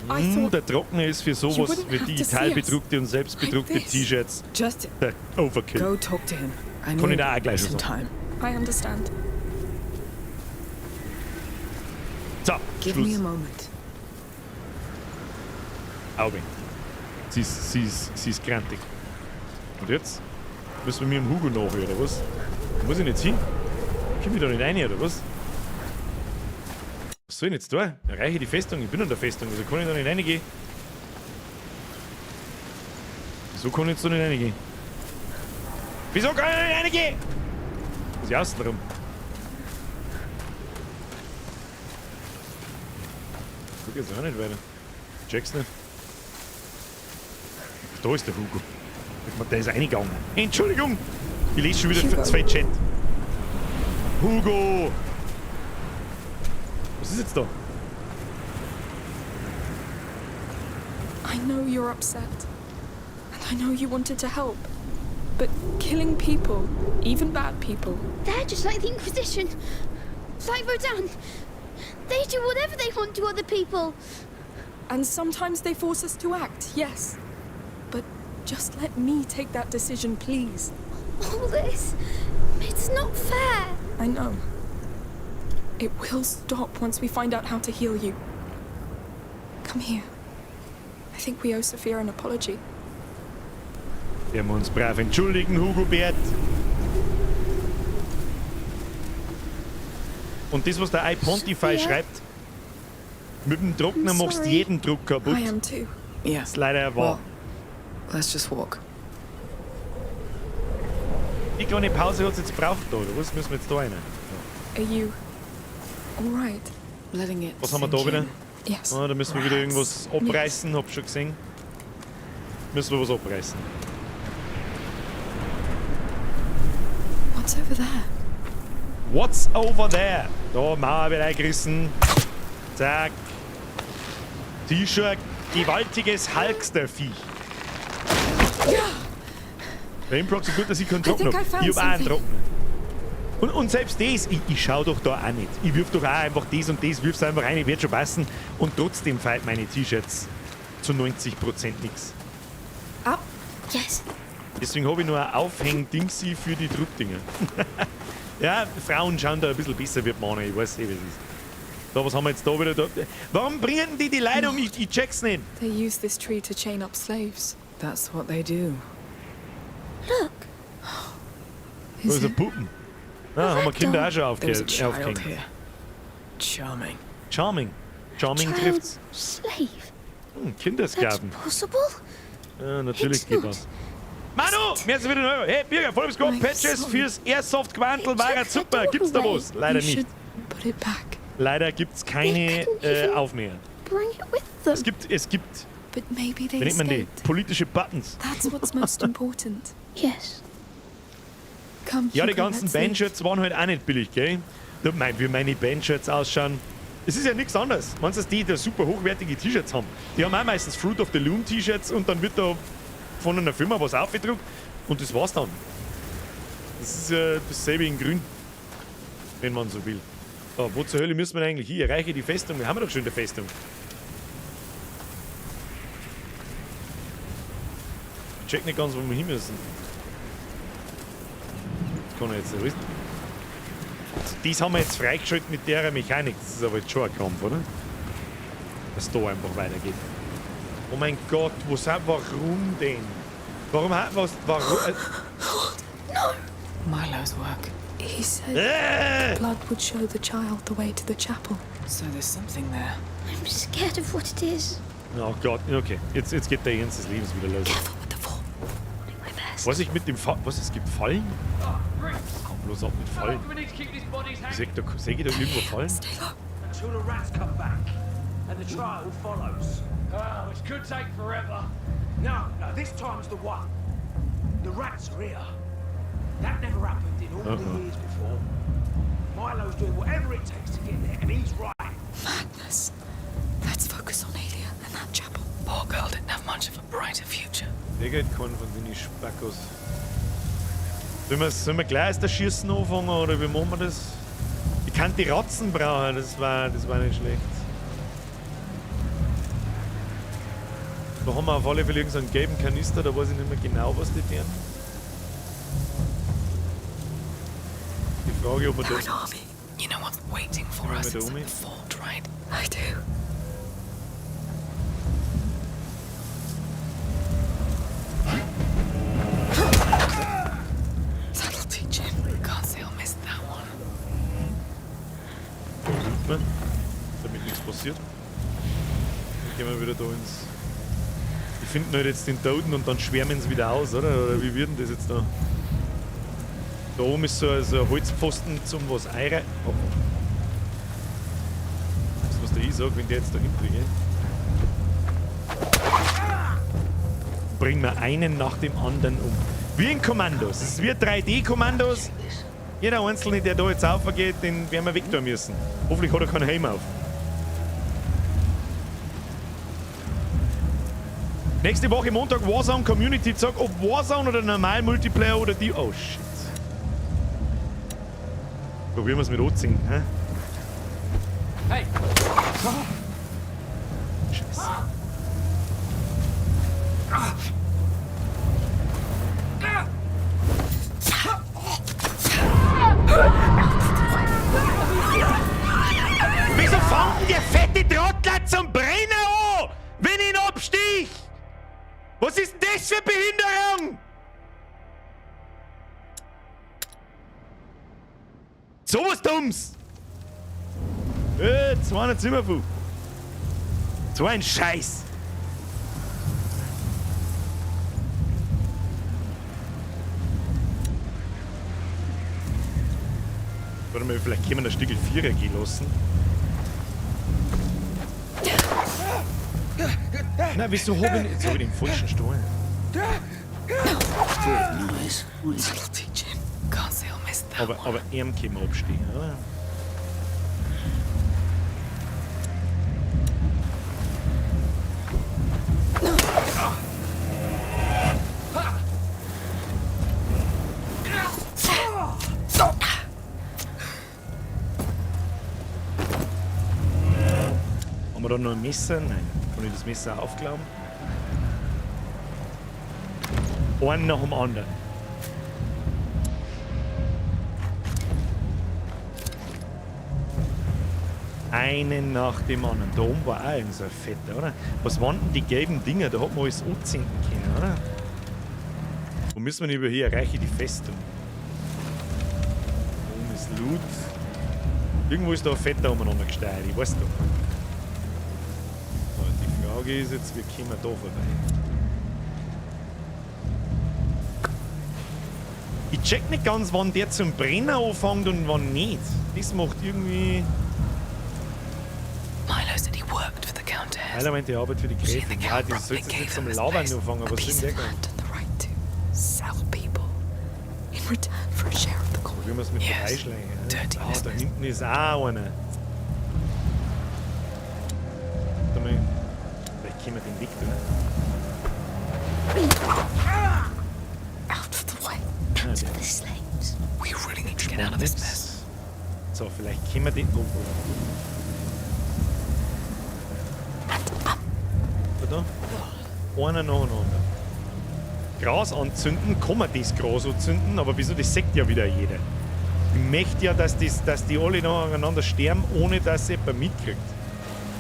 Der Trockene ist für sowas wie digitalbedruckte und selbstbedruckte T-Shirts der Overkill. Go talk to him. I Kann ich need da auch gleich schon some sagen. time. I understand. So, Give me a Schluss. moment. Auge. Sie ist grantig. Und jetzt müssen wir mit dem Hugo nachhören, oder was? Muss ich nicht hin? Komm ich da nicht rein, oder was? Was soll ich jetzt da? Erreiche die Festung, ich bin an der Festung, also kann ich da nicht reingehen? Wieso kann ich jetzt da nicht reingehen? Wieso kann ich da nicht reingehen? Muss ich außen rum? Guck jetzt auch nicht weiter. Check's nicht. Da ist der Hugo. Der ist reingegangen. Entschuldigung! Ich lese schon wieder zwei Chat. Hugo! Was ist jetzt da? I know you're upset. And I know you wanted to help. But killing people, even bad people... They're just like the Inquisition. Like Rodan. They do whatever they want to other people. And sometimes they force us to act, yes. But just let me take that decision, please. All this, it's not fair. I know. It will stop once we find out how to heal you. Come here. I think we owe Sophia an apology. Wir haben uns brav entschuldigen, Hugo Bert. Und das, was der iPontify schreibt, mit dem Trockner machst du jeden Druck kaputt. I am too. Yeah. Das ist leider wahr. Let's just walk. Die kleine Pause hat es jetzt braucht da, oder was? Müssen wir jetzt da rein? Are you alright? Letting it Was haben wir da sink wieder? in. Yes. Ah, da müssen wir wieder irgendwas abreißen, hab schon gesehen. Müssen wir was abreißen. What's over there? What's over there? Da, Mauer wird eingerissen. Zack. Die ist schon ein gewaltiges Hulkster-Viech. Bei ihm braucht es gut, dass ich keinen Trockner habe. Ich hab auch einen Trockner. Und selbst das, ich schau doch da auch nicht. Ich wirf doch auch einfach das und das, wirf's einfach rein, wird schon passen. Und trotzdem fallen meine T-Shirts zu 90% nichts. Up? Yes. Deswegen habe ich nur ein Aufhäng-Dingsi für die Druckdinger. Ja, Frauen schauen da ein bisschen besser wie Männer, ich weiß eh, wie es ist. Da, was haben wir jetzt da wieder? Da? Warum bringen die Leute um? Ich check's nicht. They use this tree to chain up slaves. That's what they do. Look. Da ist ein Puppen. Ah, haben wir Kinder auch schon There's a child aufgehängt. here. Charming. Charming. Charming Child trifft's. slave. That's Kindersklaven. possible. Ja, natürlich It's geht not. das. Manu, mir ist wieder neu. Hey, Birger, voll bis My Patches son. fürs Airsoft-Quantel war took super. the Gibt's da door was? Leider You nicht. should put it back. Leider gibt's keine Aufnäher. Bring it with them. Es gibt, But maybe they wie nennt man die? escaped. Politische Buttons. That's what's most important. Yes. Come, Ja, die Hugo, ganzen let's leave. Bandshirts waren halt auch nicht billig, gell? Du meinst, wie meine Bandshirts ausschauen. Es ist ja nichts anderes. Meinst du, dass die da super hochwertige T-Shirts haben? Die haben auch meistens Fruit of the Loom T-Shirts und dann wird da von einer Firma was aufgedruckt und das war's dann. Das ist ja dasselbe in grün. Wenn man so will. So, wo zur Hölle müssen wir eigentlich hier? Erreiche die Festung. Wir haben ja doch schon die Festung. Ich check nicht ganz, wo wir hin müssen. Das kann ich jetzt nicht wissen. Das haben wir jetzt freigeschaltet mit der Mechanik. Das ist aber jetzt schon ein Kampf, oder? Dass da einfach weitergeht. Oh mein Gott, warum denn? Warum hat was? Warum? Milo's work. He said blood would show the child the way to the chapel. So there's something there. I'm scared of what it is. Oh Gott, okay. Jetzt geht der Ernst des Lebens wieder los. Careful with the fall. Do my best. Was ich mit dem Was, es gibt Fallen? Hau bloß ab mit Fallen. Sehe ich da irgendwo Fallen? Stay low. Until the rats come back. and the trial follows. Oh, it could take forever. No, this time's the one. The rats are here. That never happened in all the years before. Milo's doing whatever it takes to get there, and he's right. Madness. Let's focus on Alia and that chapel. Poor girl didn't have much of a brighter future. Der geht keinen von den Spackos. Sollen wir gleich aus der Schießen anfangen oder wie machen wir das? Ich kann die Ratzen brauchen, das war nicht schlecht. Da haben wir auf alle Fälle irgendeinen gelben Kanister, da weiß ich nicht mehr genau, was die wären. Die Frage, ob wir da... You know what's waiting for us inside the fort, right? I do. That'll teach him. Can't say I'll miss that one. Damit nichts passiert. Dann gehen wir wieder da ins... Die finden halt jetzt den Toten und dann schwärmen sie wieder aus, oder? Oder wie wird denn das jetzt da? Da oben ist so ein Holzpfosten zum was Ehre. Oh. Das ist, was der ich sag, wenn der jetzt da hinkriege. Bringen wir einen nach dem anderen um. Wie in Kommandos. Es ist wie 3D-Kommandos. Jeder Einzelne, der da jetzt aufgeht, den werden wir weg tun müssen. Hoffentlich hat er keinen Helm auf. Nächste Woche Montag Warzone Community Talk, ob Warzone oder normal Multiplayer oder die... Oh shit. Probieren wir es mit anziehen, hä? Hey! Scheiße. Wieso fangen der fette Trottler zum Brenner an, wenn ich ihn abstich? Was ist denn das für Behinderung? So was Dummes! 200 Zimmerfuch. So ein Scheiß! Warte mal, vielleicht können wir ein Stück 4er gehen lassen. Na, wieso habe ich nicht? Jetzt habe ich den falschen Stuhl. Aber ihm können wir abstehen, oder? Haben wir da noch ein Messer? Nein. Kann ich das Messer aufklappen? Einen nach dem anderen. Einen nach dem anderen. Da oben war auch irgend so ein Fetter, oder? Was waren denn die gelben Dinger? Da hat man alles anzünden können, oder? Wo müssen wir über hier erreichen? Die Festung. Da oben ist Loot. Irgendwo ist da ein Fetter umeinander gesteuert, ich weiß doch. Aber die Frage ist jetzt, wie kommen wir da vorbei? Ich check nicht ganz, wann der zum Brennen anfängt und wann nicht. Das macht irgendwie... Milo meint, die Arbeit für die Gräfin. Ja, die soll jetzt nicht zum Labern anfangen, aber was sind der Probieren wir es mit vorbeischlägen. Ah, da hinten ist auch einer. Vielleicht können wir den Weg tun. So, vielleicht können wir den... Da. Einer nacheinander. Gras anzünden, kann man das Gras anzünden, aber wieso? Das sagt ja wieder jeder. Ich möchte ja, dass die alle nacheinander sterben, ohne dass jemand mitkriegt.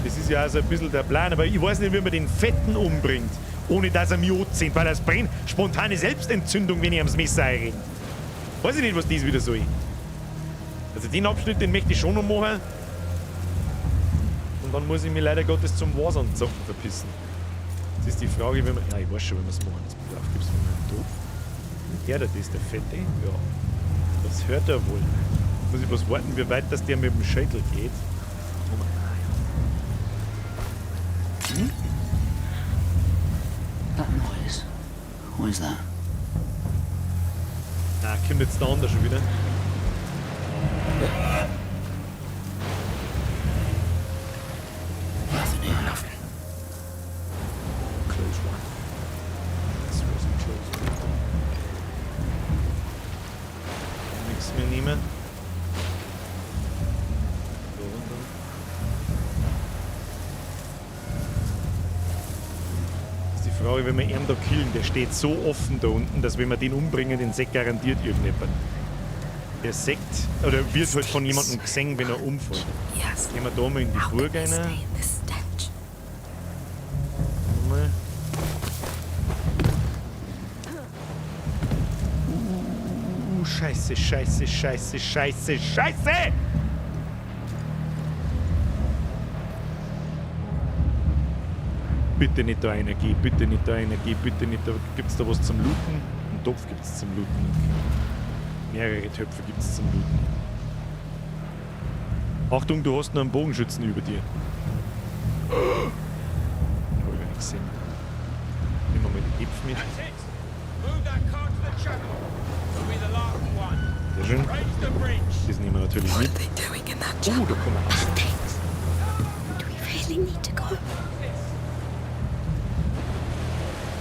Das ist ja also ein bisschen der Plan, aber ich weiß nicht, wie man den Fetten umbringt, ohne dass er mich anzündet, weil das brennt. Spontane Selbstentzündung, wenn ich ans Messer einrede. Weiß ich nicht, was das wieder soll. Also den Abschnitt, den möchte ich schon noch machen. Und dann muss ich mich leider Gottes zum Warzone-Zocken verpissen. Das ist die Frage, wenn man... Ja, ich weiß schon, wie wir es machen. Jetzt gibt es mir einen Tod. Hört er das, der Fette? Ja. Das hört er wohl. Muss ich was warten, wie weit das der mit dem Schädel geht. is that? Na, kommt jetzt der andere schon wieder. Nothing here. Nothing. Close one. Das was ein close one. Nichts mehr nehmen. So runter. Das ist die Frage, wenn wir ihn da killen, der steht so offen da unten, dass wenn wir den umbringen, den Sekt garantiert irgendjemand. Der Sekt, oder wird halt von jemandem gesehen, wenn er umfällt. Gehen wir da mal in die Burg rein. Mal. Scheiße, scheiße, scheiße, scheiße, scheiße! Bitte nicht da reingehen, bitte nicht da reingehen, bitte nicht da. Gibt's da was zum Looten? Einen Topf gibt's zum Looten. Mehrere Töpfe gibt's zum Looten. Achtung, du hast noch einen Bogenschützen über dir. Hab ich gar nicht gesehen. Nehmen wir mal die Gipfel mit. Sehr schön. Das nehmen wir natürlich mit. Da kommen wir raus. Do we really need to go?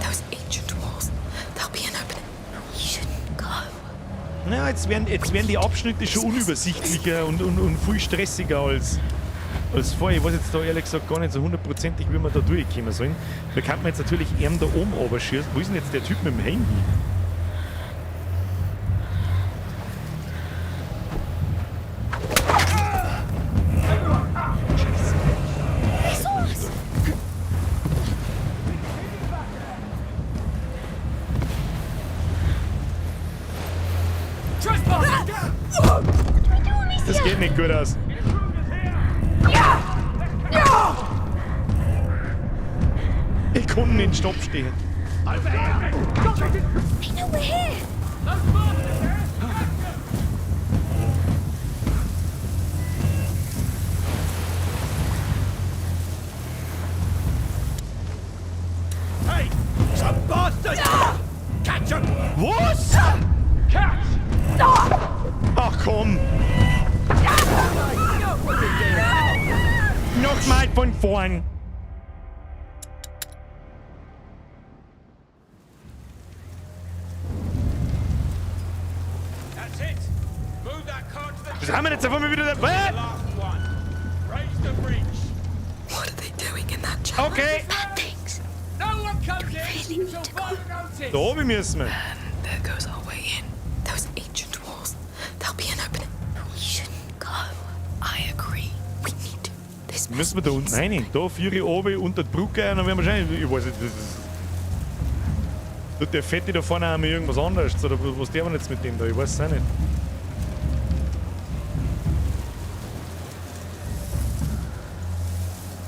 Those ancient walls. There'll be an opening. We shouldn't go. Ja, jetzt werden die Abschnitte schon unübersichtlicher und viel stressiger als vorher. Ich weiß jetzt da ehrlich gesagt gar nicht so hundertprozentig, wie wir da durchkommen sollen. Da kann man jetzt natürlich da oben runterschießen. Wo ist denn jetzt der Typ mit dem Handy? Das geht nicht gut aus. Ich konnte nicht Stopp stehen. I know we're here. Hey, some bastard! Catch him! Was? Catch! Ach komm! Nochmal von vorn! That's it. Move that car to the Was haben wir jetzt auf einmal wieder dabei? last one. Raise the bridge. What are they doing in that chapel? Okay, No one comes in until further notice. da oben müssen wir. There goes our way in. Those ancient walls. There'll be an opening. We shouldn't go. I agree. We need to. This Müssen wir da unten rein? Da führe ich oben unter die Brücke und dann werden wir wahrscheinlich. Ich weiß nicht, das ist. Tut der Fette da vorne auch mal irgendwas anderes? Oder was der man jetzt mit dem da? Ich weiß es auch nicht.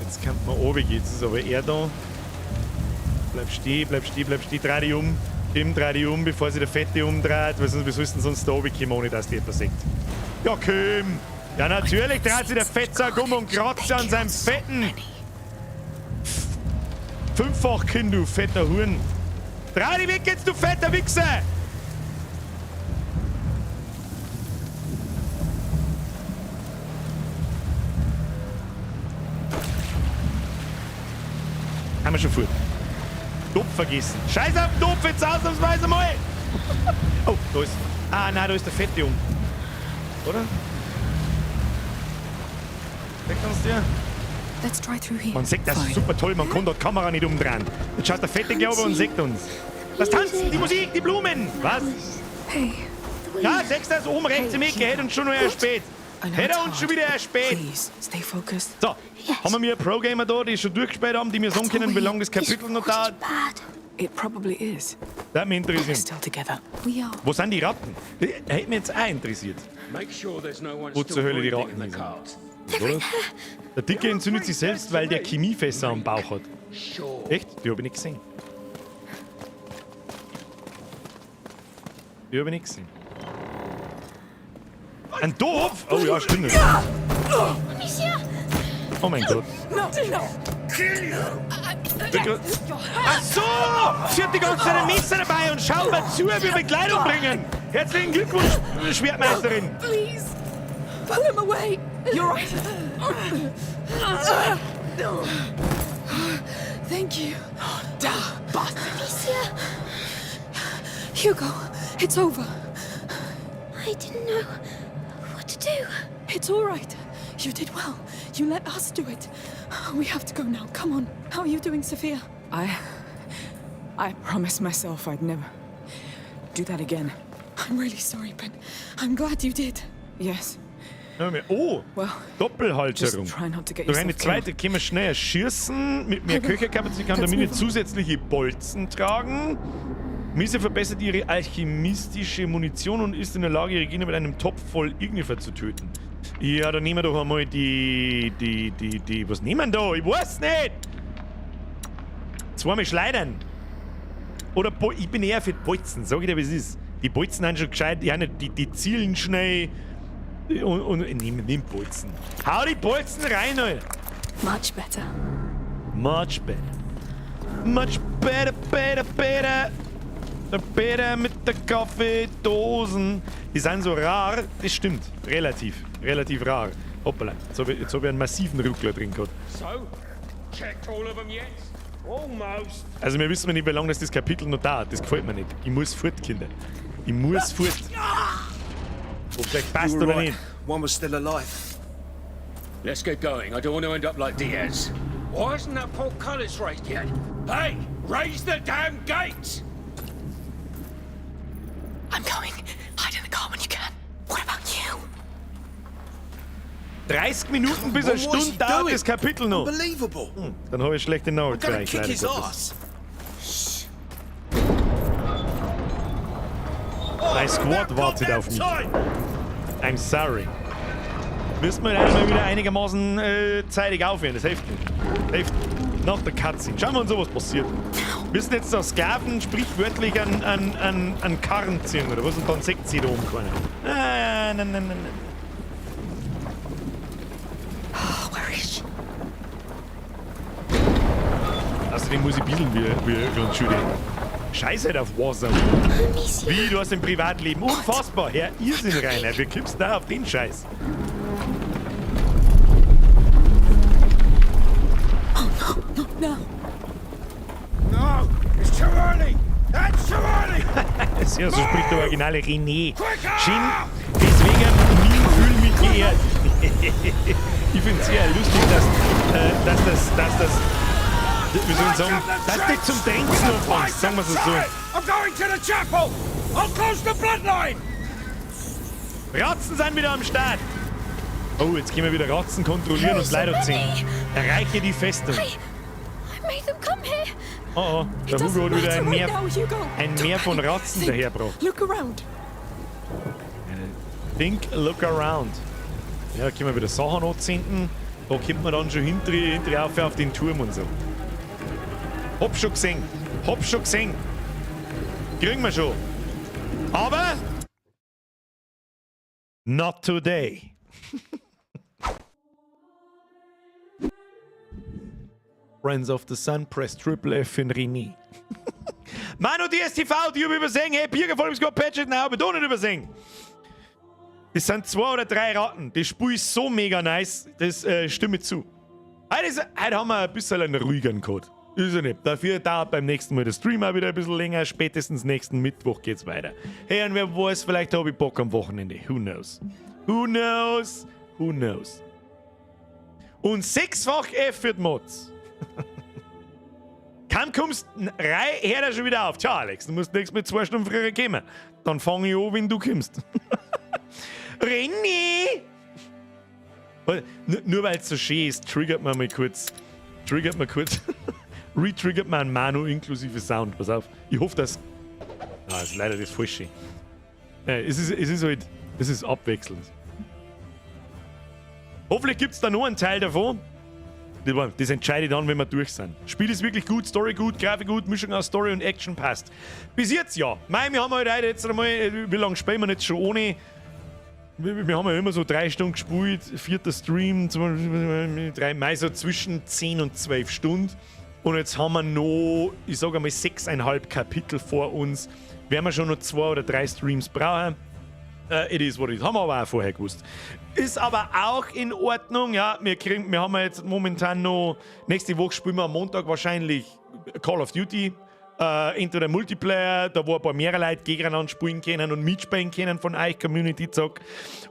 Jetzt kann man oben gehen. Jetzt ist aber er da. Bleib stehen, bleib stehen, bleib stehen. Dreh dich um. Tim, dreh dich um, bevor sich der Fette umdreht. Weil sonst, wie sollst du denn sonst da oben kommen, ohne dass die etwas sagt? Ja, komm! Ja, natürlich dreht sich der Fettsack um und kratzt an seinem fetten. Fünffach Kind, du fetter Huren. Dreh dich weg jetzt, du fetter Wichser! Haben wir schon vor. Topf vergessen. Scheiß auf den Topf, jetzt ausnahmsweise mal! Oh, da ist. Ah, nein, da ist der Fette um. Oder? Weg uns dir. Let's try through here. Man sieht das ist super toll, man kann dort die Kamera nicht umdrehen. Jetzt schaut der Fette glaube und sieht uns. Das Tanzen, die Musik, die Blumen. Was? Hey. Ja, sechster ist oben rechts im Ecke, hätte uns schon noch erspäht. Hätte uns schon wieder erspäht. Please, stay focused. So, haben wir einen Pro-Gamer da, die schon durchgespielt haben, die mir sagen können, wie lange das Kapitel noch dauert? It probably is. Das mich We're interessiert. still together. We are. Wo sind die Ratten? Das hätte mich jetzt auch interessiert. Make sure there's no one Wo zur still Hölle die breathing Ratten in the sind. cart. Oder? Der Dicke entzündet sich selbst, weil der Chemiefässer am Bauch hat. Sure. Echt? Die habe ich nicht gesehen. Die habe ich nicht gesehen. Ein Topf? Oh ja, stimmt. Amicia! Oh mein Gott. No, no. Ach so! Sie hat die ganze Zeit ein Messer dabei und schaut mal zu, wie wir Kleidung bringen. Herzlichen Glückwunsch, Schwertmeisterin. Please, pull him away. You're right. Thank you. Da, bastard. Amicia, Hugo, it's over. I didn't know what to do. It's all right. You did well. You let us do it. We have to go now. Come on. How are you doing, Sophia? I promised myself I'd never do that again. I'm really sorry, but I'm glad you did. Yes. Oh, Well, Doppelhalterung. just try not to get Durch eine yourself killed. zweite können wir schneller schießen. Mit mehr Köcherkapazität kann Mine zusätzliche Bolzen tragen. Mise verbessert ihre alchemistische Munition und ist in der Lage, ihre Gegner mit einem Topf voll Ignifer zu töten. Ja, dann nehmen wir doch einmal die. Was nehmen wir da? Ich weiß nicht! Zweimal schleudern. Oder ich bin eher für die Bolzen, sag ich dir, wie es ist. Die Bolzen haben schon gescheit, die zielen schnell. Und nimm Bolzen. Hau die Bolzen rein, Alter! Much better. Much better. Much better, better, better. Better mit der Kaffeedosen. Die sind so rar, das stimmt. Relativ rar. Hoppala, jetzt hab ich einen massiven Ruckler drin gehabt. So, checked all of them yet? Almost. Also wir wissen nicht, wie lange das Kapitel noch dauert. Das gefällt mir nicht. Ich muss fort, Kinder. Ich muss fort. Ob es euch passt oder nicht. One was still alive. Let's get going. I don't want to end up like Diaz. Why isn't that portcullis raised yet? Hey, raise the damn gates! I'm going. Hide in the car when you can. What about you? 30 Minuten bis eine Stunde dauert das Kapitel noch. Unbelievable. Dann habe ich schlechte Nachrichten. I'm gonna kick his ass. Mein Squad wartet auf mich. I'm sorry. Müssen wir einmal wieder einigermaßen zeitig aufhören. Das hilft nicht. Hilft nach der Cutscene. Schauen wir uns, was passiert. Wir müssen jetzt der Sklaven sprichwörtlich an Karren ziehen, oder was? Und dann Sekt sie da oben können. Nein. Where is she? Außerdem muss ich bisschen wie Grundschule. Scheiß halt auf Wasser. Wie, du hast im Privatleben. Unfassbar. Herr Irrsinn, Rainer. Wie kommst du da auf den Scheiß? No. No, it's too early! That's too early! Ja, so spricht der originale René. Shin, deswegen fühle mich geehrt. Ich finde es sehr lustig, dass das wie soll ich sagen, dass du zum Trinken anfängst, sagen wir es so. I'm going to the chapel! I'll close the bloodline! Ratzen sind wieder am Start. Oh, jetzt können wir wieder Ratzen kontrollieren und leider ziehen. Erreiche die Festung. I made them come here. Oh, der Hugo hat wieder ein Meer von Ratzen dahergebracht. Look around. Think, look around. Ja, da können wir wieder Sachen anzünden. Da kommt man dann schon hinterher auf den Turm und so. Hab schon gesehen. Kriegen wir schon. Aber not today. Friends of the Sun, press Triple F in René. Manu, DSTV, die übersehen. Hey, Birger, vor allem Scott Patchet, nein, aber doch nicht übersehen. Das sind 2 oder 3 Ratten. Das Spiel ist so mega nice. Das stimme zu. Heute haben wir ein bisschen einen ruhigeren Code. Ist ja nicht. Dafür dauert beim nächsten Mal der Stream auch wieder ein bisschen länger. Spätestens nächsten Mittwoch geht's weiter. Hey, und wer weiß, vielleicht habe ich Bock am Wochenende. Who knows? Who knows? Who knows? Und 6-fach F für die Mods. Kaum kommst rein, hört er schon wieder auf. Ciao, Alex, du musst nächstes Mal 2 Stunden früher kommen. Dann fange ich an, wenn du kommst. René! Nur weil es so schön ist, triggert man kurz. Retriggert man Manu inklusive Sound. Pass auf. Ich hoffe, dass. Ah, das ist leider das Falsche. Es ist abwechselnd. Hoffentlich gibt es da noch einen Teil davon. Das entscheide ich dann, wenn wir durch sind. Spiel ist wirklich gut, Story gut, Grafik gut, Mischung aus Story und Action passt. Bis jetzt ja. Mei, wir haben heute jetzt einmal, wie lange spielen wir jetzt schon ohne? Wir haben ja immer so 3 Stunden gespielt, 4. Stream, 3 Mai so zwischen 10 und 12 Stunden. Und jetzt haben wir noch, ich sage einmal, 6,5 Kapitel vor uns. Werden wir schon noch 2 oder 3 Streams brauchen. It is what it is. Haben wir aber auch vorher gewusst. Ist aber auch in Ordnung. Ja, wir haben jetzt momentan noch, nächste Woche spielen wir am Montag wahrscheinlich Call of Duty. Entweder Multiplayer, da wo ein paar mehr Leute gegeneinander spielen können und mitspielen können von euch, Community Zock.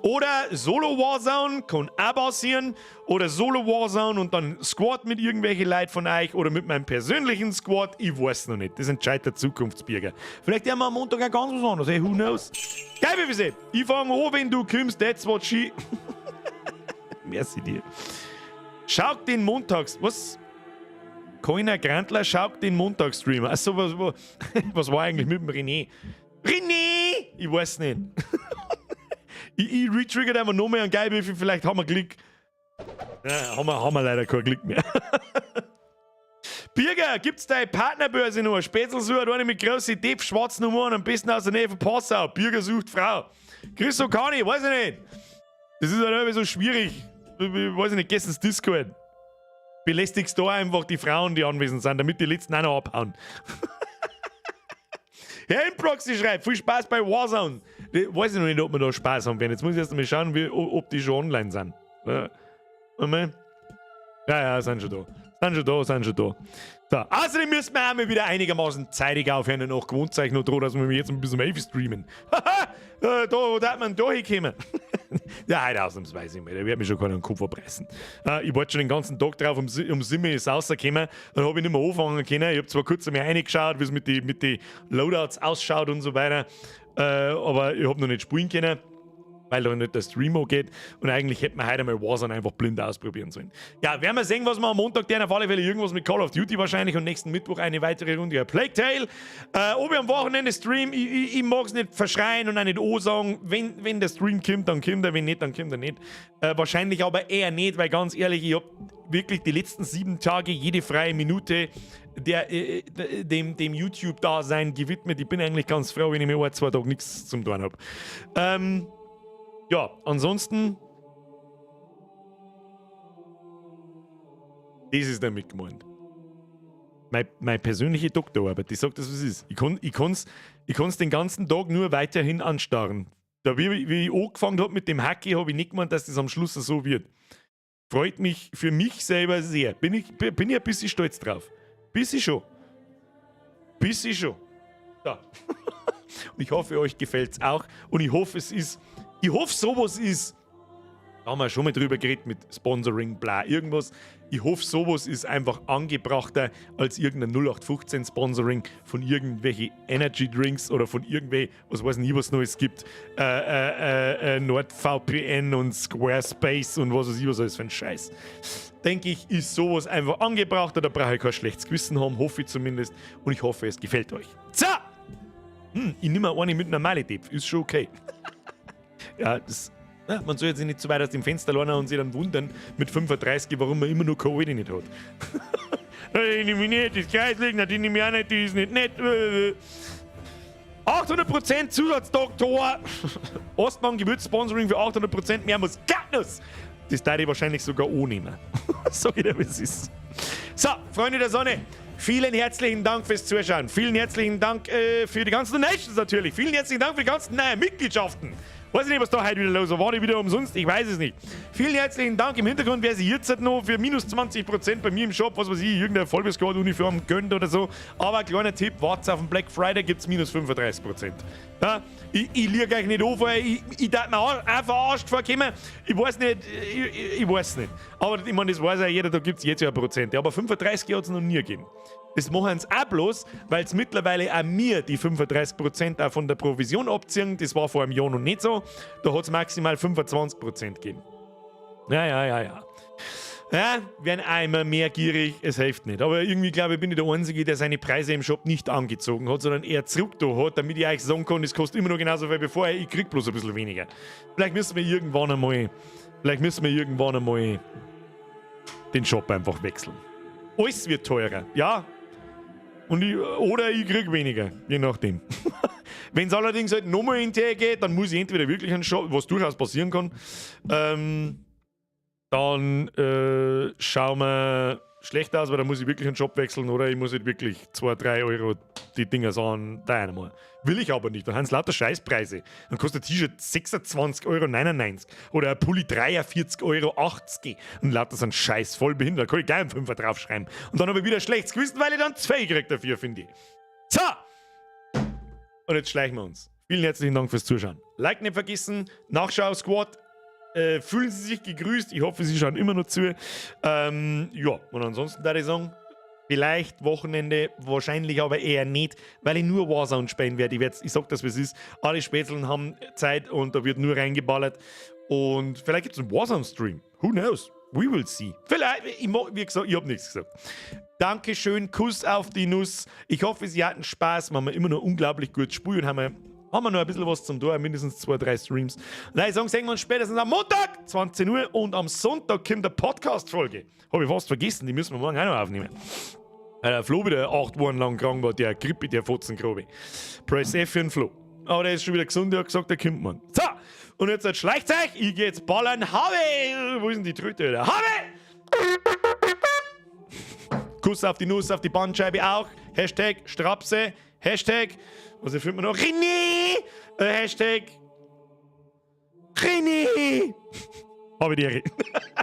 Oder Solo Warzone, kann auch passieren. Oder Solo Warzone und dann Squad mit irgendwelchen Leuten von euch oder mit meinem persönlichen Squad. Ich weiß noch nicht. Das entscheidet der Zukunftsbürger. Vielleicht haben wir am Montag auch ganz was anderes. Hey, who knows? Geil, wie wir sehen. Ich fange an, wenn du kommst. That's what she... Merci dir. Schaut den Montags... Was? Keiner Grantler schaut den Montagsstreamer. Achso, was war eigentlich mit dem René? René! Ich weiß nicht. ich retriggert einfach noch mehr an Geilwürfel, vielleicht haben wir Glück. Ja, haben wir leider kein Glück mehr. Birger, gibt's deine Partnerbörse noch? Spätzl sucht eine mit großen Depp, schwarzen Nummern, am besten aus der Nähe von Passau. Birger sucht Frau. Christo kann ich, weiß ich nicht. Das ist halt irgendwie so schwierig. Ich weiß nicht, gestern das Discord. Belästigst da einfach die Frauen, die anwesend sind, damit die letzten auch noch abhauen. Herr Improxy schreibt, viel Spaß bei Warzone. Weiß ich noch nicht, ob wir da Spaß haben werden. Jetzt muss ich erst mal schauen, ob die schon online sind. Ja, sind schon da. Sind schon da. So, außerdem müssen wir einmal wieder einigermaßen zeitig aufhören. Noch gewohnt euch noch dran, dass wir jetzt ein bisschen Wave streamen. Haha, da darf man da hinkommen. Ja, heute ausnahmsweise mal. Der wird mich schon keinen Kopf abreißen. Ich warte schon den ganzen Tag drauf, um 7 Uhr ist rausgekommen. Dann habe ich nicht mehr anfangen können. Ich habe zwar kurz einmal reingeschaut, wie es mit den Loadouts ausschaut und so weiter. Aber ich habe noch nicht spielen können, weil da nicht der Stream geht. Und eigentlich hätten wir heute mal Warzone einfach blind ausprobieren sollen. Ja, werden wir sehen, was wir am Montag tun. Auf alle Fälle irgendwas mit Call of Duty wahrscheinlich und nächsten Mittwoch eine weitere Runde ja, Plague Tale. Ob ich am Wochenende stream, ich mag es nicht verschreien und auch nicht sagen. Wenn der Stream kommt, dann kommt er. Wenn nicht, dann kommt er nicht. Wahrscheinlich aber eher nicht, weil ganz ehrlich, ich habe wirklich die letzten 7 Tage jede freie Minute dem YouTube-Dasein gewidmet. Ich bin eigentlich ganz froh, wenn ich mir 1-2 Tage nichts zum tun habe. Ja, ansonsten. Das ist damit gemeint. Meine persönliche Doktorarbeit, die sagt das, was es ist. Ich kann's den ganzen Tag nur weiterhin anstarren. Da, wie ich angefangen habe mit dem Hacky, habe ich nicht gemeint, dass das am Schluss so wird. Freut mich für mich selber sehr. Bin ich ein bisschen stolz drauf. Bisschen schon. So. Und ich hoffe, euch gefällt es auch. Und ich hoffe, sowas ist. Da haben wir schon mal drüber geredet mit Sponsoring, bla, irgendwas. Ich hoffe, sowas ist einfach angebrachter als irgendein 0815 Sponsoring von irgendwelchen Energy Drinks oder von irgendwelchen, was weiß nicht, was Neues gibt. NordVPN und Squarespace und was weiß ich, was alles für ein Scheiß. Denke ich, ist sowas einfach angebrachter. Da brauche ich kein schlechtes Gewissen haben, hoffe ich zumindest. Und ich hoffe, es gefällt euch. So! Ich nehme eine mit Normalität. Ist schon okay. Ja, man soll jetzt nicht zu weit aus dem Fenster lernen und sich dann wundern mit 35, warum man immer noch Covid nicht hat. Ich nehme nicht, das Kreisling, die nehme ich auch nicht, die ist nicht nett. 800% Zusatzdoktor. Ostmann Gewürzsponsoring für 800% mehr muss Gartnuss. Das darf ich wahrscheinlich sogar annehmen. Sag ich dir, wie es ist. So, Freunde der Sonne, vielen herzlichen Dank fürs Zuschauen. Vielen herzlichen Dank für die ganzen Donations natürlich. Vielen herzlichen Dank für die ganzen neuen Mitgliedschaften. Weiß ich nicht, was da heute wieder los war. War die wieder umsonst? Ich weiß es nicht. Vielen herzlichen Dank im Hintergrund, wer sich jetzt noch für minus 20% bei mir im Shop, was weiß ich, irgendeine Vollbesquad-Uniform gönnt oder so. Aber kleiner Tipp, wartet auf den Black Friday, gibt es minus 35%. Ja, ich liege euch nicht an, weil ich darf mir auch verarscht vorkommen. Ich weiß nicht. Aber ich meine, das weiß ja jeder, da gibt es jetzt ja Prozente. Aber 35 hat es noch nie gegeben. Das machen sie auch bloß, weil es mittlerweile auch mir die 35% auch von der Provision abziehen. Das war vor einem Jahr noch nicht so. Da hat es maximal 25% gegeben. Ja. Ja, werden einmal mehr gierig, es hilft nicht. Aber irgendwie, glaube ich, bin ich der Einzige, der seine Preise im Shop nicht angezogen hat, sondern eher zurück da hat, damit ich euch sagen kann, es kostet immer noch genauso viel wie vorher, ich krieg bloß ein bisschen weniger. Vielleicht müssen wir irgendwann einmal den Shop einfach wechseln. Alles wird teurer, ja. Oder ich krieg weniger, je nachdem. Wenn es allerdings halt nochmal hinterher geht, dann muss ich entweder wirklich einen Shop, was durchaus passieren kann, dann schauen wir, schlecht aus, weil da muss ich wirklich einen Job wechseln oder ich muss halt wirklich 2-3 Euro die Dinger sagen, da einmal. Will ich aber nicht, dann haben sie lauter Scheißpreise. Dann kostet ein T-Shirt 26,99 € oder ein Pulli 43,80 € und lauter so ein Scheiß, voll behindert. Da kann ich gleich einen Fünfer draufschreiben. Und dann habe ich wieder ein schlechtes Gewissen, weil ich dann 2 kriege dafür, finde ich. So! Und jetzt schleichen wir uns. Vielen herzlichen Dank fürs Zuschauen. Like nicht vergessen, Nachschau, Squad. Fühlen Sie sich gegrüßt. Ich hoffe, Sie schauen immer noch zu. Ja, und ansonsten würde ich sagen, vielleicht Wochenende, wahrscheinlich aber eher nicht, weil ich nur Warzone spielen werde. Ich sag das, wie es ist. Alle Spätzeln haben Zeit und da wird nur reingeballert. Und vielleicht gibt es einen Warzone-Stream. Who knows? We will see. Vielleicht, wie gesagt, ich habe nichts gesagt. Dankeschön, Kuss auf die Nuss. Ich hoffe, Sie hatten Spaß. Wir haben immer noch unglaublich gut gespielt und haben wir noch ein bisschen was zum Tun, mindestens 2-3 Streams. Und ich sage, sehen wir uns spätestens am Montag, 20 Uhr, und am Sonntag kommt eine Podcast-Folge. Habe ich fast vergessen, die müssen wir morgen auch noch aufnehmen. Der Flo wieder 8 Wochen lang krank war, der Grippe, der Fotzengrobe. Press F für den Flo. Aber der ist schon wieder gesund, der hat gesagt, der kommt morgen. So, und jetzt schleicht euch, ich gehe jetzt ballern. Habe! Wo ist denn die Tröte? Habe! Kuss auf die Nuss, auf die Bandscheibe auch. Hashtag Strapse. Hashtag, was findet man noch? René! Hashtag René! Habe die Ehre.